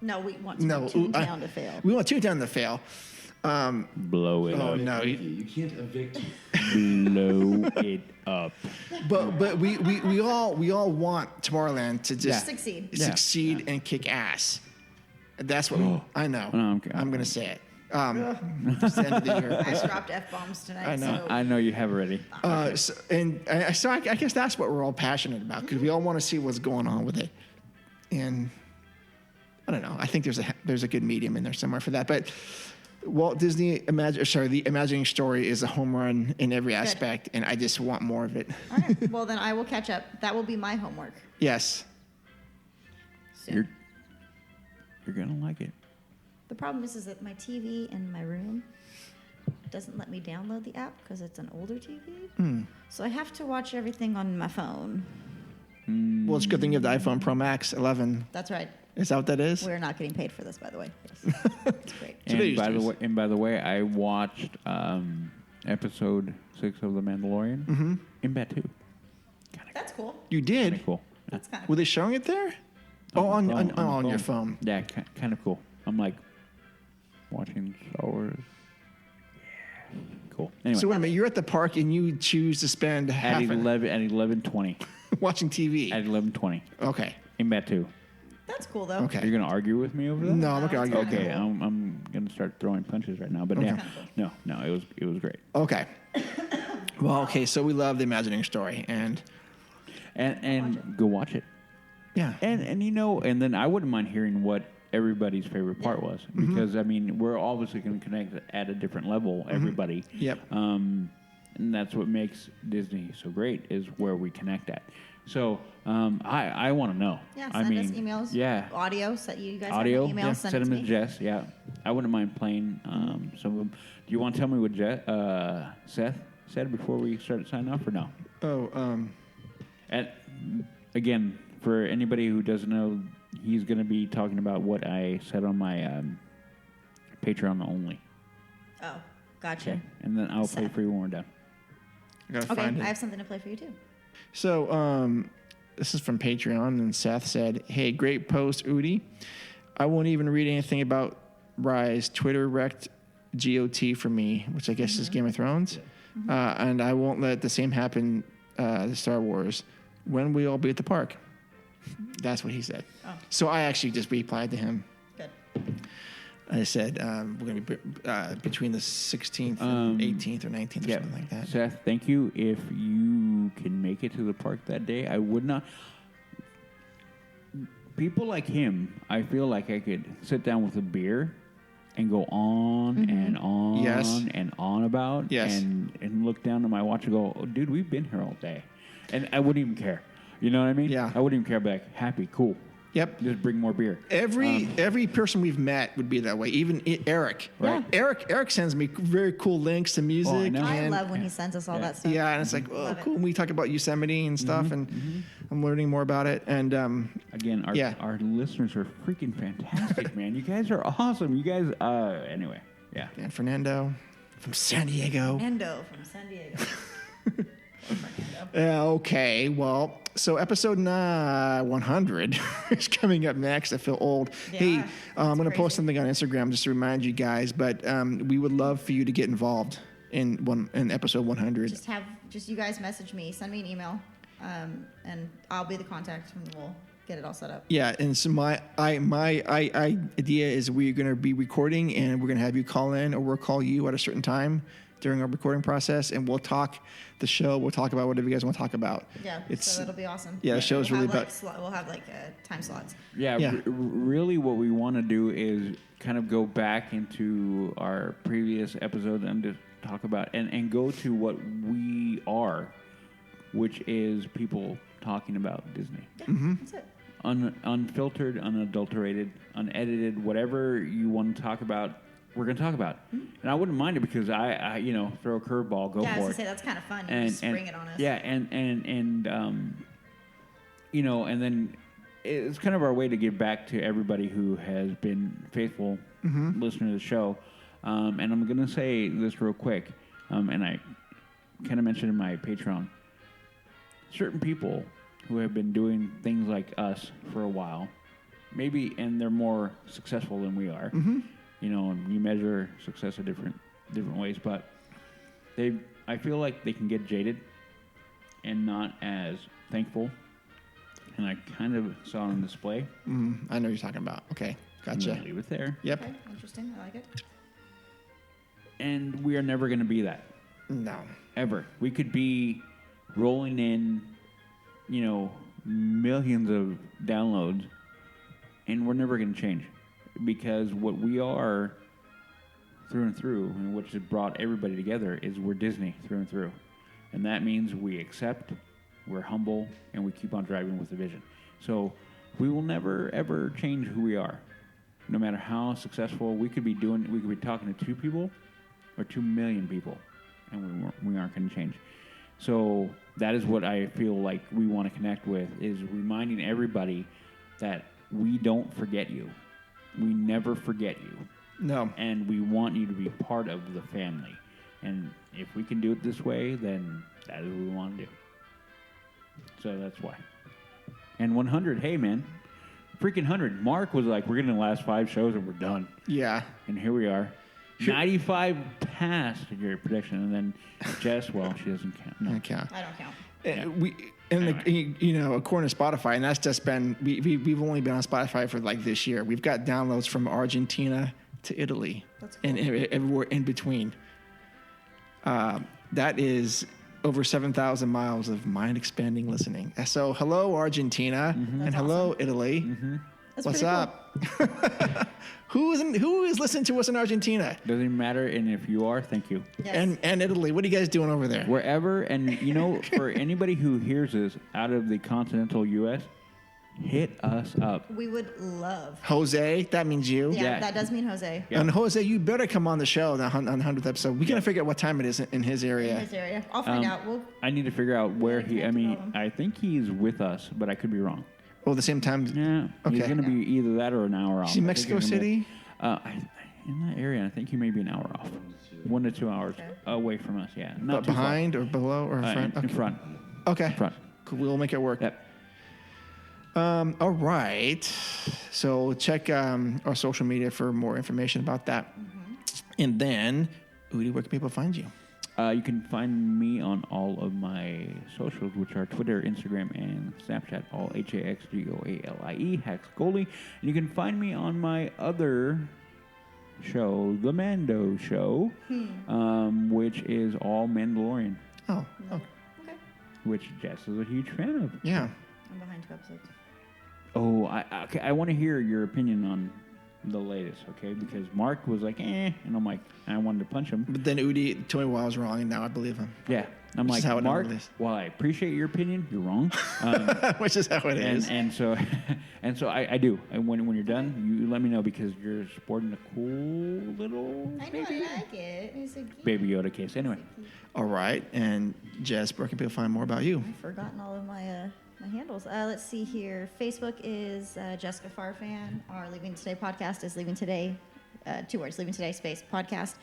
No, we want Toontown to fail. We want Toontown to fail. Blow it up. Oh, no. You can't evict. Blow it up. But we all want Tomorrowland to just succeed and kick ass. That's what I know. I'm going to say it. It's the end of the year. I dropped F-bombs tonight. I know. So. I know you have already. So I guess that's what we're all passionate about because we all want to see what's going on with it. And I don't know. I think there's a good medium in there somewhere for that. But Walt Disney, the Imagineering Story is a home run in every aspect, and I just want more of it. All right. Well, then I will catch up. That will be my homework. Yes. Soon. You're gonna like it. The problem is that my TV in my room doesn't let me download the app because it's an older TV. So I have to watch everything on my phone. Well, it's a good thing you have the iPhone Pro Max 11. That's right. Is that what that is? We're not getting paid for this, by the way. Yes. It's great. And by the way, I watched episode 6 of The Mandalorian in bed too. That's cool. You did? Kinda cool. That's kind of Were they showing it there? On your phone. Yeah, kind of cool. I'm like watching Star Wars. Yeah, cool. Anyway, so wait a minute, you're at the park and you choose to spend at 11:20 watching TV. At 11:20. Okay. In bed too. That's cool though. Okay. You're gonna argue with me over that? No, I'm not gonna argue. Okay, I'm gonna start throwing punches right now. But yeah, no, it was great. Okay. Well, okay, so we love the Imagineering Story and go watch it. Yeah. And and then I wouldn't mind hearing what everybody's favorite part was because I mean we're obviously going to connect at a different level, everybody. Yep. And that's what makes Disney so great is where we connect at. So I want to know. Yeah, send us emails. Yeah. Audio. So you guys audio. have emails. Yeah, send them to to me. Jess. Yeah. I wouldn't mind playing some of them. Do you want to tell me what Seth said before we started signing off or no? And again, for anybody who doesn't know, he's going to be talking about what I said on my Patreon only. Oh, gotcha. Okay. And then I'll play for you when we're done. I gotta find it. I have something to play for you too. So this is from Patreon, and Seth said, "Hey, great post, Udi. I won't even read anything about Rise. Twitter wrecked GOT for me, which I guess is Game of Thrones, and I won't let the same happen to Star Wars. When will we all be at the park?" That's what he said. Oh. So I actually just replied to him. Good. I said, we're going to be between the 16th and 18th or 19th or something like that. Seth, thank you. If you can make it to the park that day, I would not. People like him, I feel like I could sit down with a beer and go on and on and on about and look down at my watch and go, oh, dude, we've been here all day. And I wouldn't even care. You know what I mean? Yeah. I wouldn't even care. I'd be like, happy, cool. Yep. Just bring more beer. Every person we've met would be that way. Even Eric. Right. Eric sends me very cool links to music. Oh, I know. I love when he sends us all that stuff. Yeah, and it's like, oh, cool. And we talk about Yosemite and stuff, and I'm learning more about it. And again, our listeners are freaking fantastic, man. You guys are awesome. You guys, anyway, yeah. And Fernando from San Diego. Fernando from San Diego. Okay, well, so episode 100 is coming up next. I feel old. Yeah, hey, I'm going to post something on Instagram just to remind you guys, but we would love for you to get involved in episode 100. Just you guys message me, send me an email, and I'll be the contact, and we'll get it all set up. Yeah, and so my idea is we're going to be recording, and we're going to have you call in, or we'll call you at a certain time during our recording process, and we'll talk the show. We'll talk about whatever you guys want to talk about. Yeah, so it'll be awesome. Yeah, the show's really about... we'll have time slots. Yeah. Really what we want to do is kind of go back into our previous episode and just talk about, and go to what we are, which is people talking about Disney. Yeah, that's it. Unfiltered, unadulterated, unedited, whatever you want to talk about, we're going to talk about. And I wouldn't mind it because I throw a curveball, go for it. Yeah, I was going to say, that's kind of fun. You just spring it on us. Yeah, and then it's kind of our way to give back to everybody who has been faithful listener to the show. And I'm going to say this real quick, and I kind of mentioned in my Patreon. Certain people who have been doing things like us for a while, maybe, and they're more successful than we are. You know, and you measure success in different ways, but I feel like they can get jaded and not as thankful. And I kind of saw it on display. I know what you're talking about. Okay, gotcha. Leave it there. Yep. Okay, interesting. I like it. And we are never going to be that. No. Ever. We could be rolling in, you know, millions of downloads, and we're never going to change. Because what we are through and through, and which has brought everybody together, is we're Disney through and through. And that means we accept, we're humble, and we keep on driving with the vision. So we will never, ever change who we are. No matter how successful we could be talking to 2 people or 2 million people, and we aren't going to change. So that is what I feel like we want to connect with, is reminding everybody that we don't forget you. We never forget you. No. And we want you to be part of the family. And if we can do it this way, then that is what we want to do. So that's why. And 100, hey, man. Freaking 100. Mark was like, we're getting the last 5 shows and we're done. Yeah. And here we are. Sure. 95 passed your prediction. And then Jess, well, she doesn't count. No. I count. I don't count. According to Spotify, and that's just been, we've only been on Spotify for like this year. We've got downloads from Argentina to Italy. That's cool. And everywhere in between. That is over 7,000 miles of mind-expanding listening. So hello, Argentina, and hello, awesome. Italy. What's up? Cool. Who is listening to us in Argentina? Doesn't even matter, and if you are, thank you. Yes. And Italy, what are you guys doing over there? Wherever, and you know, for anybody who hears this out of the continental U.S., hit us up. We would love. Jose, that means you. Yeah, that does mean Jose. Yeah. And Jose, you better come on the show on the 100th episode. We got to figure out what time it is in his area. In his area. I'll find out. I need to figure out where I think he's with us, but I could be wrong. Oh, the same time? Yeah. Okay. He's going to be either that or an hour off. Is he Mexico City? In that area, I think he may be an hour off. 1 to 2 hours away from us, yeah. Not behind or below or in front? In front. Okay. Front. Cool. We'll make it work. Yep. All right. So check our social media for more information about that. And then, Udi, where can people find you? You can find me on all of my socials, which are Twitter, Instagram, and Snapchat, all HAXGOALIE, Hax Goalie. And you can find me on my other show, The Mando Show, which is all Mandalorian. Oh, okay. Which Jess is a huge fan of. Yeah. I'm behind 2 episodes. Oh, I want to hear your opinion on the latest, okay? Because Mark was like, and I'm like, I wanted to punch him. But then Udi told me why I was wrong, and now I believe him. Yeah. I'm Which like, Mark, while I appreciate your opinion, you're wrong. Which is how it is. And so I do. And when you're done, you let me know, because you're sporting a cool little I like it. It's a cute. Baby Yoda case. Anyway. All right. And Jess, where can people find more about you? I've forgotten all of my my handles. Let's see here. Facebook is Jessica Farfan. Our Leaving Today podcast is Leaving Today, 2 words, Leaving Today space podcast.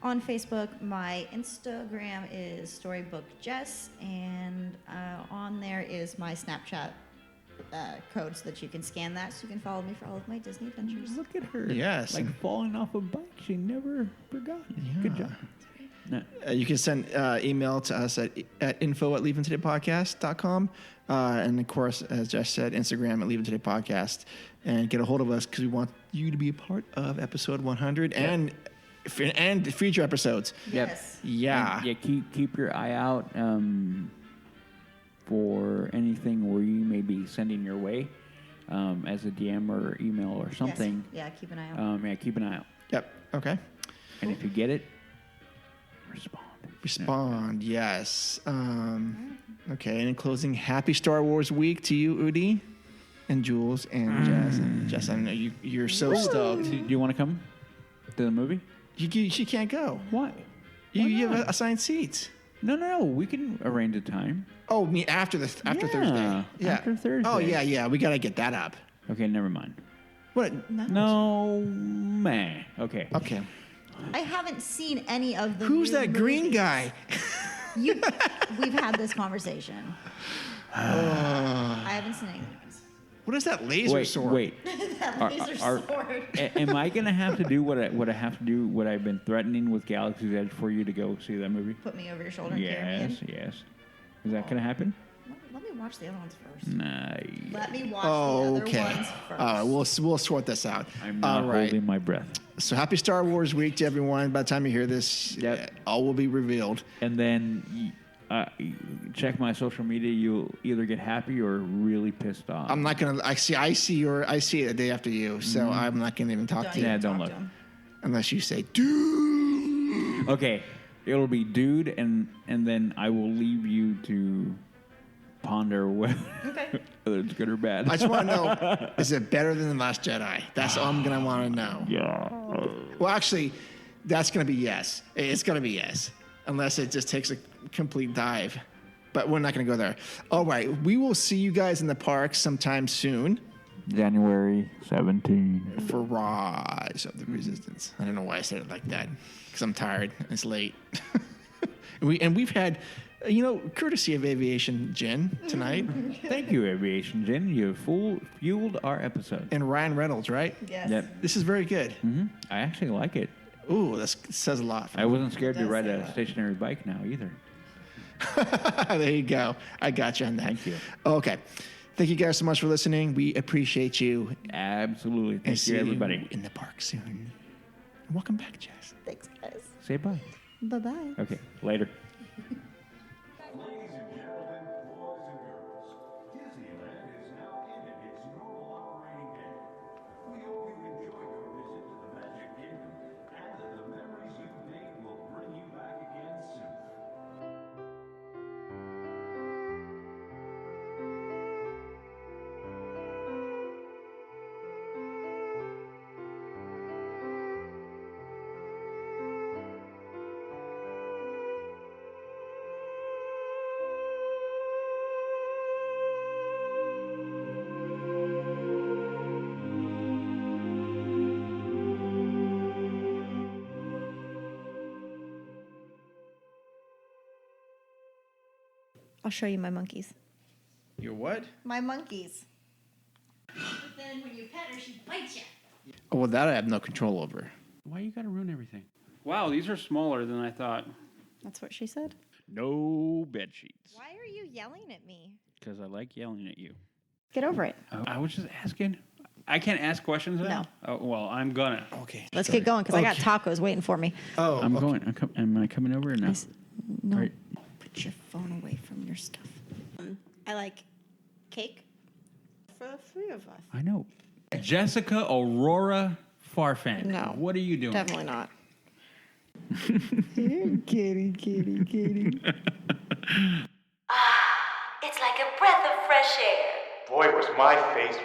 On Facebook, my Instagram is Storybook Jess, and on there is my Snapchat code, so that you can scan that, so you can follow me for all of my Disney adventures. Look at her. Yes. Like falling off a bike. She never forgot. Yeah. Good job. No. You can send email to us at info@leavingtodaypodcast.com. And of course, as Jess said, Instagram at Leaving Today Podcast, and get a hold of us, because we want you to be a part of episode 100 and future episodes. Yes. Yeah. And keep your eye out for anything where you may be sending your way as a DM or email or something. Yes. Yeah, keep an eye out. Keep an eye out. Yep. Okay. And if you get it, respond. Yes. Okay. And in closing, happy Star Wars week to you, Udi, and Jules, and Jess. And Jess, I know you're so stoked. Do you want to come to the movie? She can't go. Why? You have assigned seats. No. We can arrange a time. Oh, me after Thursday. Yeah. After Thursday. Oh, yeah. We got to get that up. Okay, never mind. What? No, man. Okay. Okay. I haven't seen any of the Who's new that green movies. guy? We've had this conversation. I haven't seen any of these. What is that laser sword? Wait. That laser sword. Am I gonna have to do what I have to do? What I've been threatening with Galaxy's Edge for you to go see that movie? Put me over your shoulder and carry me in? Yes. Is that gonna happen? Let me watch the other ones first. Nice. Let me watch the other ones first. All right, we'll sort this out. I'm not holding my breath. So happy Star Wars week to everyone. By the time you hear this, all will be revealed. And then check my social media. You'll either get happy or really pissed off. I'm not gonna. I see it the day after you. So I'm not gonna even talk to you. Yeah, don't look. Unless you say, dude. Okay, it'll be dude, and then I will leave you to ponder whether it's good or bad. I just want to know: is it better than the Last Jedi? That's all I'm gonna want to know. Yeah. Well, actually, that's gonna be yes. It's gonna be yes, unless it just takes a complete dive. But we're not gonna go there. All right, we will see you guys in the park sometime soon. January 17th. For Rise of the Resistance. I don't know why I said it like that, because I'm tired. It's late. We've had, courtesy of Aviation Jen tonight. Thank you, Aviation Jen. You fueled our episode. And Ryan Reynolds, right? Yes. Yep. This is very good. Mm-hmm. I actually like it. Ooh, that says a lot. I wasn't scared to ride a stationary bike now either. There you go. I got you on that. Thank you. Okay. Thank you guys so much for listening. We appreciate you. Absolutely. And Thank you, everybody. See you in the park soon. Welcome back, Jess. Thanks, guys. Say bye. Bye-bye. Okay. Later. I'll show you my monkeys. Your what? My monkeys. But then when you pet her, she bites you. Oh, well, that I have no control over. Why you gotta ruin everything? Wow, these are smaller than I thought. That's what she said. No bed sheets. Why are you yelling at me? Because I like yelling at you. Get over it. I was just asking. I can't ask questions now? No. Oh, well, I'm gonna. Okay. Let's get going because I got tacos waiting for me. Oh, I'm going. Am I coming over or no? No. Right. Put your phone away from your stuff. I like cake for the three of us. I know. Jessica Aurora Farfan. No. What are you doing? Definitely not. Kitty. It's like a breath of fresh air. Boy, was my face